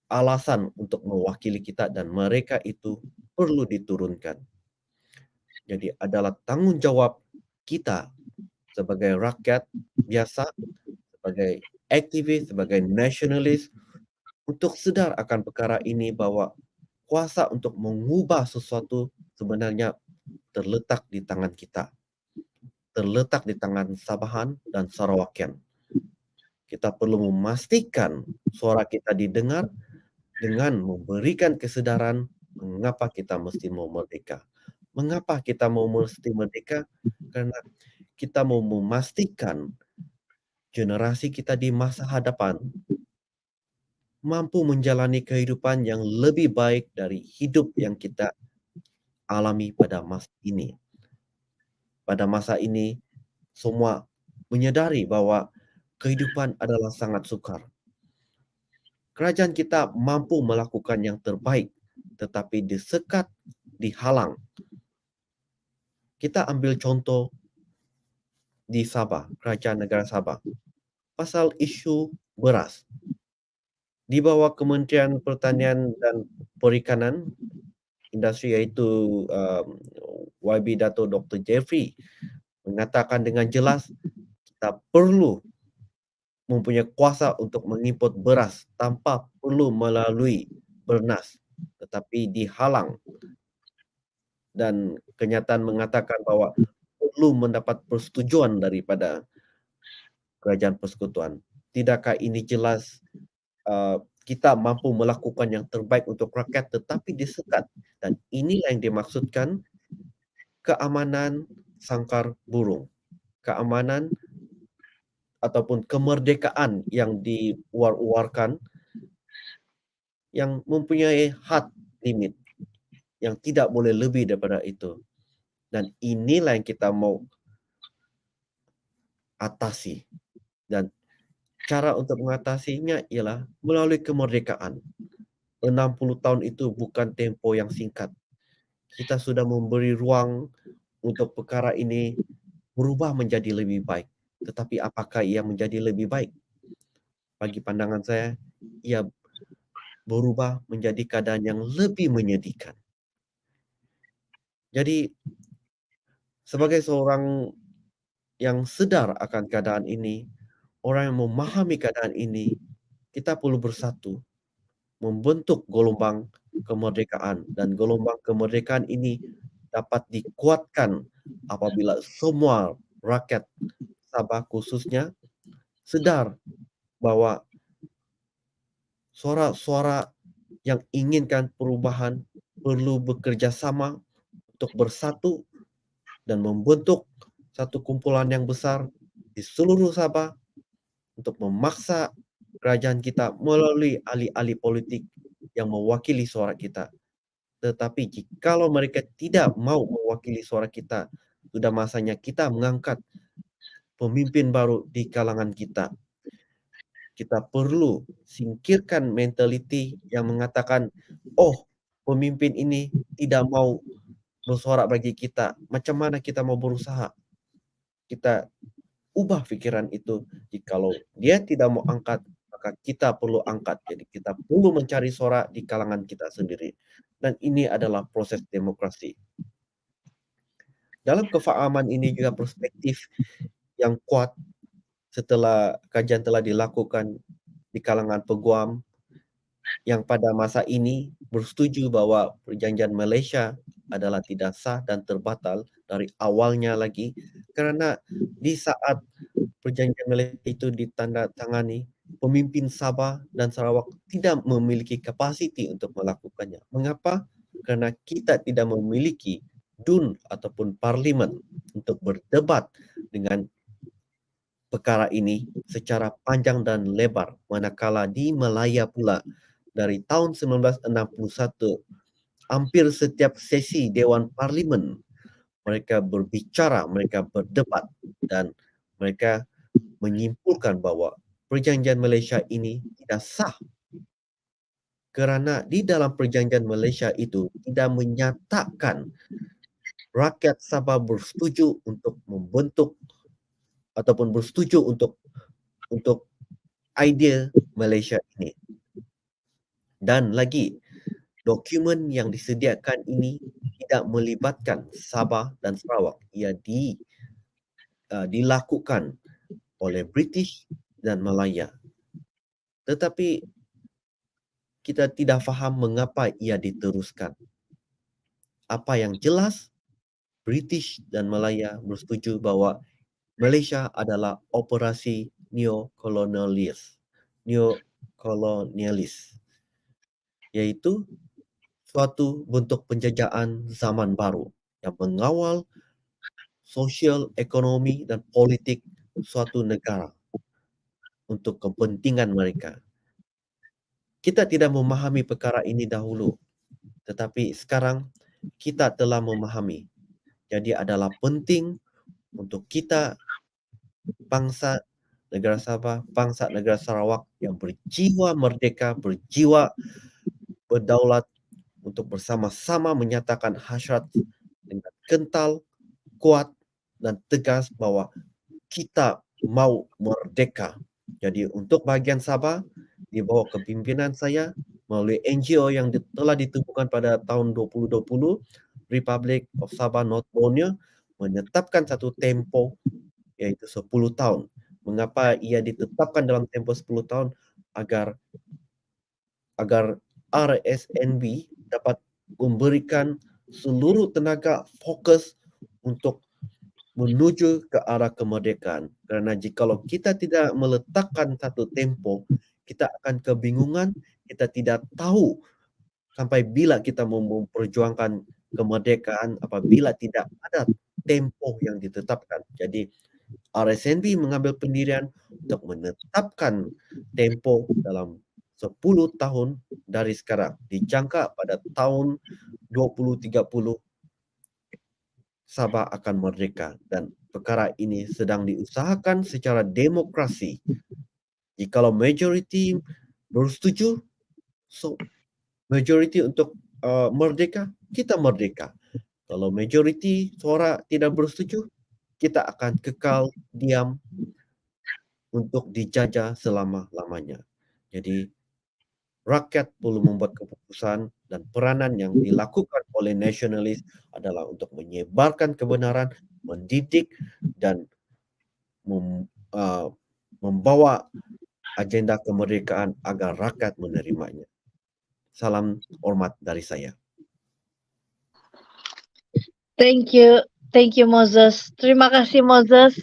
[SPEAKER 8] alasan untuk mewakili kita dan mereka itu perlu diturunkan. Jadi adalah tanggung jawab kita sebagai rakyat biasa, sebagai aktivis, sebagai nasionalis untuk sedar akan perkara ini bahwa kuasa untuk mengubah sesuatu sebenarnya terletak di tangan kita. Terletak di tangan Sabahan dan Sarawakian. Kita perlu memastikan suara kita didengar dengan memberikan kesedaran mengapa kita mesti mau merdeka. Mengapa kita mau mesti merdeka? Karena kita mau memastikan generasi kita di masa hadapan mampu menjalani kehidupan yang lebih baik dari hidup yang kita alami pada masa ini. Pada masa ini, semua menyadari bahwa kehidupan adalah sangat sukar. Kerajaan kita mampu melakukan yang terbaik, tetapi disekat, dihalang. Kita ambil contoh di Sabah, Kerajaan Negara Sabah. Pasal isu beras. Di bawah Kementerian Pertanian dan Perikanan, industri iaitu YB Dato Dr. Jeffrey mengatakan dengan jelas kita perlu mempunyai kuasa untuk mengimport beras tanpa perlu melalui Bernas, tetapi dihalang. Dan kenyataan mengatakan bahwa perlu mendapat persetujuan daripada Kerajaan Persekutuan. Tidakkah ini jelas kita mampu melakukan yang terbaik untuk rakyat tetapi disekat? Dan inilah yang dimaksudkan keamanan sangkar burung. Keamanan ataupun kemerdekaan yang diwar-warkan yang mempunyai had limit yang tidak boleh lebih daripada itu. Dan inilah yang kita mau atasi. Dan cara untuk mengatasinya ialah melalui kemerdekaan. 60 tahun itu bukan tempo yang singkat. Kita sudah memberi ruang untuk perkara ini berubah menjadi lebih baik. Tetapi apakah ia menjadi lebih baik? Bagi pandangan saya, ia berubah menjadi keadaan yang lebih menyedihkan. Jadi, sebagai seorang yang sedar akan keadaan ini, orang yang memahami keadaan ini, kita perlu bersatu, membentuk gelombang kemerdekaan. Dan gelombang kemerdekaan ini dapat dikuatkan apabila semua rakyat Sabah khususnya sedar bahwa suara-suara yang inginkan perubahan perlu bekerja sama untuk bersatu dan membentuk satu kumpulan yang besar di seluruh Sabah untuk memaksa kerajaan kita melalui ahli-ahli politik yang mewakili suara kita. Tetapi jikalau mereka tidak mau mewakili suara kita, sudah masanya kita mengangkat pemimpin baru di kalangan kita. Kita perlu singkirkan mentaliti yang mengatakan, oh, pemimpin ini tidak mau bersuara bagi kita. Macam mana kita mau berusaha? Kita ubah pikiran itu. Jikalau dia tidak mau angkat, maka kita perlu angkat. Jadi kita perlu mencari suara di kalangan kita sendiri. Dan ini adalah proses demokrasi. Dalam kefahaman ini juga perspektif yang kuat setelah kajian telah dilakukan di kalangan peguam yang pada masa ini bersetuju bahwa perjanjian Malaysia adalah tidak sah dan terbatal dari awalnya lagi, karena di saat perjanjian Malaysia itu ditandatangani, pemimpin Sabah dan Sarawak tidak memiliki kapasiti untuk melakukannya. Mengapa? Karena kita tidak memiliki DUN ataupun parlimen untuk berdebat dengan perkara ini secara panjang dan lebar, manakala di Malaya pula dari tahun 1961 hampir setiap sesi Dewan Parlimen mereka berbicara, mereka berdebat dan mereka menyimpulkan bahwa perjanjian Malaysia ini tidak sah kerana di dalam perjanjian Malaysia itu tidak menyatakan rakyat Sabah bersetuju untuk membentuk ataupun bersetuju untuk idea Malaysia ini. Dan lagi, dokumen yang disediakan ini tidak melibatkan Sabah dan Sarawak. Ia dilakukan oleh British dan Malaya. Tetapi kita tidak faham mengapa ia diteruskan. Apa yang jelas, British dan Malaya bersetuju bahwa Malaysia adalah operasi neokolonialis, yaitu suatu bentuk penjajahan zaman baru yang mengawal sosial, ekonomi, dan politik suatu negara untuk kepentingan mereka. Kita tidak memahami perkara ini dahulu, tetapi sekarang kita telah memahami. Jadi adalah penting untuk kita, bangsa negara Sabah, bangsa negara Sarawak yang berjiwa merdeka, berjiwa berdaulat, untuk bersama-sama menyatakan hasrat dengan kental, kuat, dan tegas bahwa kita mau merdeka. Jadi untuk bahagian Sabah, di bawah kepimpinan saya, melalui NGO yang telah ditemukan pada tahun 2020, Republic of Sabah North Borneo menetapkan satu tempo, yaitu 10 tahun. Mengapa ia ditetapkan dalam tempo 10 tahun? Agar RSNB dapat memberikan seluruh tenaga fokus untuk menuju ke arah kemerdekaan. Kerana jikalau kita tidak meletakkan satu tempo, kita akan kebingungan, kita tidak tahu sampai bila kita memperjuangkan kemerdekaan apabila tidak ada tempo yang ditetapkan. Jadi RSNB mengambil pendirian untuk menetapkan tempo dalam 10 tahun dari sekarang. Dijangka pada tahun 2030 Sabah akan merdeka, dan perkara ini sedang diusahakan secara demokrasi. Jikalau majoriti bersetuju, so majoriti untuk merdeka, kita merdeka. Kalau majoriti suara tidak bersetuju, kita akan kekal diam untuk dijajah selama-lamanya. Jadi rakyat perlu membuat keputusan, dan peranan yang dilakukan oleh nasionalis adalah untuk menyebarkan kebenaran, mendidik, dan membawa agenda kemerdekaan agar rakyat menerimanya. Salam hormat dari saya.
[SPEAKER 2] Thank you Moses. Terima kasih Moses.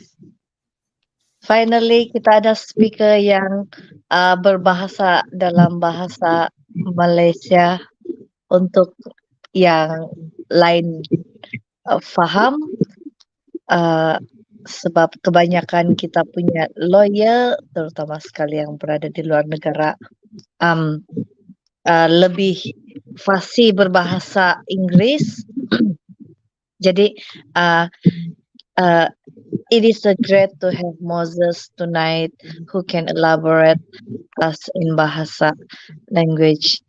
[SPEAKER 2] Finally kita ada speaker yang berbahasa dalam bahasa Malaysia untuk yang lain faham, sebab kebanyakan kita punya lawyer, terutama sekali yang berada di luar negara, lebih fasih berbahasa Inggris. Jadi it is a great to have Moses tonight who can elaborate us in bahasa language.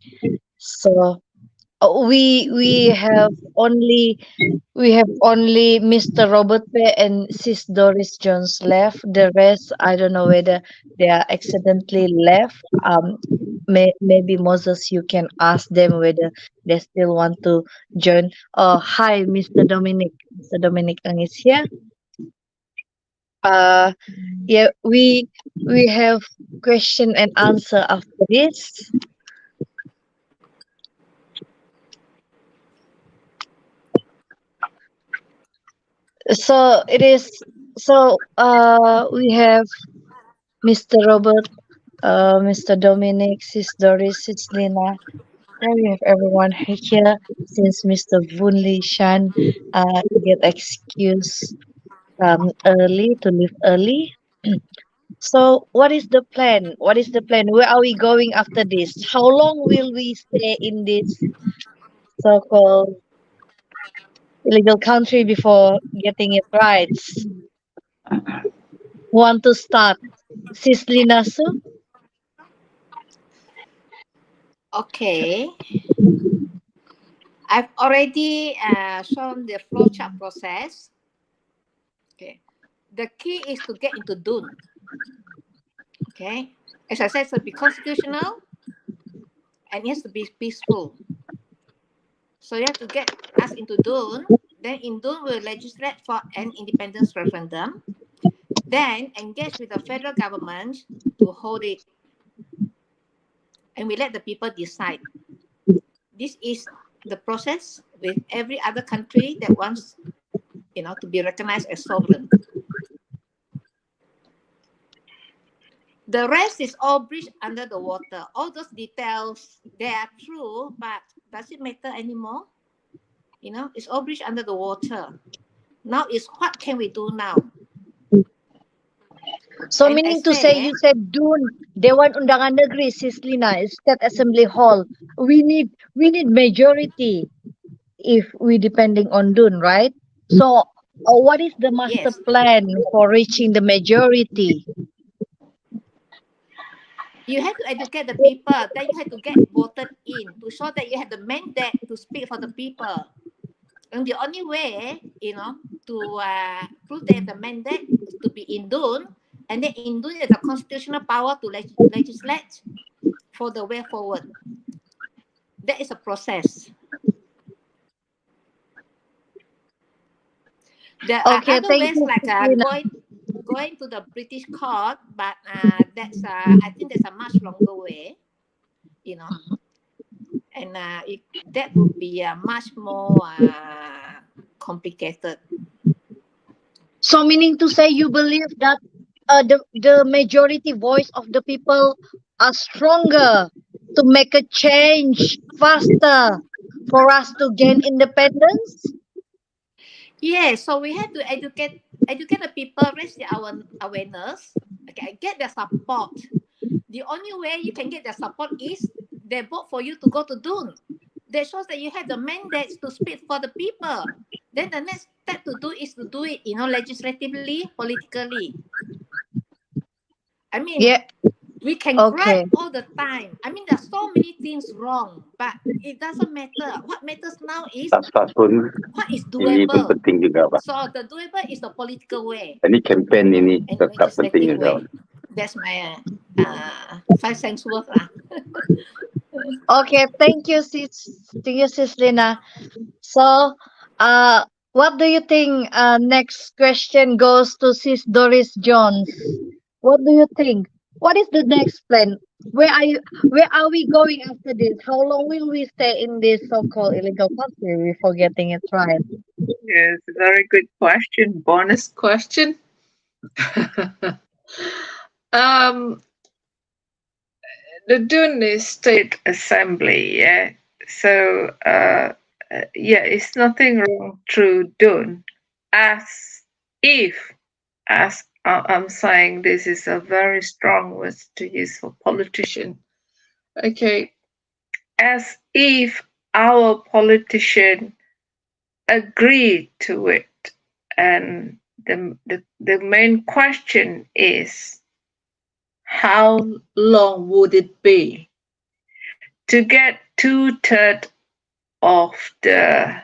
[SPEAKER 2] So we have only Mr. Robert P and Sis Doris Jones left. The rest, I don't know whether they are accidentally left. Maybe Moses, you can ask them whether they still want to join. Oh, hi, Mr. Dominic. Mr. Dominic Ang is here. Yeah, we have question and answer after this. So we have Mr. Robert, Mr. Dominic, Sis Doris, Sis Lina. Then we have everyone here since Mr. Vunli Shan get excused early to leave early. So what is the plan? What is the plan? Where are we going after this? How long will we stay in this so-called illegal country before getting it right? Want to start? Sis Lina Su?
[SPEAKER 6] Okay. I've already shown the flowchart process. Okay. The key is to get into Dun. Okay. As I said, it should be constitutional and it has to be peaceful. So you have to get us into Dun. Then in Dun, we'll legislate for an independence referendum. Then engage with the federal government to hold it. And we let the people decide. This is the process with every other country that wants, to be recognized as sovereign. The rest is all bridge under the water. All those details, they are true, but does it matter anymore? It's all bridge under the water. Now is what can we do now?
[SPEAKER 2] So
[SPEAKER 6] And
[SPEAKER 2] meaning
[SPEAKER 6] I
[SPEAKER 2] to say,
[SPEAKER 6] say-
[SPEAKER 2] you said Dun, Dewan Undangan Negeri, Sislina, State Assembly Hall. We need majority if we depending on Dun, right? So what is the master
[SPEAKER 6] Yes.
[SPEAKER 2] plan for reaching the majority?
[SPEAKER 6] You have to educate the people. Then you have to get voted in to show that you have the mandate to speak for the people. And the only way, to prove they have the mandate is to be in Dun, and then in Dun there's a constitutional power to legislate for the way forward. That is a process. There are
[SPEAKER 2] Okay,
[SPEAKER 6] other
[SPEAKER 2] thank
[SPEAKER 6] ways
[SPEAKER 2] you,
[SPEAKER 6] like
[SPEAKER 2] Sislina.
[SPEAKER 6] going to the British court, but that's I think there's a much longer way, and that would be much more complicated.
[SPEAKER 2] So meaning to say, you believe that the majority voice of the people are stronger to make a change faster for us to gain independence?
[SPEAKER 6] Yeah, so we have to educate the people, raise their awareness, okay, get their support. The only way you can get their support is they vote for you to go to Dun. That shows that you have the mandate to speak for the people. Then the next step to do is to do it, legislatively, politically. I mean,
[SPEAKER 2] Yeah.
[SPEAKER 6] we can
[SPEAKER 2] Okay.
[SPEAKER 6] gripe all the time. I mean, there's so many things wrong, but it doesn't matter. What matters now is
[SPEAKER 9] Staff pun
[SPEAKER 6] what is
[SPEAKER 9] ini pun
[SPEAKER 6] doable.
[SPEAKER 9] penting juga, Pak.
[SPEAKER 6] So the doable is the political way
[SPEAKER 9] Ini campaign ini
[SPEAKER 6] and
[SPEAKER 9] tetap penting
[SPEAKER 6] legislative way.
[SPEAKER 9] juga.
[SPEAKER 6] That's my 5 cents worth lah.
[SPEAKER 2] Okay, thank you, Sis Lina. So, what do you think? Next question goes to Sis Doris Jones. What do you think? What is the next plan? Where are we going after this? How long will we stay in this so-called illegal country? We're forgetting it, right?
[SPEAKER 5] Yes, very good question. Bonus question. The Dun State Assembly, yeah. So, it's nothing wrong through Dun, as I'm saying, this is a very strong word to use for politician. Okay, as if our politician agreed to it, and the main question is, how long would it be to get 2/3 of the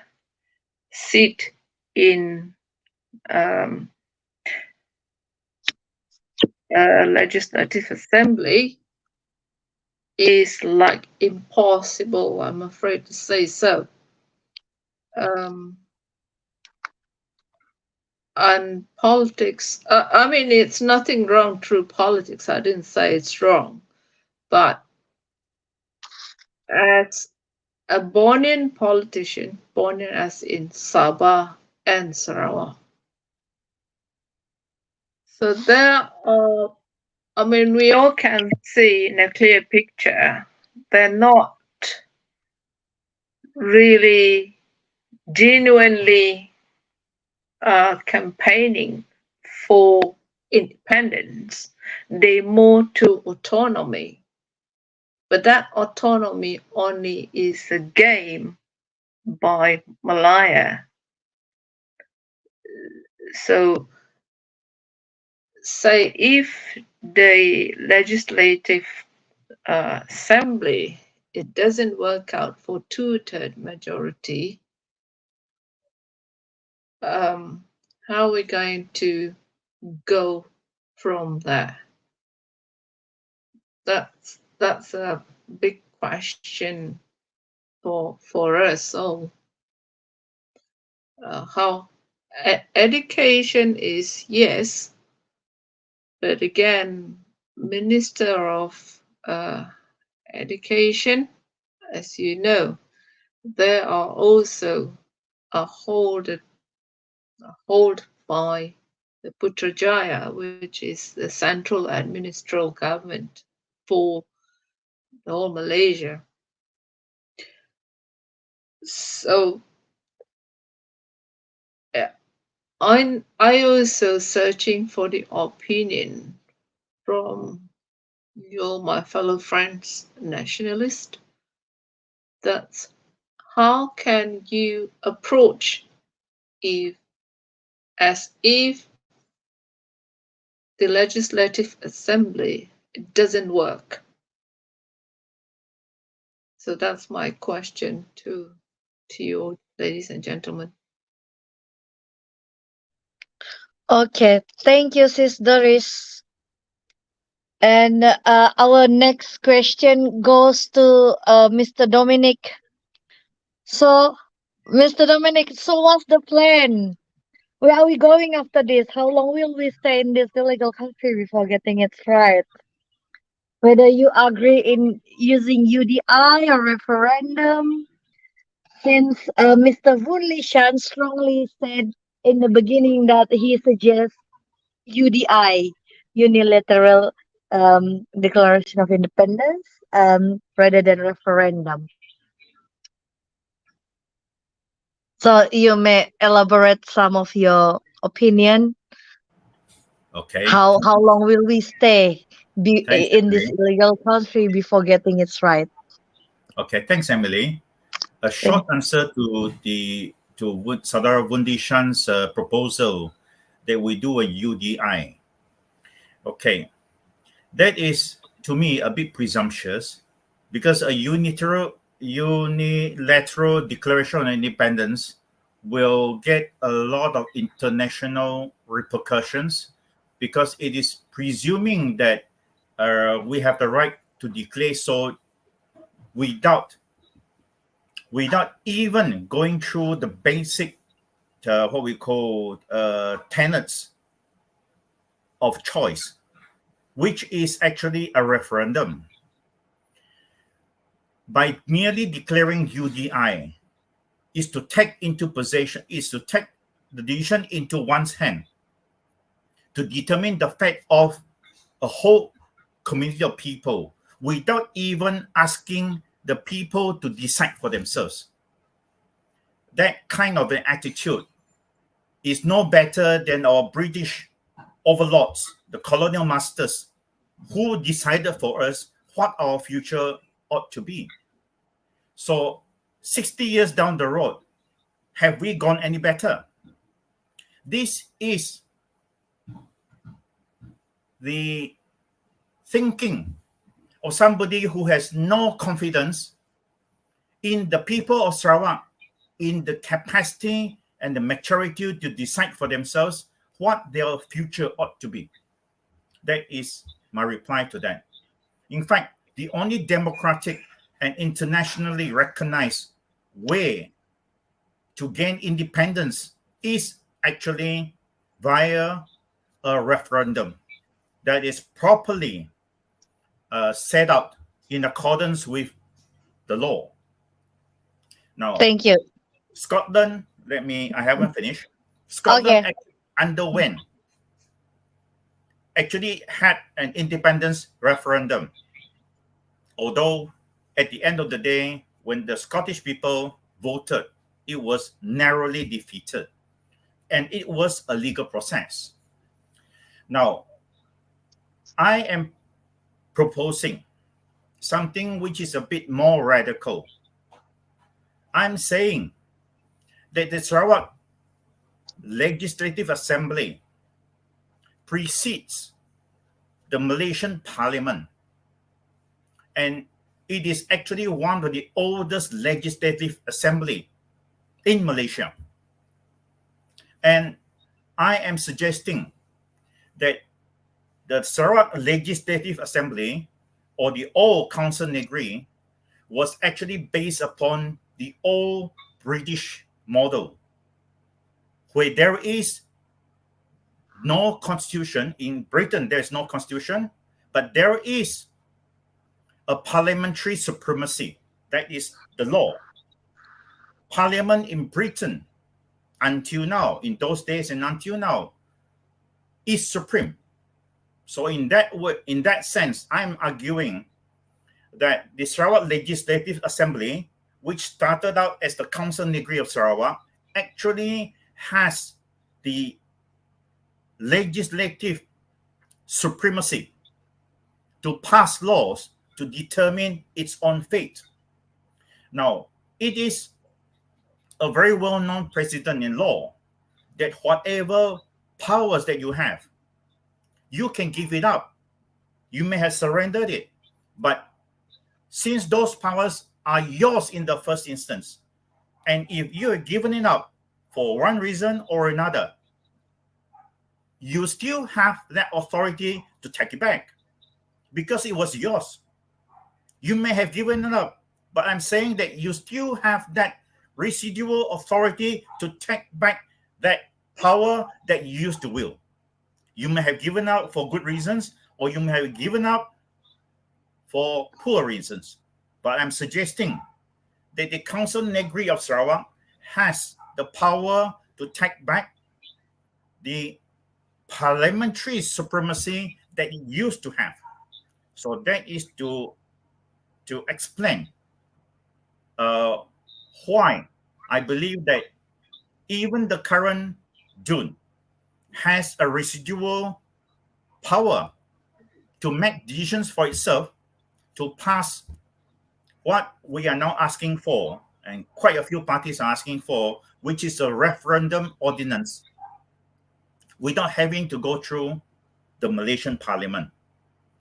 [SPEAKER 5] seat in legislative assembly? Is like impossible, I'm afraid to say so. And politics, I mean, it's nothing wrong through politics. I didn't say it's wrong. But as a Bornean politician, Bornean as in Sabah and Sarawak, so there are, I mean, we all can see in a clear picture, they're not really genuinely campaigning for independence. They more to autonomy. But that autonomy only is a game by Malaya. So, say if the legislative assembly, it doesn't work out for 2/3 majority, how are we going to go from there? That's a big question for us all. How education is, yes, but again, Minister of Education, as you know, they are also hold by the Putrajaya, which is the central administrative government for the whole Malaysia. So I also searching for the opinion from my fellow friends nationalists. That's how can you approach as if the Legislative Assembly doesn't work? So that's my question to you, ladies and gentlemen.
[SPEAKER 2] Okay, thank you, Sis Doris. And our next question goes to Mr. Dominic. So, Mr. Dominic, so what's the plan? Where are we going after this? How long will we stay in this illegal country before getting it right? Whether you agree in using UDI or referendum, since Mr. Vunli Shan strongly said in the beginning that he suggests UDI, unilateral declaration of independence, rather than referendum. So you may elaborate some of your opinion.
[SPEAKER 4] Okay.
[SPEAKER 2] How long will we stay
[SPEAKER 4] Thanks,
[SPEAKER 2] in this
[SPEAKER 4] Emily.
[SPEAKER 2] illegal country before getting it right?
[SPEAKER 4] Okay, thanks, Emily. A short answer to Saudara Vundi Shan's proposal that we do a UDI. Okay, that is to me a bit presumptuous, because a unilateral declaration of independence will get a lot of international repercussions, because it is presuming that we have the right to declare so without even going through the basic what we call tenets of choice, which is actually a referendum. By merely declaring UDI is to take the decision into one's hand, to determine the fate of a whole community of people without even asking the people to decide for themselves. That kind of an attitude is no better than our British overlords, the colonial masters, who decided for us what our future ought to be. So 60 years down the road, have we gone any better? This is the thinking of somebody who has no confidence in the people of Sarawak, in the capacity and the maturity to decide for themselves what their future ought to be. That is my reply to that. In fact, the only democratic and internationally recognized way to gain independence is actually via a referendum that is properly set out in accordance with the law. Now,
[SPEAKER 2] Thank you.
[SPEAKER 4] Scotland, I haven't finished. Scotland actually had an independence referendum. Although at the end of the day, when the Scottish people voted, it was narrowly defeated. And it was a legal process. Now, I am proposing something which is a bit more radical. I'm saying that the Sarawak Legislative Assembly precedes the Malaysian Parliament. And it is actually one of the oldest legislative assembly in Malaysia. And I am suggesting that the Sarawak Legislative Assembly, or the All Council Negeri, was actually based upon the old British model, where there is no constitution. In Britain, there's no constitution, but there is a parliamentary supremacy. That is the law. Parliament in Britain, until now, in those days and until now, is supreme. So in that sense, I'm arguing that the Sarawak Legislative Assembly, which started out as the Council Negeri of Sarawak, actually has the legislative supremacy to pass laws to determine its own fate. Now, it is a very well-known precedent in law that whatever powers that you have, you can give it up. You may have surrendered it, but since those powers are yours in the first instance, and if you are given it up for one reason or another, you still have that authority to take it back because it was yours. You may have given it up, but I'm saying that you still have that residual authority to take back that power that you used to wield. You may have given up for good reasons, or you may have given up for poor reasons. But I'm suggesting that the Council Negeri of Sarawak has the power to take back the parliamentary supremacy that it used to have. So that is to explain why I believe that even the current Dun has a residual power to make decisions for itself, to pass what we are now asking for, and quite a few parties are asking for, which is a referendum ordinance, without having to go through the Malaysian Parliament.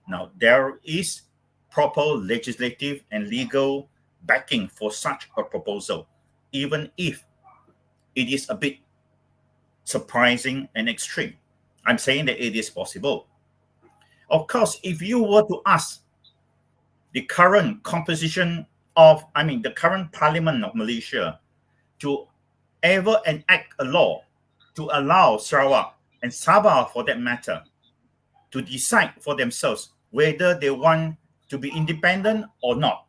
[SPEAKER 4] Now, there is proper legislative and legal backing for such a proposal, even if it is a bit surprising and extreme. I'm saying that it is possible. Of course, if you were to ask the current composition of, the current Parliament of Malaysia to ever enact a law to allow Sarawak and Sabah, for that matter, to decide for themselves whether they want to be independent or not,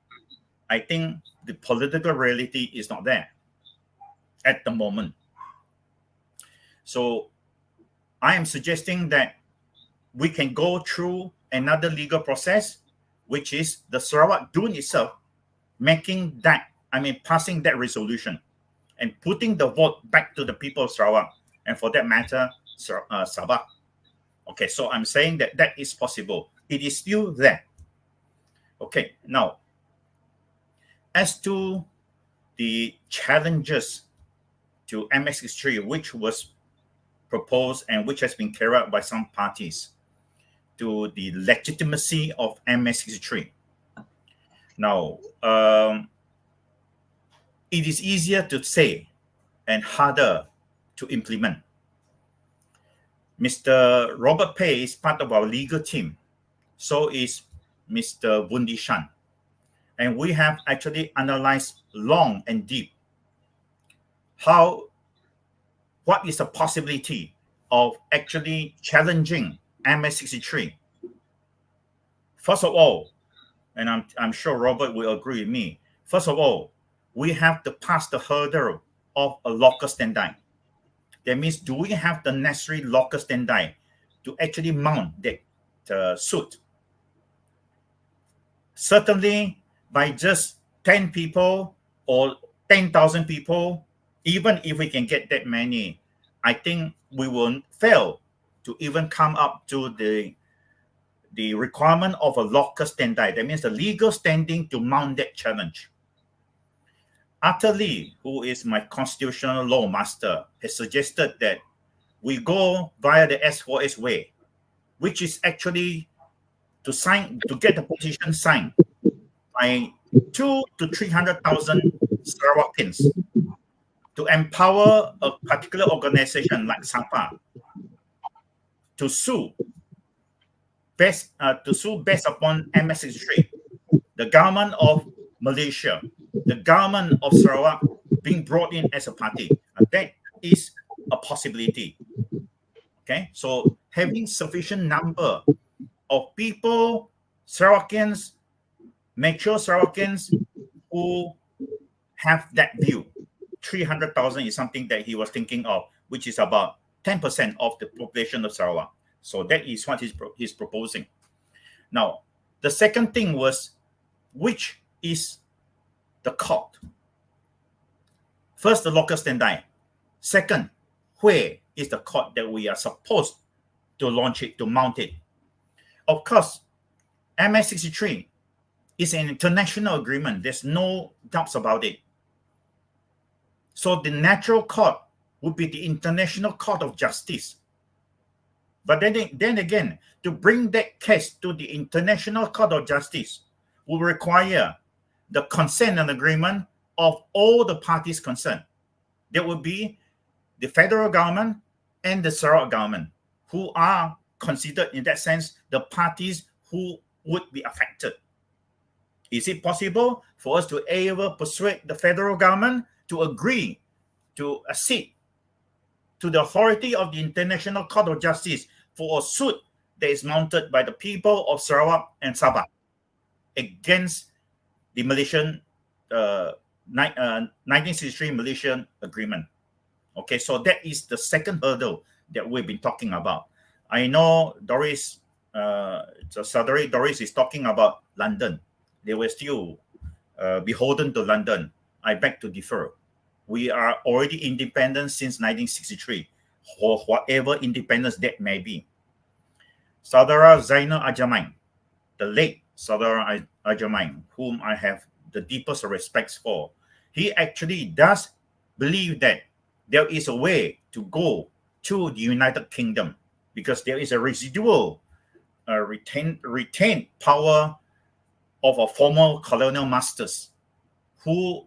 [SPEAKER 4] I think the political reality is not there at the moment. So I am suggesting that we can go through another legal process, which is the Sarawak Dun itself making that, passing that resolution and putting the vote back to the people of Sarawak, and for that matter, Sabah. Okay, so I'm saying that that is possible. It is still there. Okay, now, as to the challenges to MX63, which was proposed and which has been carried out by some parties to the legitimacy of MX63. Now, it is easier to say and harder to implement. Mr. Robert Pei is part of our legal team. So is Mr. Wundi Shan. And we have actually analyzed long and deep what is the possibility of actually challenging MS63. First of all, and I'm sure Robert will agree with me, first of all, we have to pass the hurdle of a locus standi. That means, do we have the necessary locus standi to actually mount that suit? Certainly, by just 10 people or 10,000 people, even if we can get that many, I think we will fail to even come up to the requirement of a locus standi. That means the legal standing to mount that challenge. Arthur Lee, who is my constitutional law master, has suggested that we go via the S4S way, which is actually to get the petition signed by 200,000 to 300,000 Sarawakians to empower a particular organization like SAPA to sue based upon MS63, the government of Malaysia, the government of Sarawak being brought in as a party. That is a possibility. Okay, so having sufficient number of people, Sarawakians, mature Sarawakians who have that view. 300,000 is something that he was thinking of, which is about 10% of the population of Sarawak. So that is what he's proposing. Now, the second thing was, which is the court? First, the local standi. Second, where is the court that we are supposed to launch it, to mount it? Of course, MS-63 is an international agreement. There's no doubts about it. So the natural court would be the International Court of Justice. But then again, to bring that case to the International Court of Justice will require the consent and agreement of all the parties concerned. There will be the federal government and the Sarawak government, who are considered in that sense the parties who would be affected. Is it possible for us to ever persuade the federal government to agree to accede to the authority of the International Court of Justice for a suit that is mounted by the people of Sarawak and Sabah against the Malaysian 1963 Malaysian agreement? Okay, so that is the second hurdle that we've been talking about. I know Doris, Sadari Doris is talking about London. They were still beholden to London. I beg to differ. We are already independent since 1963, or whatever independence that may be. Saudara Zainal Ajamain, the late Saudara Ajamain, whom I have the deepest respects for, he actually does believe that there is a way to go to the United Kingdom, because there is a residual retained power of our former colonial masters, who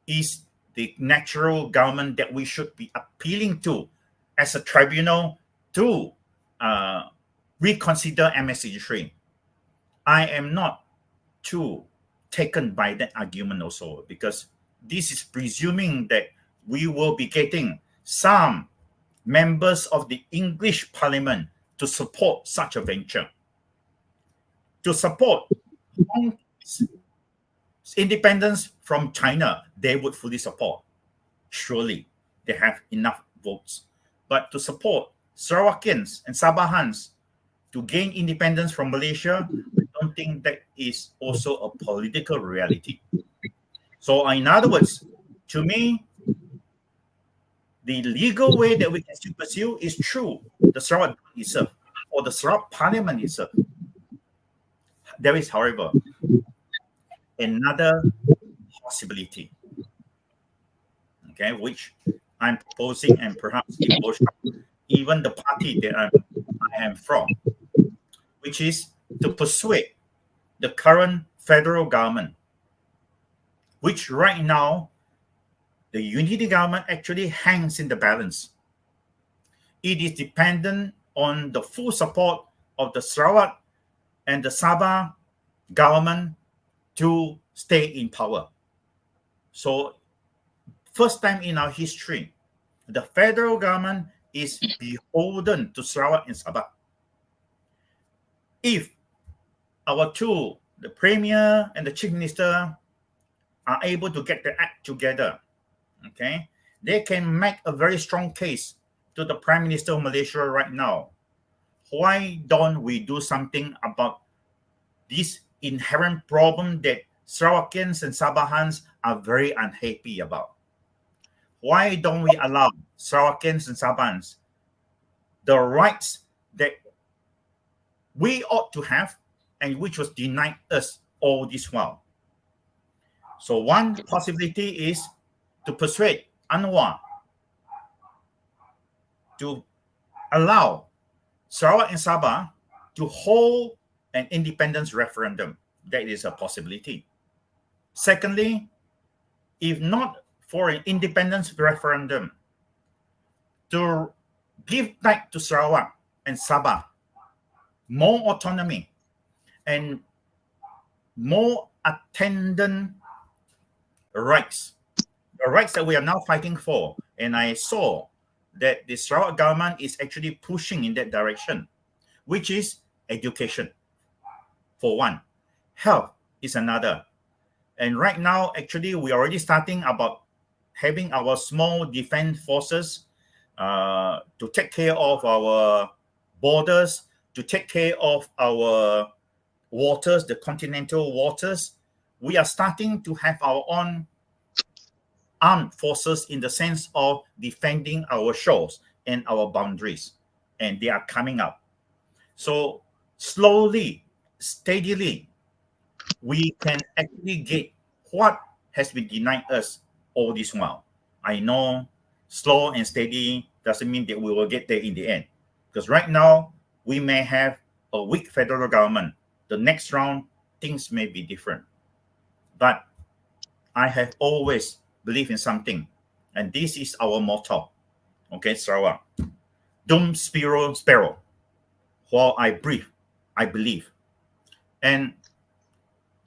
[SPEAKER 4] is the natural government that we should be appealing to as a tribunal to reconsider MS-63. I am not too taken by that argument also, because this is presuming that we will be getting some members of the English Parliament to support such a venture. To support independence from China, they would fully support. Surely they have enough votes. But to support Sarawakians and Sabahans to gain independence from Malaysia, I don't think that is also a political reality. So in other words, to me, the legal way that we can still pursue is through the Sarawak itself, or the Sarawak Parliament itself. There is, however, another possibility, okay, which I'm proposing, and perhaps it will shock even the party that I am from, which is to persuade the current federal government, which right now the unity government actually hangs in the balance. It is dependent on the full support of the Sarawak and the Sabah government to stay in power. So, first time in our history, the federal government is beholden to Sarawak and Sabah. If our two, the Premier and the Chief Minister, are able to get their act together, okay, they can make a very strong case to the Prime Minister of Malaysia right now. Why don't we do something about this inherent problem that Sarawakians and Sabahans are very unhappy about? Why don't we allow Sarawakians and Sabahans the rights that we ought to have, and which was denied us all this while? So one possibility is to persuade UNWA to allow Sarawak and Sabah to hold an independence referendum. That is a possibility. Secondly, if not for an independence referendum, to give back to Sarawak and Sabah more autonomy and more attendant rights, the rights that we are now fighting for. And I saw that the Sarawak government is actually pushing in that direction, which is education, for one. Health is another. And right now, actually, we are already starting about having our small defense forces to take care of our borders, to take care of our waters, the continental waters. We are starting to have our own armed forces in the sense of defending our shores and our boundaries. And they are coming up. So slowly, steadily, we can actually get what has been denied us all this while. I know slow and steady doesn't mean that we will get there in the end. Because right now, we may have a weak federal government. The next round, things may be different. But I have always believed in something. And this is our motto. Okay, Sarawak. Dum sparrow. While I breathe, I believe. And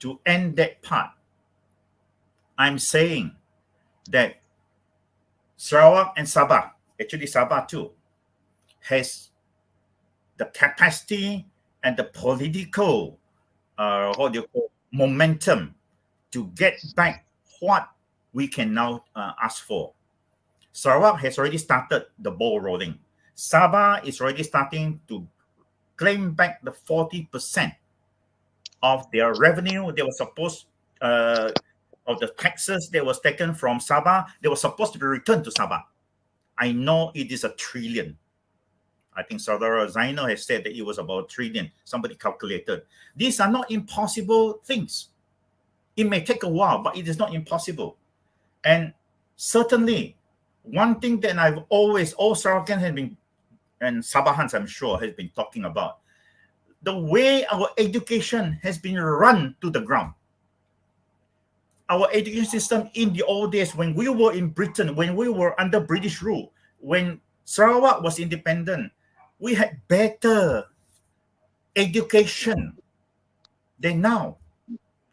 [SPEAKER 4] to end that part, I'm saying that Sarawak and Sabah, actually Sabah too, has the capacity and the political momentum to get back what we can now ask for. Sarawak has already started the ball rolling. Sabah is already starting to claim back the 40% of their revenue. They were supposed of the taxes that was taken from Sabah, they were supposed to be returned to Sabah. I know it is $1 trillion. I think Saudara Zainal has said that it was about $1 trillion. Somebody calculated. These are not impossible things. It may take a while, but it is not impossible. And certainly, one thing that I've always, all Sarawakians have been, and Sabahans I'm sure, has been talking about, the way our education has been run to the ground. Our education system in the old days, when we were in Britain, when we were under British rule, when Sarawak was independent, we had better education than now.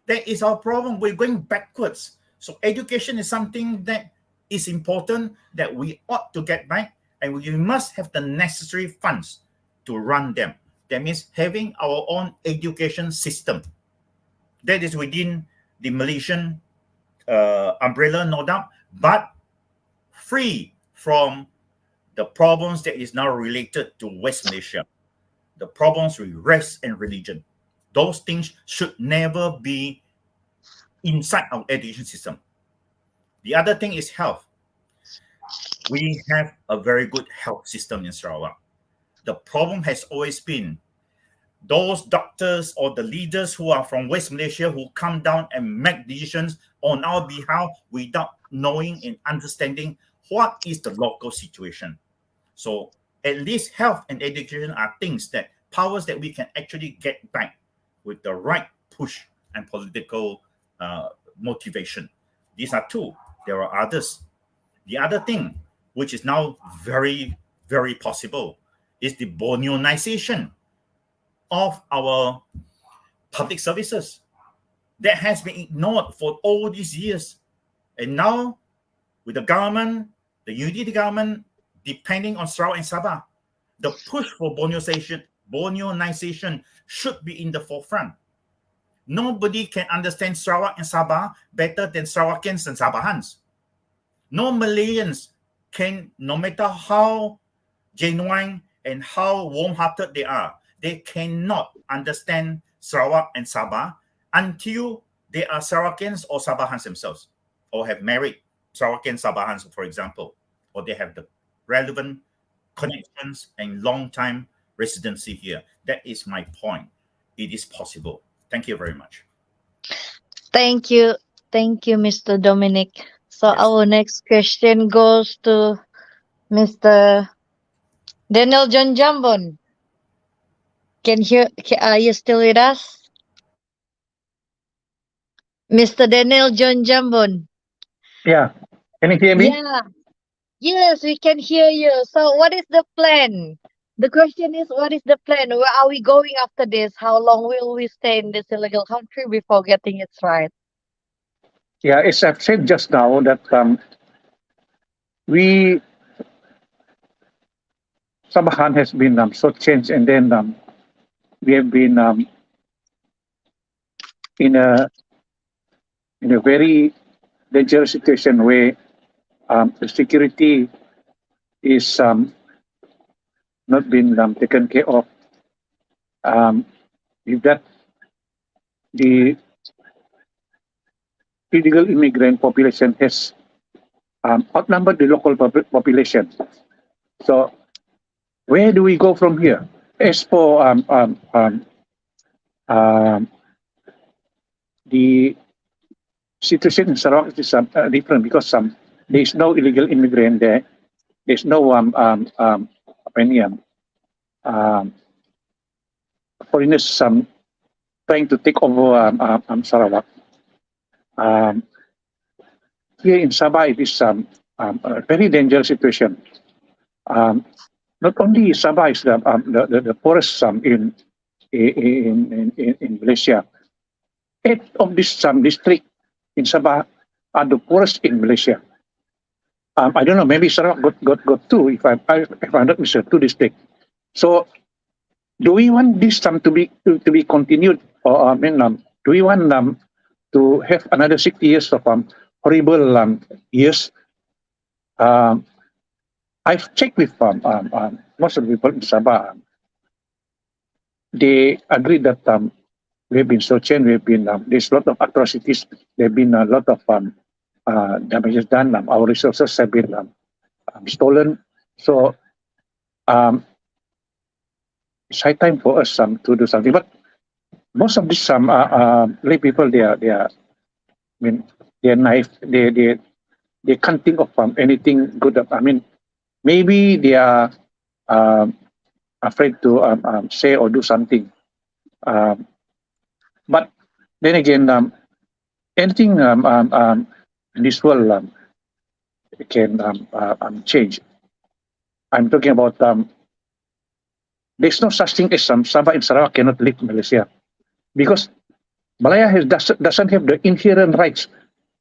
[SPEAKER 4] That is our problem. We're going backwards. So education is something that is important, that we ought to get back, and we must have the necessary funds to run them. That means having our own education system. That is within the Malaysian umbrella, no doubt, but free from the problems that is now related to West Malaysia, the problems with race and religion. Those things should never be inside our education system. The other thing is health. We have a very good health system in Sarawak. The problem has always been those doctors or the leaders who are from West Malaysia who come down and make decisions on our behalf without knowing and understanding what is the local situation. So at least health and education are things that, powers that we can actually get back with the right push and political motivation. These are two. There are others. The other thing, which is now very, very possible, is the Borneoization of our public services that has been ignored for all these years. And now, with the government, the unity government, depending on Sarawak and Sabah, the push for Borneoization should be in the forefront. Nobody can understand Sarawak and Sabah better than Sarawakians and Sabahans. No Malayans can, no matter how genuine and how warm-hearted they are, they cannot understand Sarawak and Sabah until they are Sarawakians or Sabahans themselves, or have married Sarawakian Sabahans, for example, or they have the relevant connections and long-time residency here. That is my point. It is possible. Thank you very much.
[SPEAKER 2] Thank you. Thank you, Mr. Dominic. So
[SPEAKER 4] Yes.
[SPEAKER 2] our next question goes to Mr. Daniel John Jambon. Are you still with us? Mr. Daniel John Jambon.
[SPEAKER 1] Yeah. Can you hear me?
[SPEAKER 2] Yeah. Yes, we can hear you. So what is the plan The question is, what is the plan? Where are we going after this? How long will we stay in this illegal country before getting it right?
[SPEAKER 1] Yeah, as I've said just now, that we Sabahan has been so changed, and then we have been in a very dangerous situation where the security is not been taken care of. With that, the illegal immigrant population has outnumbered the local population. So where do we go from here? As for the situation in Sarawak is different because there is no illegal immigrant there. There's no foreigners trying to take over Sarawak. Here in Sabah, it is a very dangerous situation. Not only Sabah is the poorest in Malaysia. 8 of this district in Sabah are the poorest in Malaysia. I don't know, maybe Sarawak got 2 if I'm not mistaken, 2 districts. So do we want this to be continued, or do we want to have another 60 years of horrible years? I've checked with most of the people in Sabah. They agree that we've been so changed. There's a lot of atrocities. There've been a lot of damages done. Our resources have been stolen. So it's high time for us to do something. But most of these lay people, they are they're naive. They can't think of anything good. Maybe they are afraid to say or do something. But then again, anything in this world can change. I'm talking about there's no such thing as Sabah and Sarawak cannot leave Malaysia, because Malaya doesn't have the inherent rights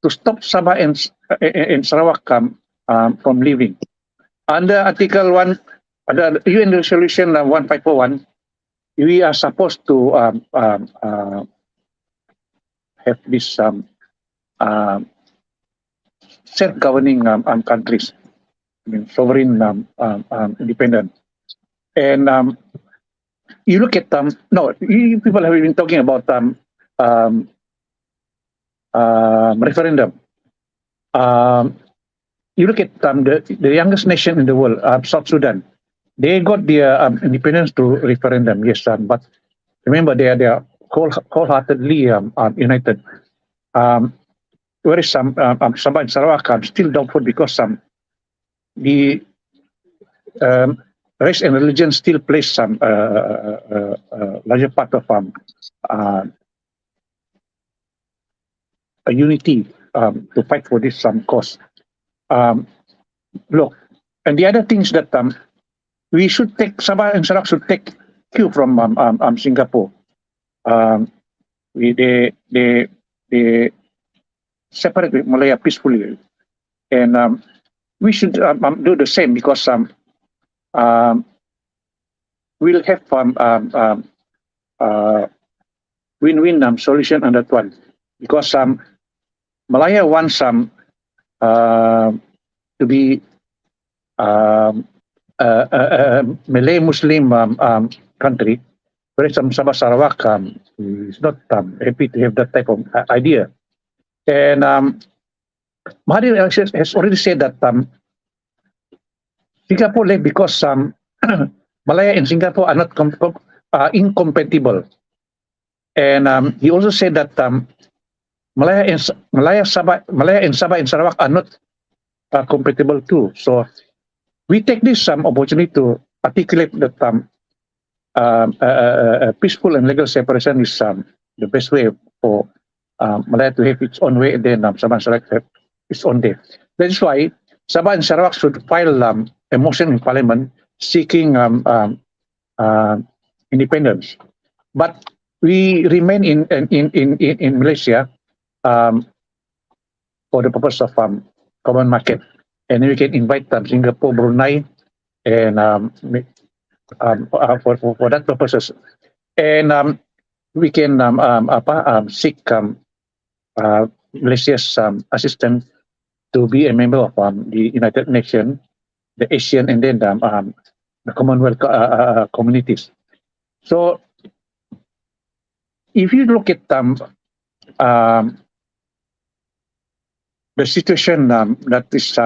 [SPEAKER 1] to stop Sabah and Sarawak from leaving. Under Article 1, the UN Resolution 1541, we are supposed to have this self-governing countries, sovereign, independent. And you look at people have been talking about referendum. You look at the youngest nation in the world, South Sudan. They got their independence through referendum, yes, but remember they are wholeheartedly united. Whereas Sabah and Sarawak are still doubtful because the race and religion still plays some larger part of a unity to fight for this cause. Look, and the other things that we should take, Sabah and Sarawak should take cue from Singapore. They separate with Malaya peacefully, and we should do the same, because we'll have win-win solution on that one, because Malaya wants to be Malay Muslim country, whereas Sabah Sarawak is not happy to have that type of idea. And Mahathir has already said that Singapore left because Malaya and Singapore are not incompatible. And he also said that Malaya and Sabah and Sarawak are not compatible too. So we take this opportunity to articulate that peaceful and legal separation is the best way for Malaya to have its own way, and then Sabah and Sarawak have its own day. That is why Sabah and Sarawak should file a motion in Parliament seeking independence. But we remain in Malaysia for the purpose of common market, and we can invite Singapore, Brunei, and for that purposes, and we can seek Malaysia's assistance to be a member of the United Nations, the Asian, and then the Commonwealth communities. So, if you look at the situation that is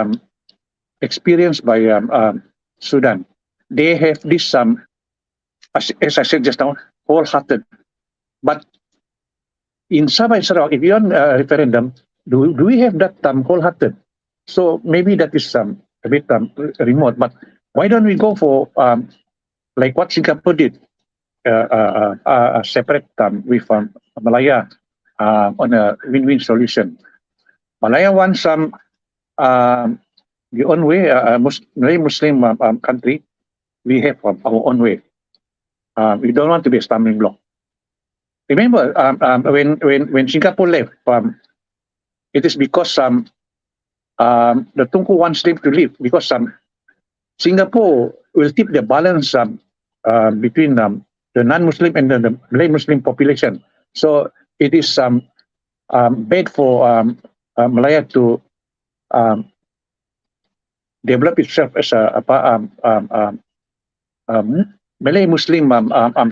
[SPEAKER 1] experienced by Sudan, they have this, as I said just now, wholehearted. But in Sabah and Sarawak, if you want a referendum, do we have that wholehearted? So maybe that is a bit remote. But why don't we go for like what Singapore did, separate with Malaya on a win-win solution. Malaya wants the own way, Muslim country. We have our own way. We don't want to be a stumbling block. Remember, when Singapore left, it is because the Tunku wants them to leave, because Singapore will tip the balance between the non-Muslim and the Malay Muslim population. So it is bad for Malaya to develop itself as a Malay Muslim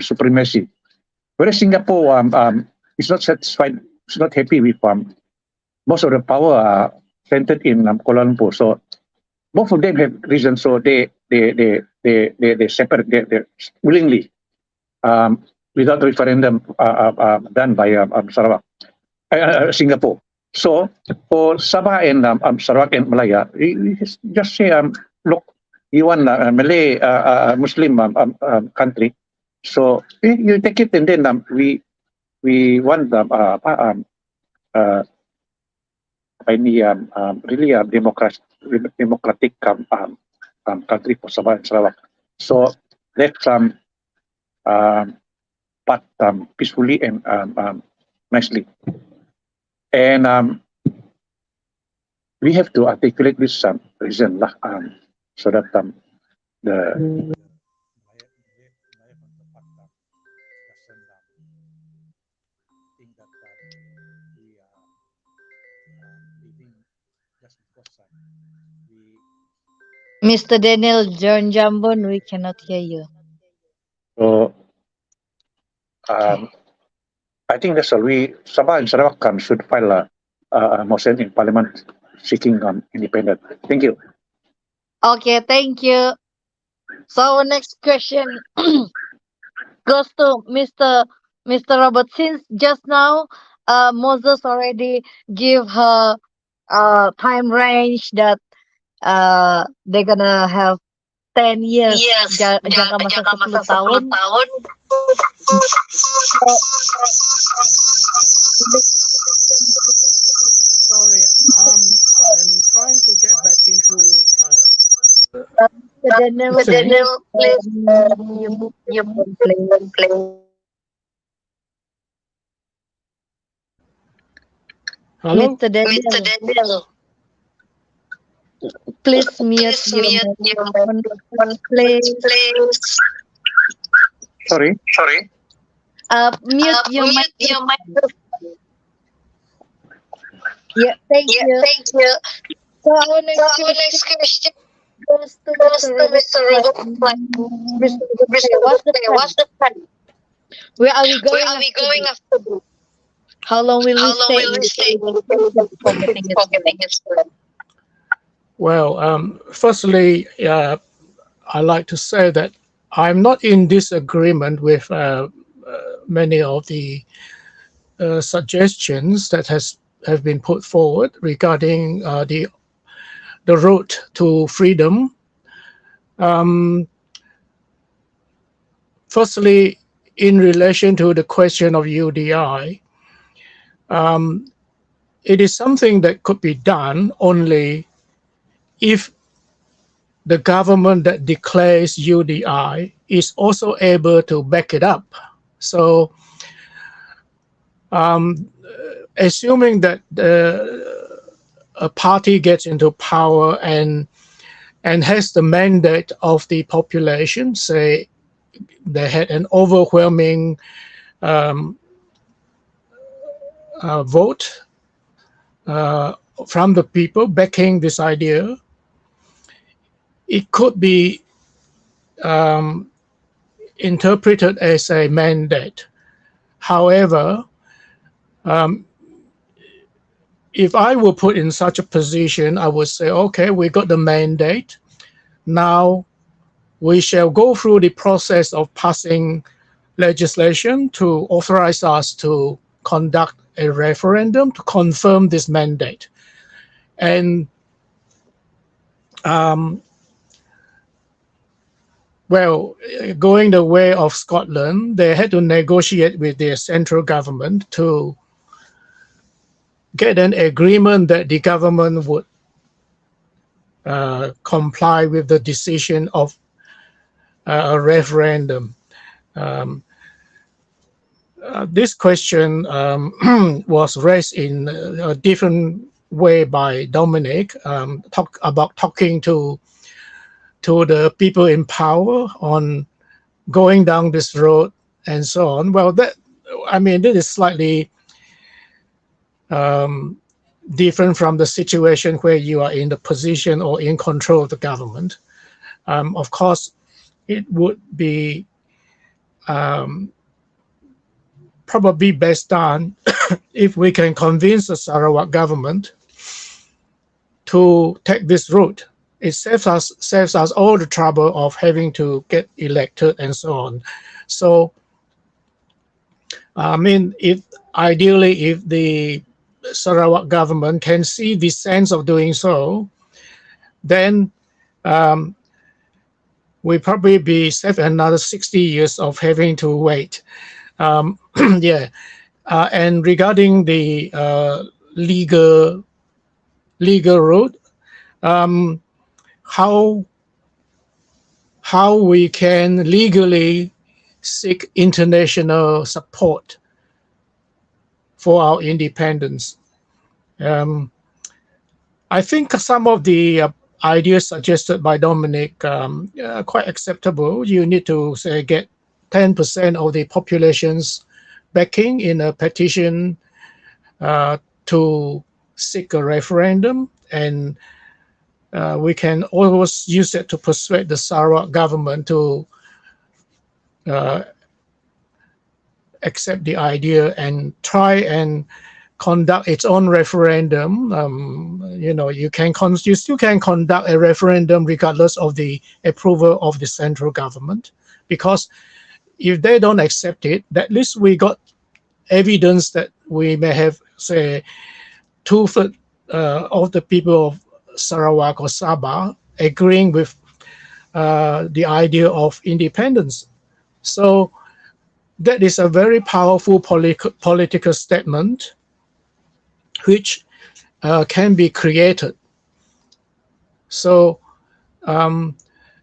[SPEAKER 1] supremacy. Whereas Singapore is not satisfied, is not happy with most of the power centered in Kuala Lumpur. So both of them have reasons. So they separate they willingly without referendum done by Sarawak, Singapore. So for Sabah and Sarawak and Malaya, we just say, look, you want a Malay Muslim country, so you take it, and then we want any really democratic country for Sabah and Sarawak. So let's part peacefully and nicely. And we have to articulate this reason so that the think that we are living just because we.
[SPEAKER 2] Mr. Daniel John Jambon, we cannot hear you.
[SPEAKER 1] So I think that's all. Sabah and Sarawak should file a motion in Parliament seeking independence. Thank you.
[SPEAKER 2] Okay, thank you. So our next question goes to Mr. Robert. Since just now, Moses already give her time range that they're gonna have 10 years, jangka masa 10 tahun.
[SPEAKER 7] Sorry, I'm trying to get back into.
[SPEAKER 2] Daniel, please, you play.
[SPEAKER 7] Hello?
[SPEAKER 2] Mr. Daniel, please mute your microphone, please.
[SPEAKER 1] Sorry.
[SPEAKER 2] Mute your microphone. Yeah, thank you. So our next question goes to Mr. Robert. What's the plan? Where are we going after this? How long will we stay for getting it?
[SPEAKER 7] Well, firstly, I like to say that I'm not in disagreement with many of the suggestions that have been put forward regarding the route to freedom. Firstly, in relation to the question of UDI, it is something that could be done only if the government that declares UDI is also able to back it up. So assuming that a party gets into power and has the mandate of the population, say they had an overwhelming vote from the people backing this idea, it could be interpreted as a mandate. However, if I were put in such a position, I would say, okay, we got the mandate. Now we shall go through the process of passing legislation to authorize us to conduct a referendum to confirm this mandate. And well, going the way of Scotland, they had to negotiate with their central government to get an agreement that the government would comply with the decision of a referendum. This question was raised in a different way by Dominic, talking to the people in power on going down this road and so on. Well, this is slightly different from the situation where you are in the position or in control of the government. Of course, it would be probably best done if we can convince the Sarawak government to take this route. It saves us all the trouble of having to get elected and so on. So, if the Sarawak government can see the sense of doing so, then we probably be saved another 60 years of having to wait. Yeah, and regarding the legal route, how we can legally seek international support for our independence. I think some of the ideas suggested by Dominic are quite acceptable. You need to say get 10% of the population's backing in a petition to seek a referendum, and we can always use it to persuade the Sarawak government to accept the idea and try and conduct its own referendum. You still can conduct a referendum regardless of the approval of the central government, because if they don't accept it, at least we got evidence that we may have, say, 2/3 of the people of Sarawak or Sabah agreeing with the idea of independence. So that is a very powerful political statement which can be created. So, and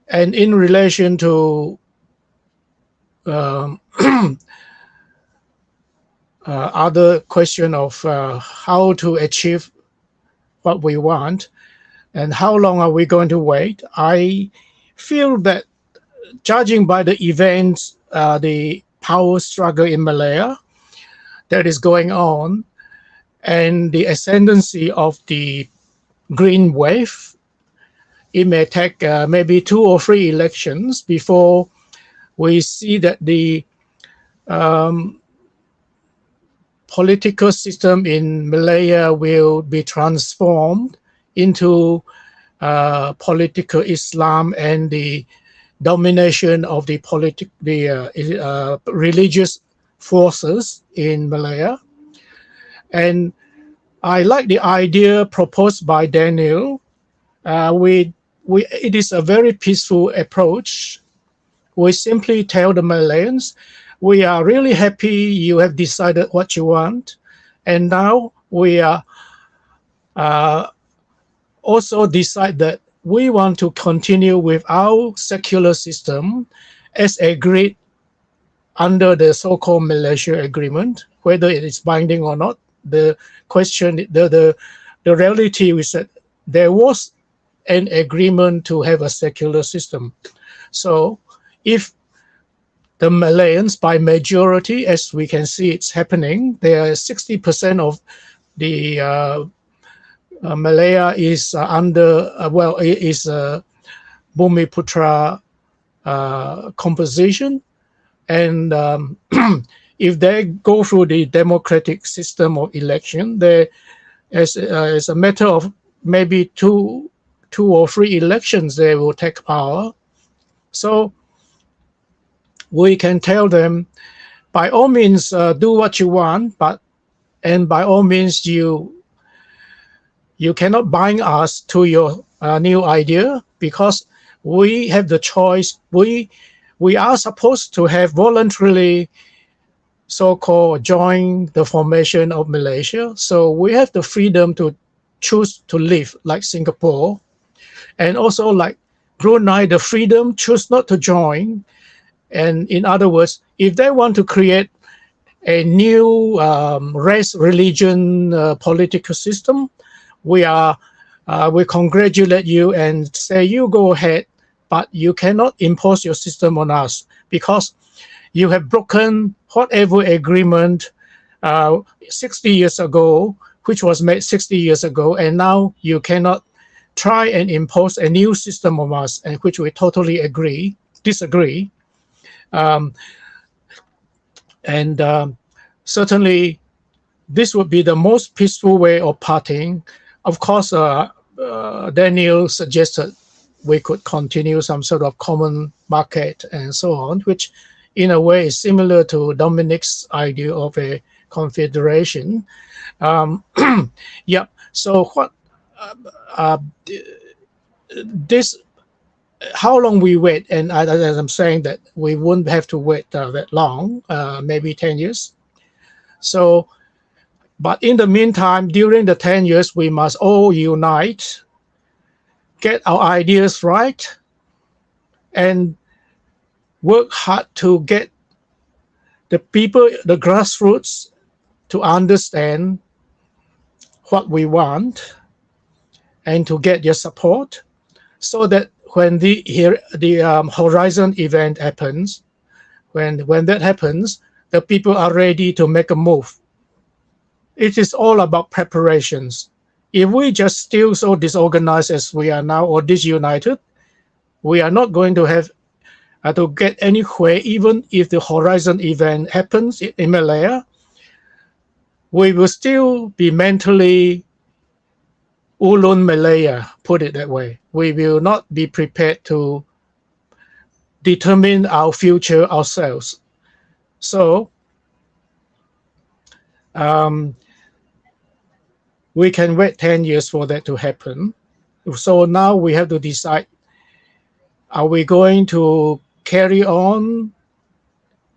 [SPEAKER 7] in relation to other question of how to achieve what we want and how long are we going to wait, I feel that judging by the events, the power struggle in Malaya that is going on, and the ascendancy of the green wave, it may take maybe 2 or 3 elections before we see that the political system in Malaya will be transformed into political Islam and the domination of the religious forces in Malaya. And I like the idea proposed by Daniel. It is a very peaceful approach. We simply tell the Malayans, we are really happy you have decided what you want, and now we are also decide that we want to continue with our secular system as agreed under the so-called Malaysia Agreement, whether it is binding or not. The question, the reality is that there was an agreement to have a secular system. So if the Malayans, by majority, as we can see it's happening, there are 60% of the Malaya is under, Bumiputra composition. And if they go through the democratic system of election, there as a matter of maybe two or three elections, they will take power. So we can tell them, by all means, do what you want, and by all means, you cannot bind us to your new idea, because we have the choice. We are supposed to have voluntarily so-called join the formation of Malaysia. So we have the freedom to choose to live like Singapore, and also like Brunei, the freedom choose not to join. And in other words, if they want to create a new race, religion, political system, we congratulate you and say, you go ahead, but you cannot impose your system on us, because you have broken whatever agreement 60 years ago, which was made 60 years ago, and now you cannot try and impose a new system on us, and which we totally disagree. Certainly, this would be the most peaceful way of parting. Of course, Daniel suggested we could continue some sort of common market and so on, which in a way is similar to Dominic's idea of a confederation. Yeah, so what this, how long we wait, and as I'm saying that we wouldn't have to wait that long, maybe 10 years. So, but in the meantime, during the 10 years, we must all unite, get our ideas right, and work hard to get the people, the grassroots, to understand what we want and to get your support, so that when the Horizon event happens, when that happens, the people are ready to make a move. It is all about preparations. If we just still so disorganized as we are now, or disunited, we are not going to have to get anywhere. Even if the Horizon event happens in Malaya, we will still be mentally Ulun Malaya, put it that way. We will not be prepared to determine our future ourselves. So we can wait 10 years for that to happen. So now we have to decide, are we going to carry on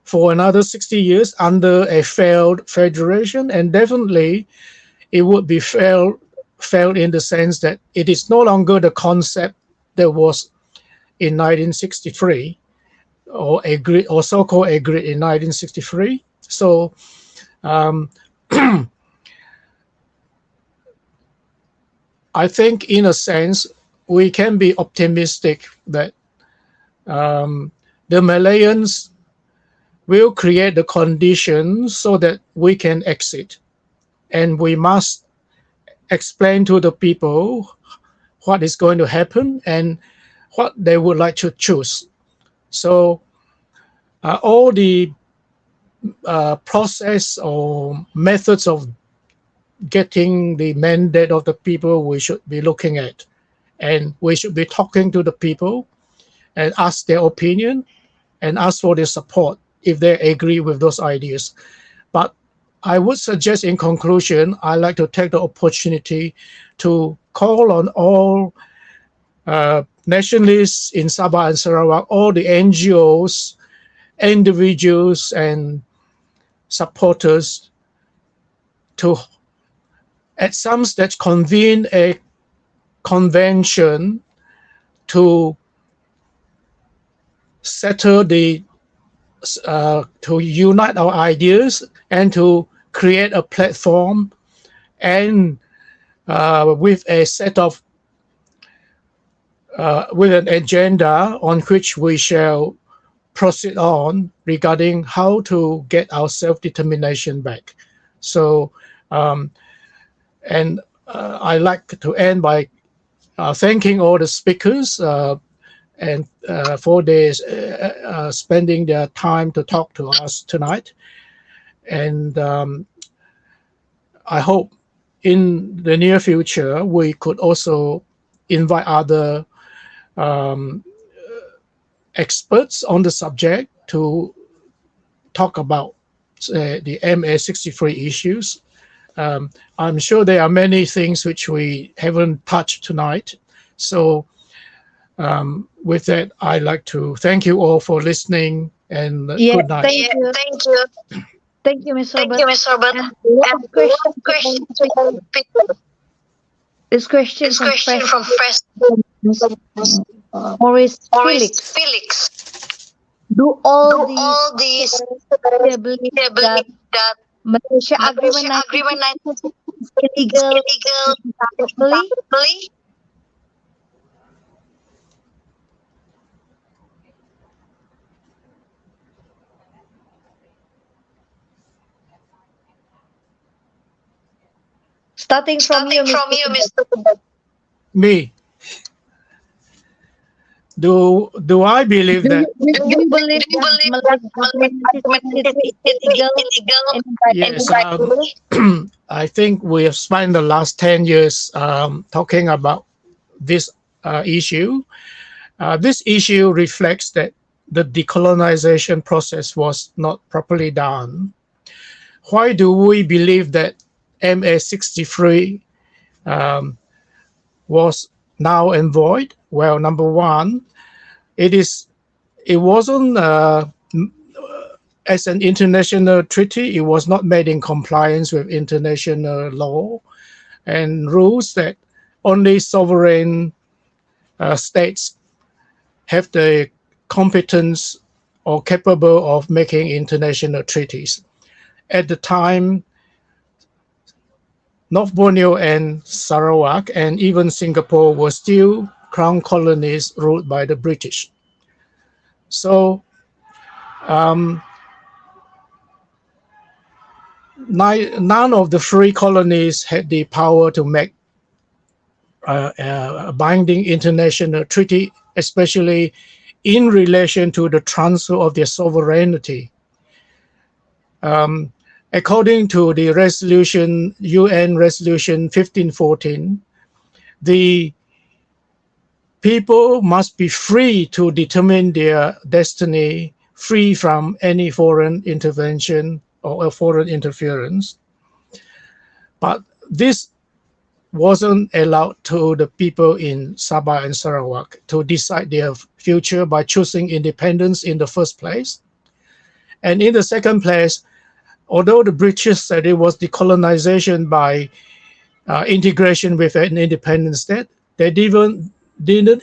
[SPEAKER 7] for another 60 years under a failed federation? And definitely it would be failed in the sense that it is no longer the concept that was in 1963 or agreed, or so-called agreed in 1963. So I think in a sense, we can be optimistic that the Malayans will create the conditions so that we can exit. And we must explain to the people what is going to happen and what they would like to choose. So all the process or methods of getting the mandate of the people we should be looking at. And we should be talking to the people and ask their opinion and ask for their support if they agree with those ideas. But I would suggest in conclusion, I'd like to take the opportunity to call on all nationalists in Sabah and Sarawak, all the NGOs, individuals and supporters to at some stage convene a convention to settle to unite our ideas and to create a platform and with a set of with an agenda on which we shall proceed on regarding how to get our self-determination back. So, and I like to end by thanking all the speakers and for their spending their time to talk to us tonight. And I hope in the near future we could also invite other experts on the subject to talk about the MA63 issues. I'm sure there are many things which we haven't touched tonight. So with that, I'd like to thank you all for listening and good night.
[SPEAKER 2] Thank you.
[SPEAKER 9] Thank you.
[SPEAKER 2] Thank you, Ms. Robert.
[SPEAKER 9] Thank you, Ms. Robert.
[SPEAKER 2] And a lot of questions from people. This question
[SPEAKER 9] This
[SPEAKER 2] from
[SPEAKER 9] question from
[SPEAKER 2] Maurice
[SPEAKER 9] Maurice
[SPEAKER 2] Felix.
[SPEAKER 9] Felix.
[SPEAKER 2] Do
[SPEAKER 9] Do
[SPEAKER 2] all
[SPEAKER 9] all
[SPEAKER 2] these
[SPEAKER 9] these
[SPEAKER 2] they believe
[SPEAKER 9] they
[SPEAKER 2] that
[SPEAKER 9] believe that
[SPEAKER 2] Malaysia
[SPEAKER 9] Malaysia
[SPEAKER 2] Agreement
[SPEAKER 9] Agreement 19
[SPEAKER 2] is
[SPEAKER 9] is
[SPEAKER 2] illegal
[SPEAKER 9] illegal
[SPEAKER 2] internationally?
[SPEAKER 9] internationally?
[SPEAKER 2] Starting from you,
[SPEAKER 9] Starting from you,
[SPEAKER 2] Mr.
[SPEAKER 9] Mr.
[SPEAKER 7] Me. Do I believe
[SPEAKER 2] Do
[SPEAKER 7] that?
[SPEAKER 2] you believe
[SPEAKER 9] Do you
[SPEAKER 2] that
[SPEAKER 9] believe
[SPEAKER 2] Malaysia Agreement is illegal
[SPEAKER 7] Yes.
[SPEAKER 2] internationally?
[SPEAKER 7] I think we have spent the last 10 years talking about this issue. This issue reflects that the decolonization process was not properly done. Why do we believe that MA63 was now and void? Well, number one, it wasn't as an international treaty. It was not made in compliance with international law and rules that only sovereign states have the competence or capable of making international treaties. At the time, North Borneo and Sarawak and even Singapore were still crown colonies ruled by the British. So none of the three colonies had the power to make a binding international treaty, especially in relation to the transfer of their sovereignty. According to the resolution, UN Resolution 1514, the people must be free to determine their destiny, free from any foreign intervention or foreign interference. But this wasn't allowed to the people in Sabah and Sarawak to decide their future by choosing independence in the first place. And in the second place, although the British said it was decolonization by integration with an independent state, they didn't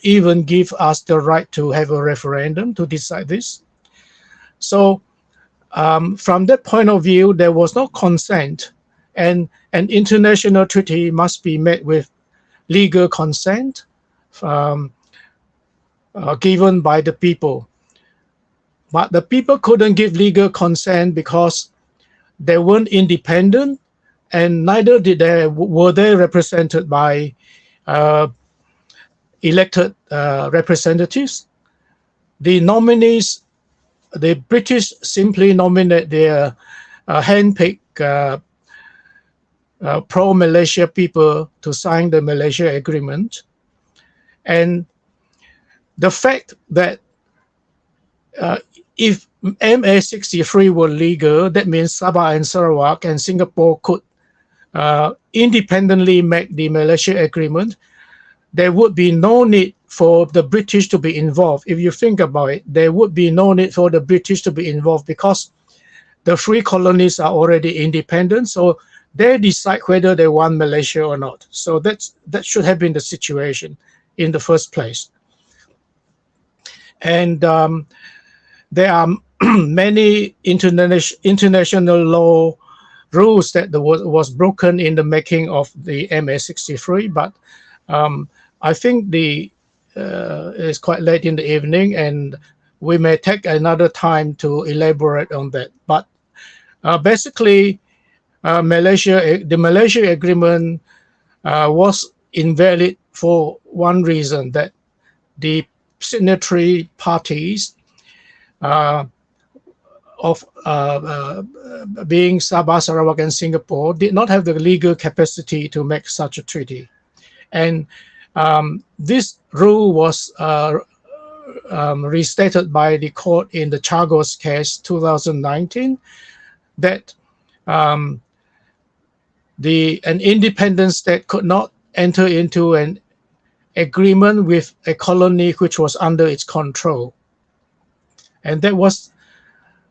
[SPEAKER 7] even give us the right to have a referendum to decide this. So from that point of view, there was no consent, and an international treaty must be made with legal consent given by the people. But the people couldn't give legal consent because they weren't independent, and neither were they represented by elected representatives. The nominees, the British simply nominate their hand-picked pro-Malaysia people to sign the Malaysia Agreement. And the fact that if MA63 were legal, that means Sabah and Sarawak and Singapore could independently make the Malaysia Agreement. There would be no need for the British to be involved. If you think about it, there would be no need for the British to be involved because the three colonies are already independent. So they decide whether they want Malaysia or not. So that should have been the situation in the first place. and there are many international law rules that was broken in the making of the MA63, but I think it's quite late in the evening, and we may take another time to elaborate on that. But basically, the Malaysia Agreement was invalid for one reason, that the signatory parties of being Sabah, Sarawak, and Singapore did not have the legal capacity to make such a treaty. And this rule was restated by the court in the Chagos case 2019, that an independent state could not enter into an agreement with a colony which was under its control. And that was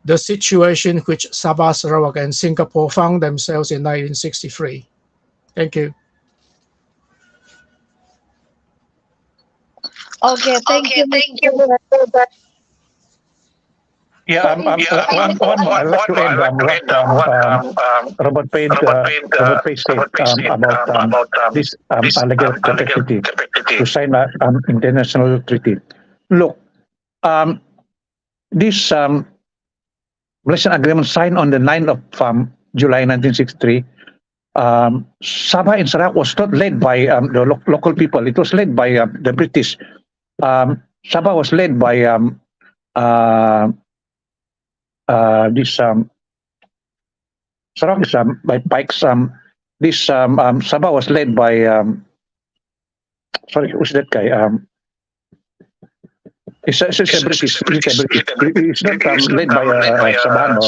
[SPEAKER 7] the situation which Sabah, Sarawak, and Singapore found themselves in 1963. Thank you.
[SPEAKER 2] Okay, thank you.
[SPEAKER 1] Yeah, one more. I'd like to add what Robert Page said about this alleged capacity to sign an international treaty. Look, this Malaysian agreement signed on the 9th of July 1963. Sabah and Sarawak was not led by the local people. It was led by the British. Sabah was led by Sarawak is by Pikes. This Sabah was led by sorry, who's that guy? It's a British. It's not led by Sabahan or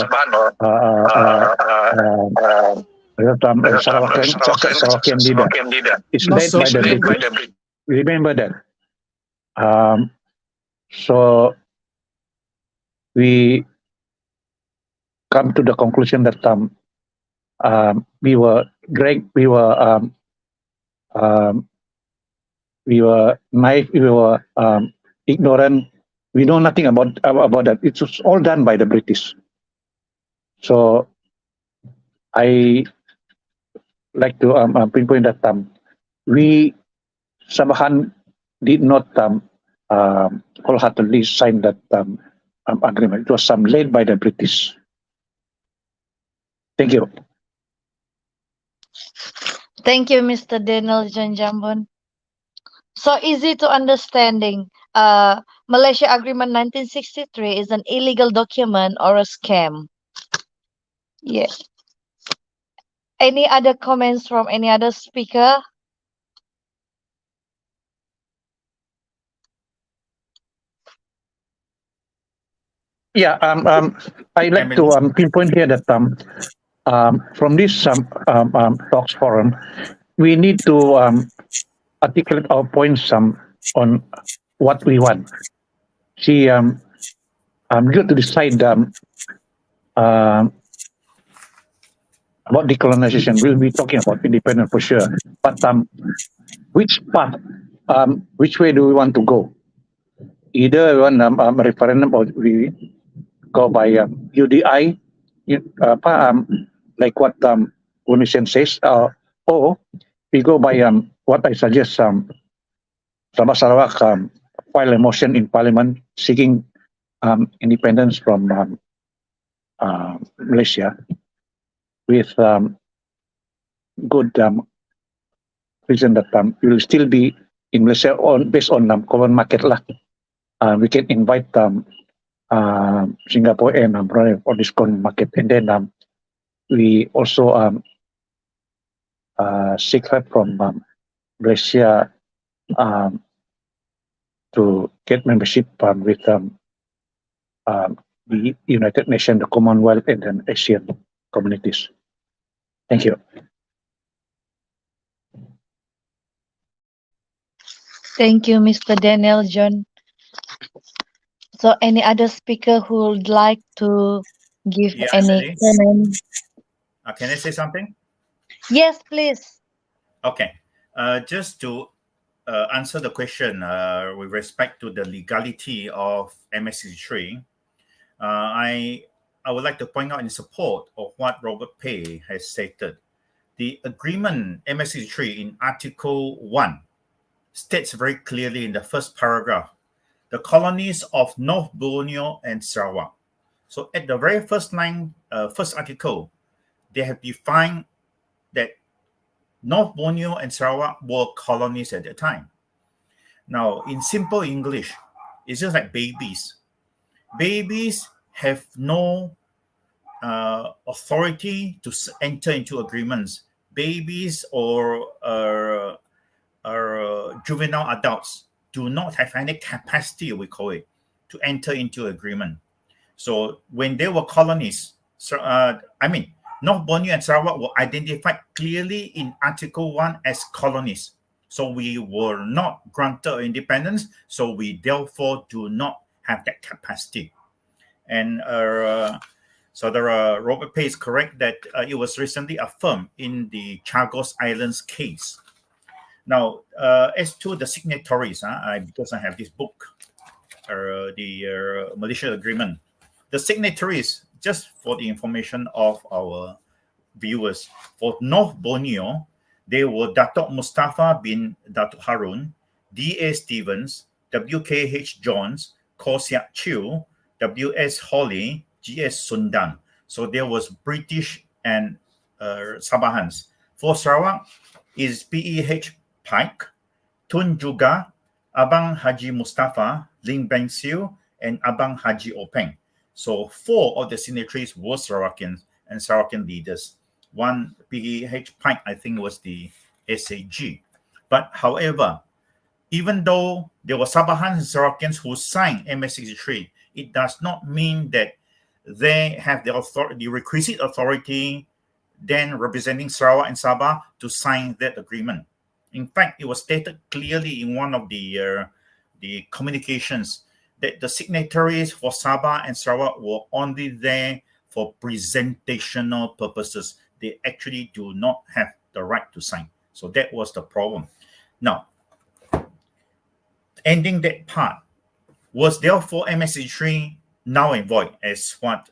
[SPEAKER 1] Sarawakian leader. It's led by the British. Remember that. So we come to the conclusion that we were naive, we were ignorant. We know nothing about that. It was all done by the British. So I like to pinpoint that we Sabahan did not wholeheartedly sign that agreement. It was led by the British. Thank you.
[SPEAKER 2] Thank you, Mr. Daniel John Jambon. So easy to understanding. Malaysia Agreement 1963 is an illegal document or a scam. Yeah. Any other comments from any other speaker?
[SPEAKER 1] Yeah, I like to pinpoint here that from this talks forum, we need to articulate our points on what we want. See, you got to decide about decolonization. We'll be talking about independence for sure, but which path, which way do we want to go? Either we want a referendum or we go by UDI, like what Decolonisation says, or we go by what I suggest, Sabah Sarawak file a motion in Parliament seeking independence from Malaysia with good reason that we will still be in Malaysia based on common market lah. We can invite Singapore and Borneo for this common market, and then we also seek help from Malaysia to get membership with the United Nations, the Commonwealth, and then Asian communities. Thank you.
[SPEAKER 2] Thank you, Mr. Daniel John. So any other speaker who would like to give any comment?
[SPEAKER 4] Can I say something?
[SPEAKER 2] Yes, please.
[SPEAKER 4] Okay. Just to answer the question with respect to the legality of MS63, I would like to point out in support of what Robert Pei has stated. The agreement MS63 in Article 1 states very clearly in the first paragraph, the colonies of North Borneo and Sarawak. So at the very first line, first article, they have defined that North Borneo and Sarawak were colonies at that time. Now, in simple English, it's just like babies. Babies have no authority to enter into agreements. Babies or juvenile adults do not have any capacity, we call it, to enter into agreement. So when they were colonies, North Borneo and Sarawak were identified clearly in Article 1 as colonies. So we were not granted independence, so we therefore do not have that capacity. And Robert Pei is correct that it was recently affirmed in the Chagos Islands case. Now, as to the signatories, because I have this book, the Malaysia Agreement, the signatories, just for the information of our viewers, for North Borneo, they were Datuk Mustafa bin Datuk Harun, D.A. Stevens, W.K.H. Johns, Koh Siak Chew, W.S. Hawley, G.S. Sundan. So there was British and Sabahans. For Sarawak is P.E.H. Pike, Tun Juga, Abang Haji Mustafa, Ling Beng Siu, and Abang Haji Openg. So 4 of the signatories were Sarawakians and Sarawakian leaders. One, P.E.H. Pike, I think, was the SAG. But however, even though there were Sabahans and Sarawakians who signed MS63, it does not mean that they have the requisite authority then representing Sarawak and Sabah to sign that agreement. In fact, it was stated clearly in one of the communications that the signatories for Sabah and Sarawak were only there for presentational purposes. They actually do not have the right to sign. So that was the problem. Now, ending that part, was therefore MS63 null and void, as what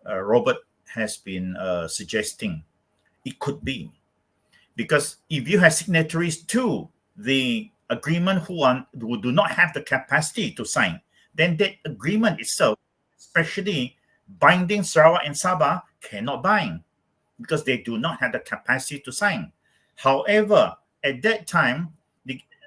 [SPEAKER 4] Robert has been suggesting? It could be. Because if you have signatories to the agreement who do not have the capacity to sign, then that agreement itself, especially binding Sarawak and Sabah, cannot bind because they do not have the capacity to sign. However, at that time,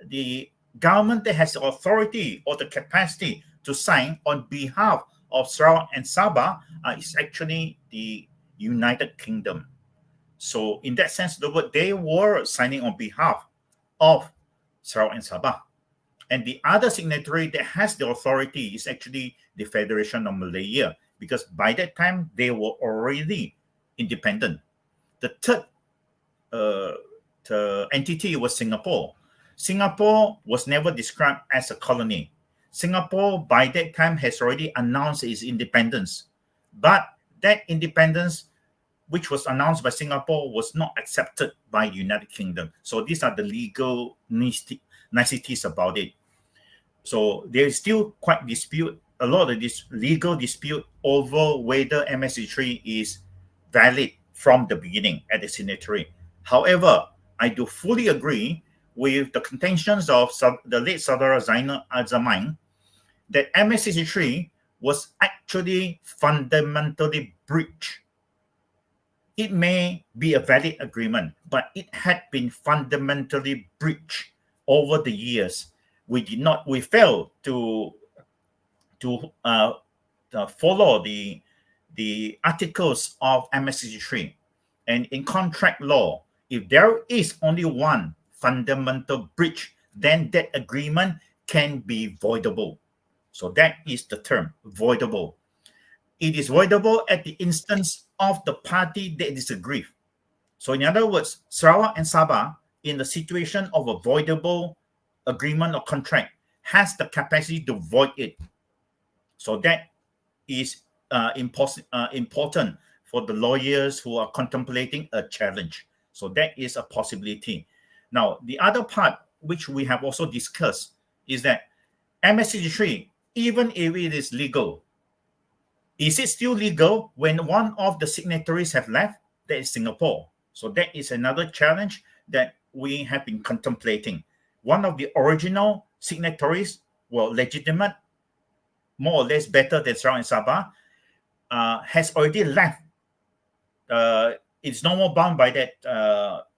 [SPEAKER 4] the government that has the authority or the capacity to sign on behalf of Sarawak and Sabah is actually the United Kingdom. So in that sense, they were signing on behalf of Sarawak and Sabah. And the other signatory that has the authority is actually the Federation of Malaya, because by that time, they were already independent. The third entity was Singapore. Singapore was never described as a colony. Singapore, by that time, has already announced its independence. But that independence, which was announced by Singapore, was not accepted by the United Kingdom. So these are the legal niceties about it. So there is still quite a lot of this legal dispute over whether MS63 is valid from the beginning at the signatory. However, I do fully agree with the contentions of the late Saudara Zainal Al-Zaman that MS63 was actually fundamentally breached. It may be a valid agreement, but it had been fundamentally breached over the years. We failed to follow the articles of MS63. And in contract law, if there is only one fundamental breach, then that agreement can be voidable. So that is the term, voidable. It is voidable at the instance of the party that disagrees. So in other words, Sarawak and Sabah, in the situation of a voidable agreement or contract, has the capacity to void it. So that is important for the lawyers who are contemplating a challenge. So that is a possibility. Now, the other part which we have also discussed, is that MS63, even if it is legal, is it still legal when one of the signatories have left? That is Singapore. So that is another challenge that we have been contemplating. One of the original signatories were legitimate, more or less better than Sarawak and Sabah, has already left. It's no more bound by that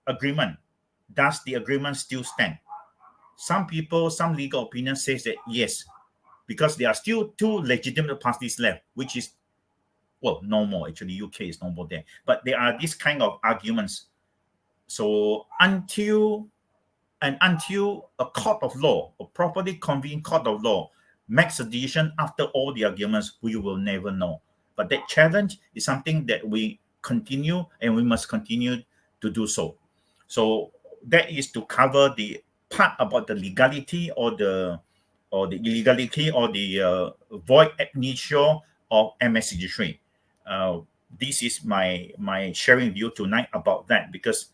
[SPEAKER 4] agreement. Does the agreement still stand? Some people, some legal opinion says that yes, because there are still two legitimate parties left, which is, well, no more. Actually, UK is no more there. But there are these kind of arguments. So until a court of law, a properly convened court of law, makes a decision after all the arguments, we will never know. But that challenge is something that we continue, and we must continue to do so. So that is to cover the part about the legality or the illegality or the void ab initio of MS63. This is my sharing view tonight about that, because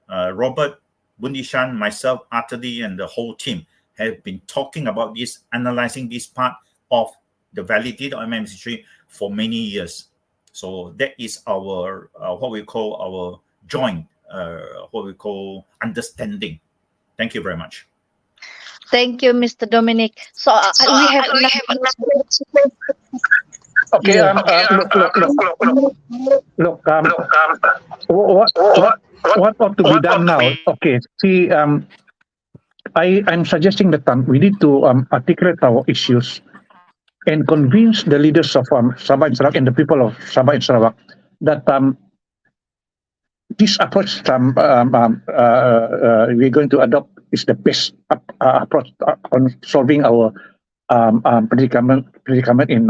[SPEAKER 4] Robert, Bundishan, myself, Atali, and the whole team have been talking about this, analyzing this part of the validity of MS63 for many years. So that is our what we call our joint what we call understanding. Thank you very much.
[SPEAKER 2] Thank you, Mr. Dominic. So we have
[SPEAKER 1] Okay, look, what ought to be done now? Okay, see, I'm suggesting that we need to articulate our issues and convince the leaders of Sabah and Sarawak and the people of Sabah and Sarawak that this approach we're going to adopt is the best approach on solving our predicament in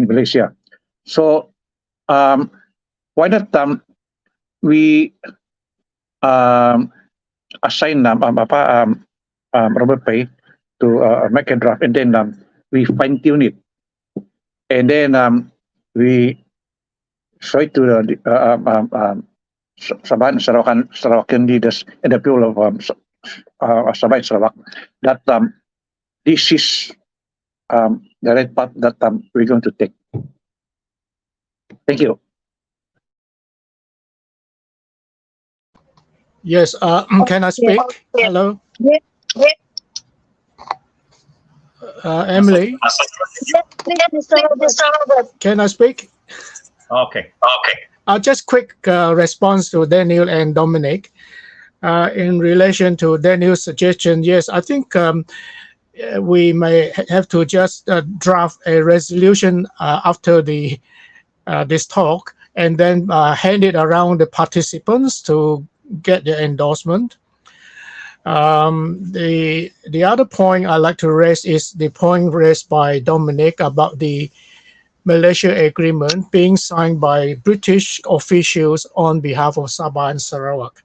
[SPEAKER 1] Malaysia. So why not we assign Robert Pay to make a draft, and then we fine tune it, and then we show it to the Sabah and Sarawakian leaders and the people of Sabah and Sarawak that this is the right path that we're going to take. Thank you.
[SPEAKER 7] Yes, can I speak? Hello? Emily? Can I speak?
[SPEAKER 4] Okay.
[SPEAKER 7] Just quick response to Daniel and Dominic. In relation to Daniel's suggestion, yes, I think we may have to just draft a resolution after this talk, and then hand it around the participants to get their endorsement. The other point I'd like to raise is the point raised by Dominic about the Malaysia Agreement being signed by British officials on behalf of Sabah and Sarawak.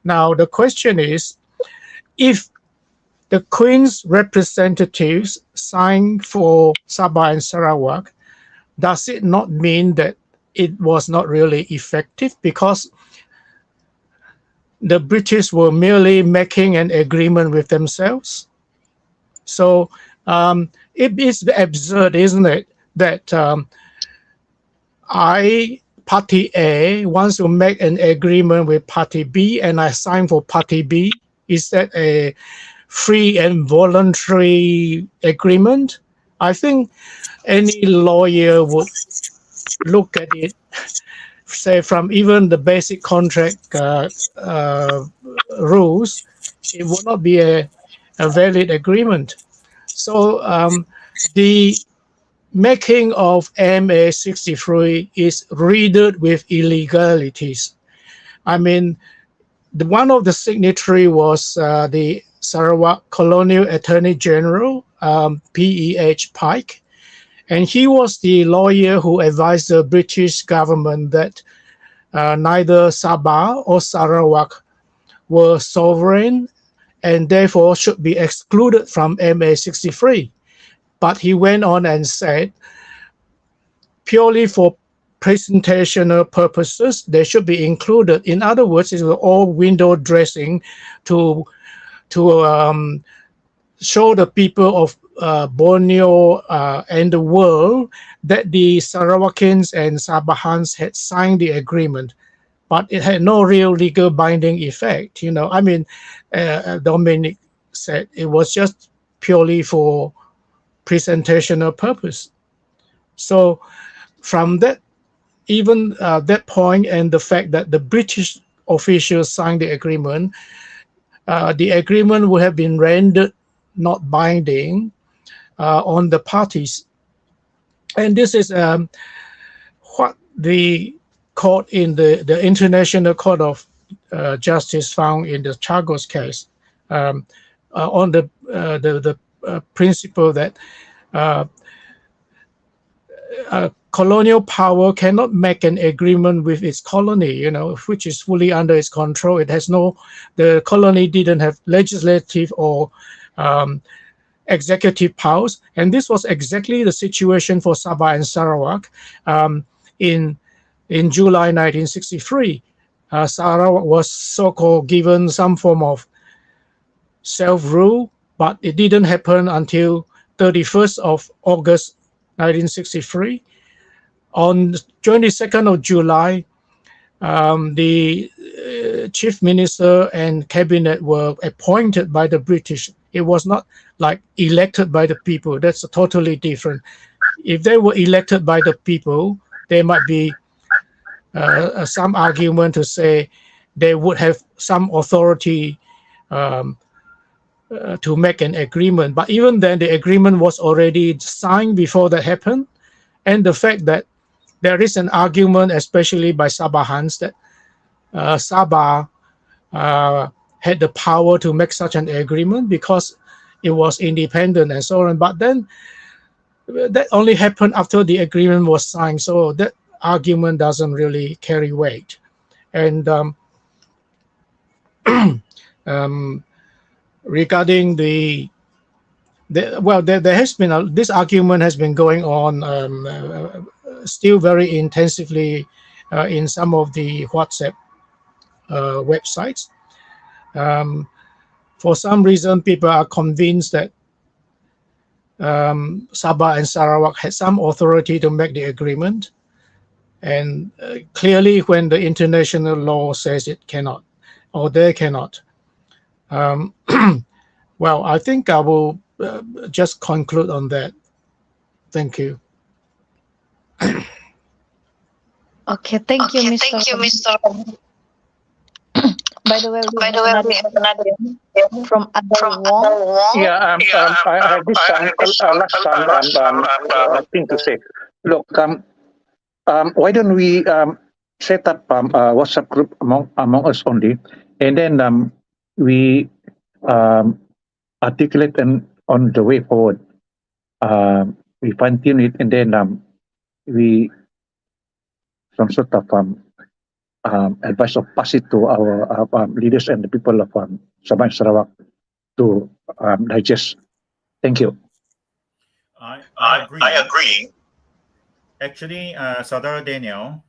[SPEAKER 7] Now, the question is, if the Queen's representatives signed for Sabah and Sarawak, does it not mean that it was not really effective because the British were merely making an agreement with themselves? So it is absurd, isn't it, that Party A wants to make an agreement with Party B and I sign for Party B. Is that a free and voluntary agreement? I think any lawyer would look at it, say from even the basic contract rules, it would not be a valid agreement. So the making of MA63 is riddled with illegalities. I mean, one of the signatory was the Sarawak Colonial Attorney General, P.E.H. Pike, and he was the lawyer who advised the British government that neither Sabah or Sarawak were sovereign and therefore should be excluded from MA63. But he went on and said, purely for presentational purposes, they should be included. In other words, it was all window dressing to show the people of Borneo and the world that the Sarawakians and Sabahans had signed the agreement, but it had no real legal binding effect. You know, I mean, Dominic said it was just purely for presentational purpose. So from that, even that point, and the fact that the British officials signed the agreement would have been rendered not binding on the parties. And this is what the court in the International Court of Justice found in the Chagos case, on the principle that colonial power cannot make an agreement with its colony, you know, which is fully under its control. It has the colony didn't have legislative or executive powers, and this was exactly the situation for Sabah and Sarawak in July 1963. Sarawak was so-called given some form of self-rule, but it didn't happen until 31st of August 1963. On 22nd of July, the chief minister and cabinet were appointed by the British. It was not like elected by the people. That's totally different. If they were elected by the people, there might be some argument to say they would have some authority to make an agreement. But even then, the agreement was already signed before that happened. And the fact that there is an argument, especially by Sabahans, that Sabah had the power to make such an agreement because it was independent and so on. But then that only happened after the agreement was signed. So that argument doesn't really carry weight. And regarding there has been this argument has been going on still very intensively in some of the WhatsApp websites. For some reason, people are convinced that Sabah and Sarawak had some authority to make the agreement, and clearly when the international law says it cannot, or they cannot. Well, I think I will just conclude on that. Thank you.
[SPEAKER 2] Okay, thank you, Mr. By the way, we have another from Adakah Wong.
[SPEAKER 1] Yeah, I have this last thing to say. Look, why don't we set up a WhatsApp group among us only, and then we articulate on the way forward. We fine tune it, and then we some sort of advice or pass it to our leaders and the people of Sabah and Sarawak to digest. Thank you.
[SPEAKER 4] I agree. Actually, Saudara Daniel,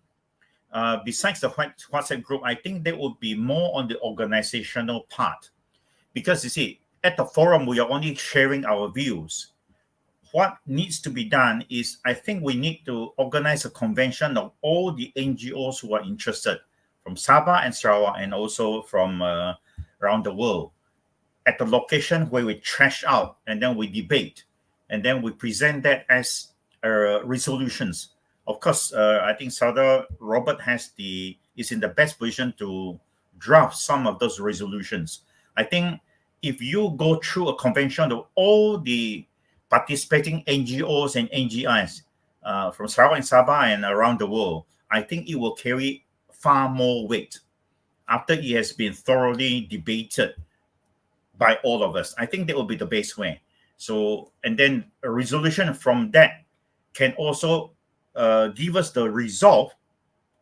[SPEAKER 4] besides the WhatsApp group, I think there would be more on the organizational part. Because you see, at the forum, we are only sharing our views. What needs to be done is, I think we need to organize a convention of all the NGOs who are interested from Sabah and Sarawak, and also from around the world, at the location where we trash out, and then we debate, and then we present that as resolutions. Of course, I think Saudara Robert is in the best position to draft some of those resolutions. I think if you go through a convention of all the participating NGOs and NGIs from Sarawak and Sabah and around the world, I think it will carry far more weight after it has been thoroughly debated by all of us. I think that will be the best way. So, and then a resolution from that can also give us the resolve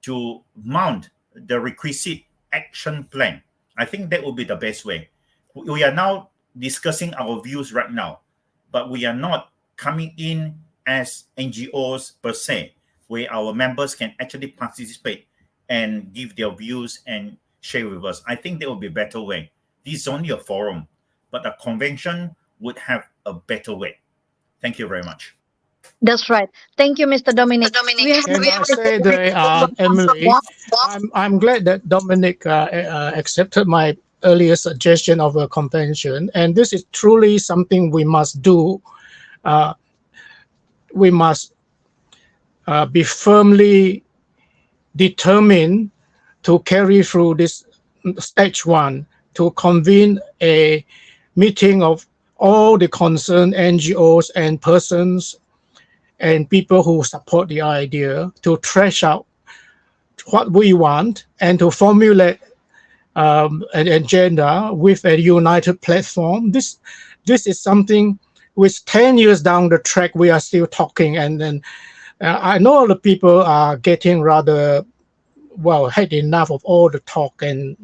[SPEAKER 4] to mount the requisite action plan. I think that will be the best way. We are now discussing our views right now, but we are not coming in as NGOs per se, where our members can actually participate and give their views and share with us. I think there will be a better way. This is only a forum. but a convention would have a better way. Thank you very much.
[SPEAKER 2] That's right. Thank you, Mr. Dominic. We have
[SPEAKER 7] Can I say that, Emily, I'm glad that Dominic accepted my earlier suggestion of a convention, and this is truly something we must do. We must be firmly determined to carry through this stage one, to convene a meeting of all the concerned NGOs and persons and people who support the idea, to thresh out what we want and to formulate an agenda with a united platform. This is something which 10 years down the track we are still talking, and then I know the people are getting rather, well, had enough of all the talk and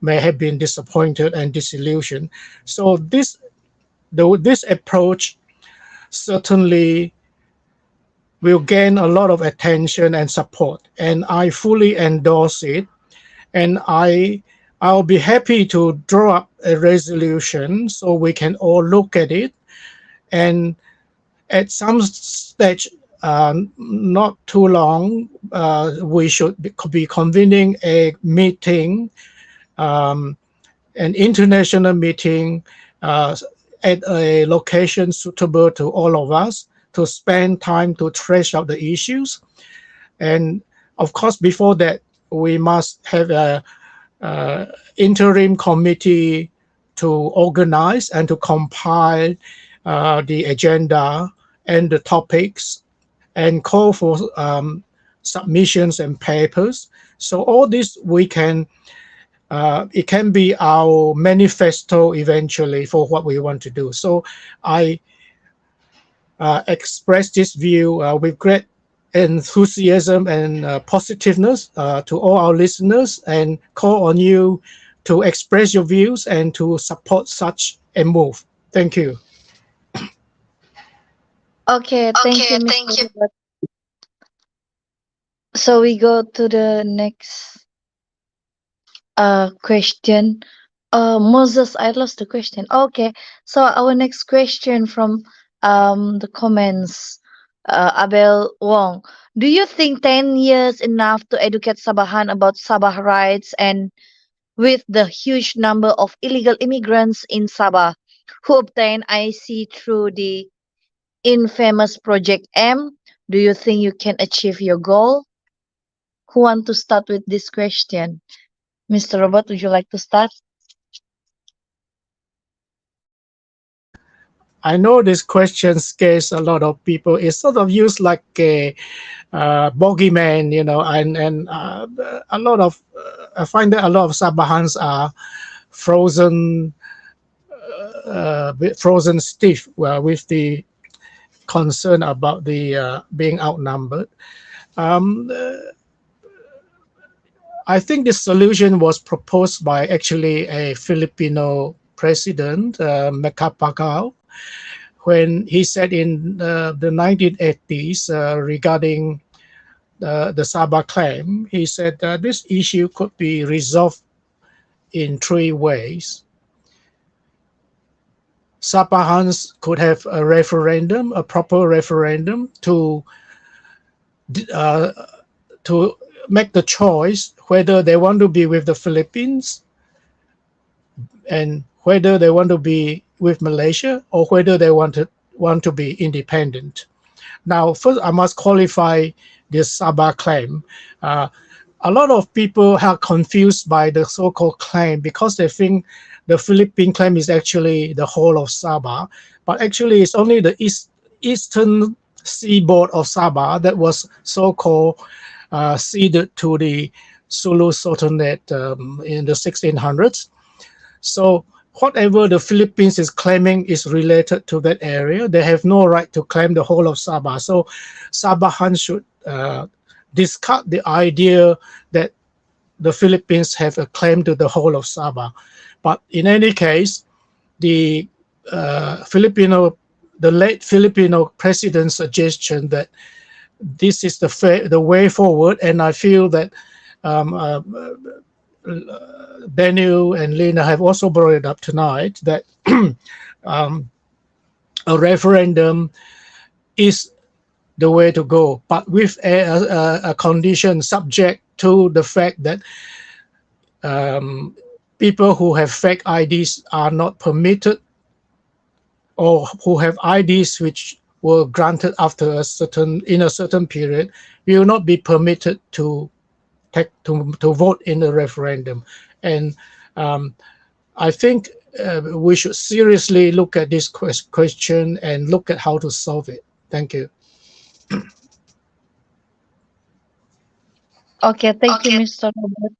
[SPEAKER 7] may have been disappointed and disillusioned. So this approach certainly will gain a lot of attention and support, and I fully endorse it. And I'll be happy to draw up a resolution so we can all look at it, and at some stage, not too long, we should be convening a meeting, an international meeting at a location suitable to all of us, to spend time to thresh out the issues. And of course, before that, we must have a interim committee to organize and to compile the agenda and the topics and call for submissions and papers. So all this we can, it can be our manifesto eventually for what we want to do. So I express this view with great enthusiasm and positiveness to all our listeners, and call on you to express your views and to support such a move. Thank you.
[SPEAKER 2] Okay, thank you, Mr. Robert. So we go to the next question. Moses, I lost the question. Okay, so our next question from the comments, Abel Wong. Do you think 10 years enough to educate Sabahan about Sabah rights, and with the huge number of illegal immigrants in Sabah who obtain IC through the infamous Project M, do you think you can achieve your goal? Who want to start with this question? Mr. Robert, would you like to start?
[SPEAKER 7] I know this question scares a lot of people. It's sort of used like a bogeyman, you know, and a lot of I find that a lot of Sabahans are frozen stiff with the concern about the being outnumbered. I think this solution was proposed by actually a Filipino president, Macapagal, when he said in the 1980s regarding the Sabah claim, he said this issue could be resolved in 3 ways. Sabahans could have a referendum, a proper referendum to make the choice whether they want to be with the Philippines and whether they want to be with Malaysia, or whether they want to be independent. Now, first, I must qualify this Sabah claim. A lot of people are confused by the so-called claim because they think the Philippine claim is actually the whole of Sabah, but actually it's only the eastern seaboard of Sabah that was so-called ceded to the Sulu Sultanate in the 1600s. So whatever the Philippines is claiming is related to that area. They have no right to claim the whole of Sabah. So Sabahans should discard the idea that the Philippines have a claim to the whole of Sabah. But in any case, the late Filipino president's suggestion that this is the way forward, and I feel that Borneo and Lena have also brought it up tonight, that a referendum is the way to go, but with a condition subject to the fact that people who have fake IDs are not permitted, or who have IDs which were granted after a certain period will not be permitted to vote in the referendum. And I think we should seriously look at this question and look at how to solve it. Thank you.
[SPEAKER 2] Okay, thank you, Mr. Robert.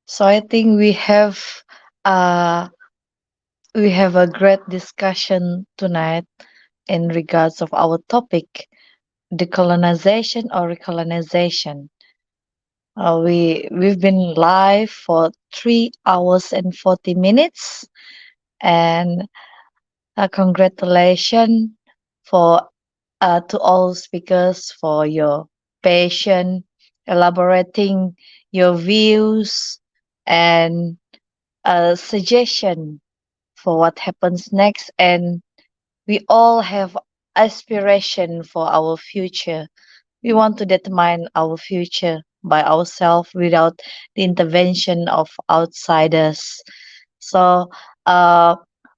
[SPEAKER 2] So I think we have a great discussion tonight in regards of our topic, decolonization or recolonization. We've been live for 3 hours and 40 minutes, and congratulations for to all speakers for your patience, elaborating your views and suggestion for what happens next. And we all have aspiration for our future. We want to determine our future by ourselves without the intervention of outsiders. So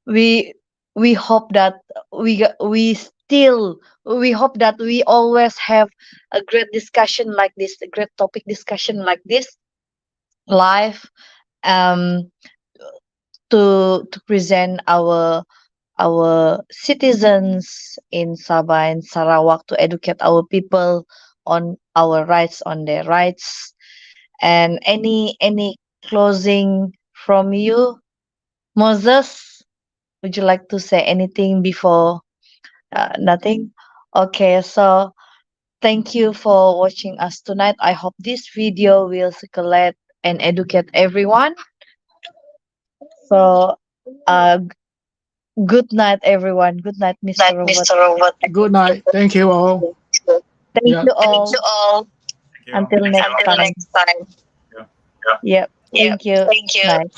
[SPEAKER 2] we hope that we hope that we always have a great discussion like this, a great topic discussion like this live, to present our citizens in Sabah and Sarawak, to educate our people on our rights, on their rights. And any closing from you, Moses? Would you like to say anything before? Nothing? Okay, so thank you for watching us tonight. I hope this video will circulate and educate everyone. So good night, everyone. Good night, Mr. Robert.
[SPEAKER 7] Good night. Thank you all.
[SPEAKER 2] Thank
[SPEAKER 7] Yeah.
[SPEAKER 2] you all.
[SPEAKER 4] Thank you.
[SPEAKER 2] Until next time.
[SPEAKER 4] Yeah.
[SPEAKER 2] Yep. Thank you.
[SPEAKER 9] Thank you.
[SPEAKER 2] Bye.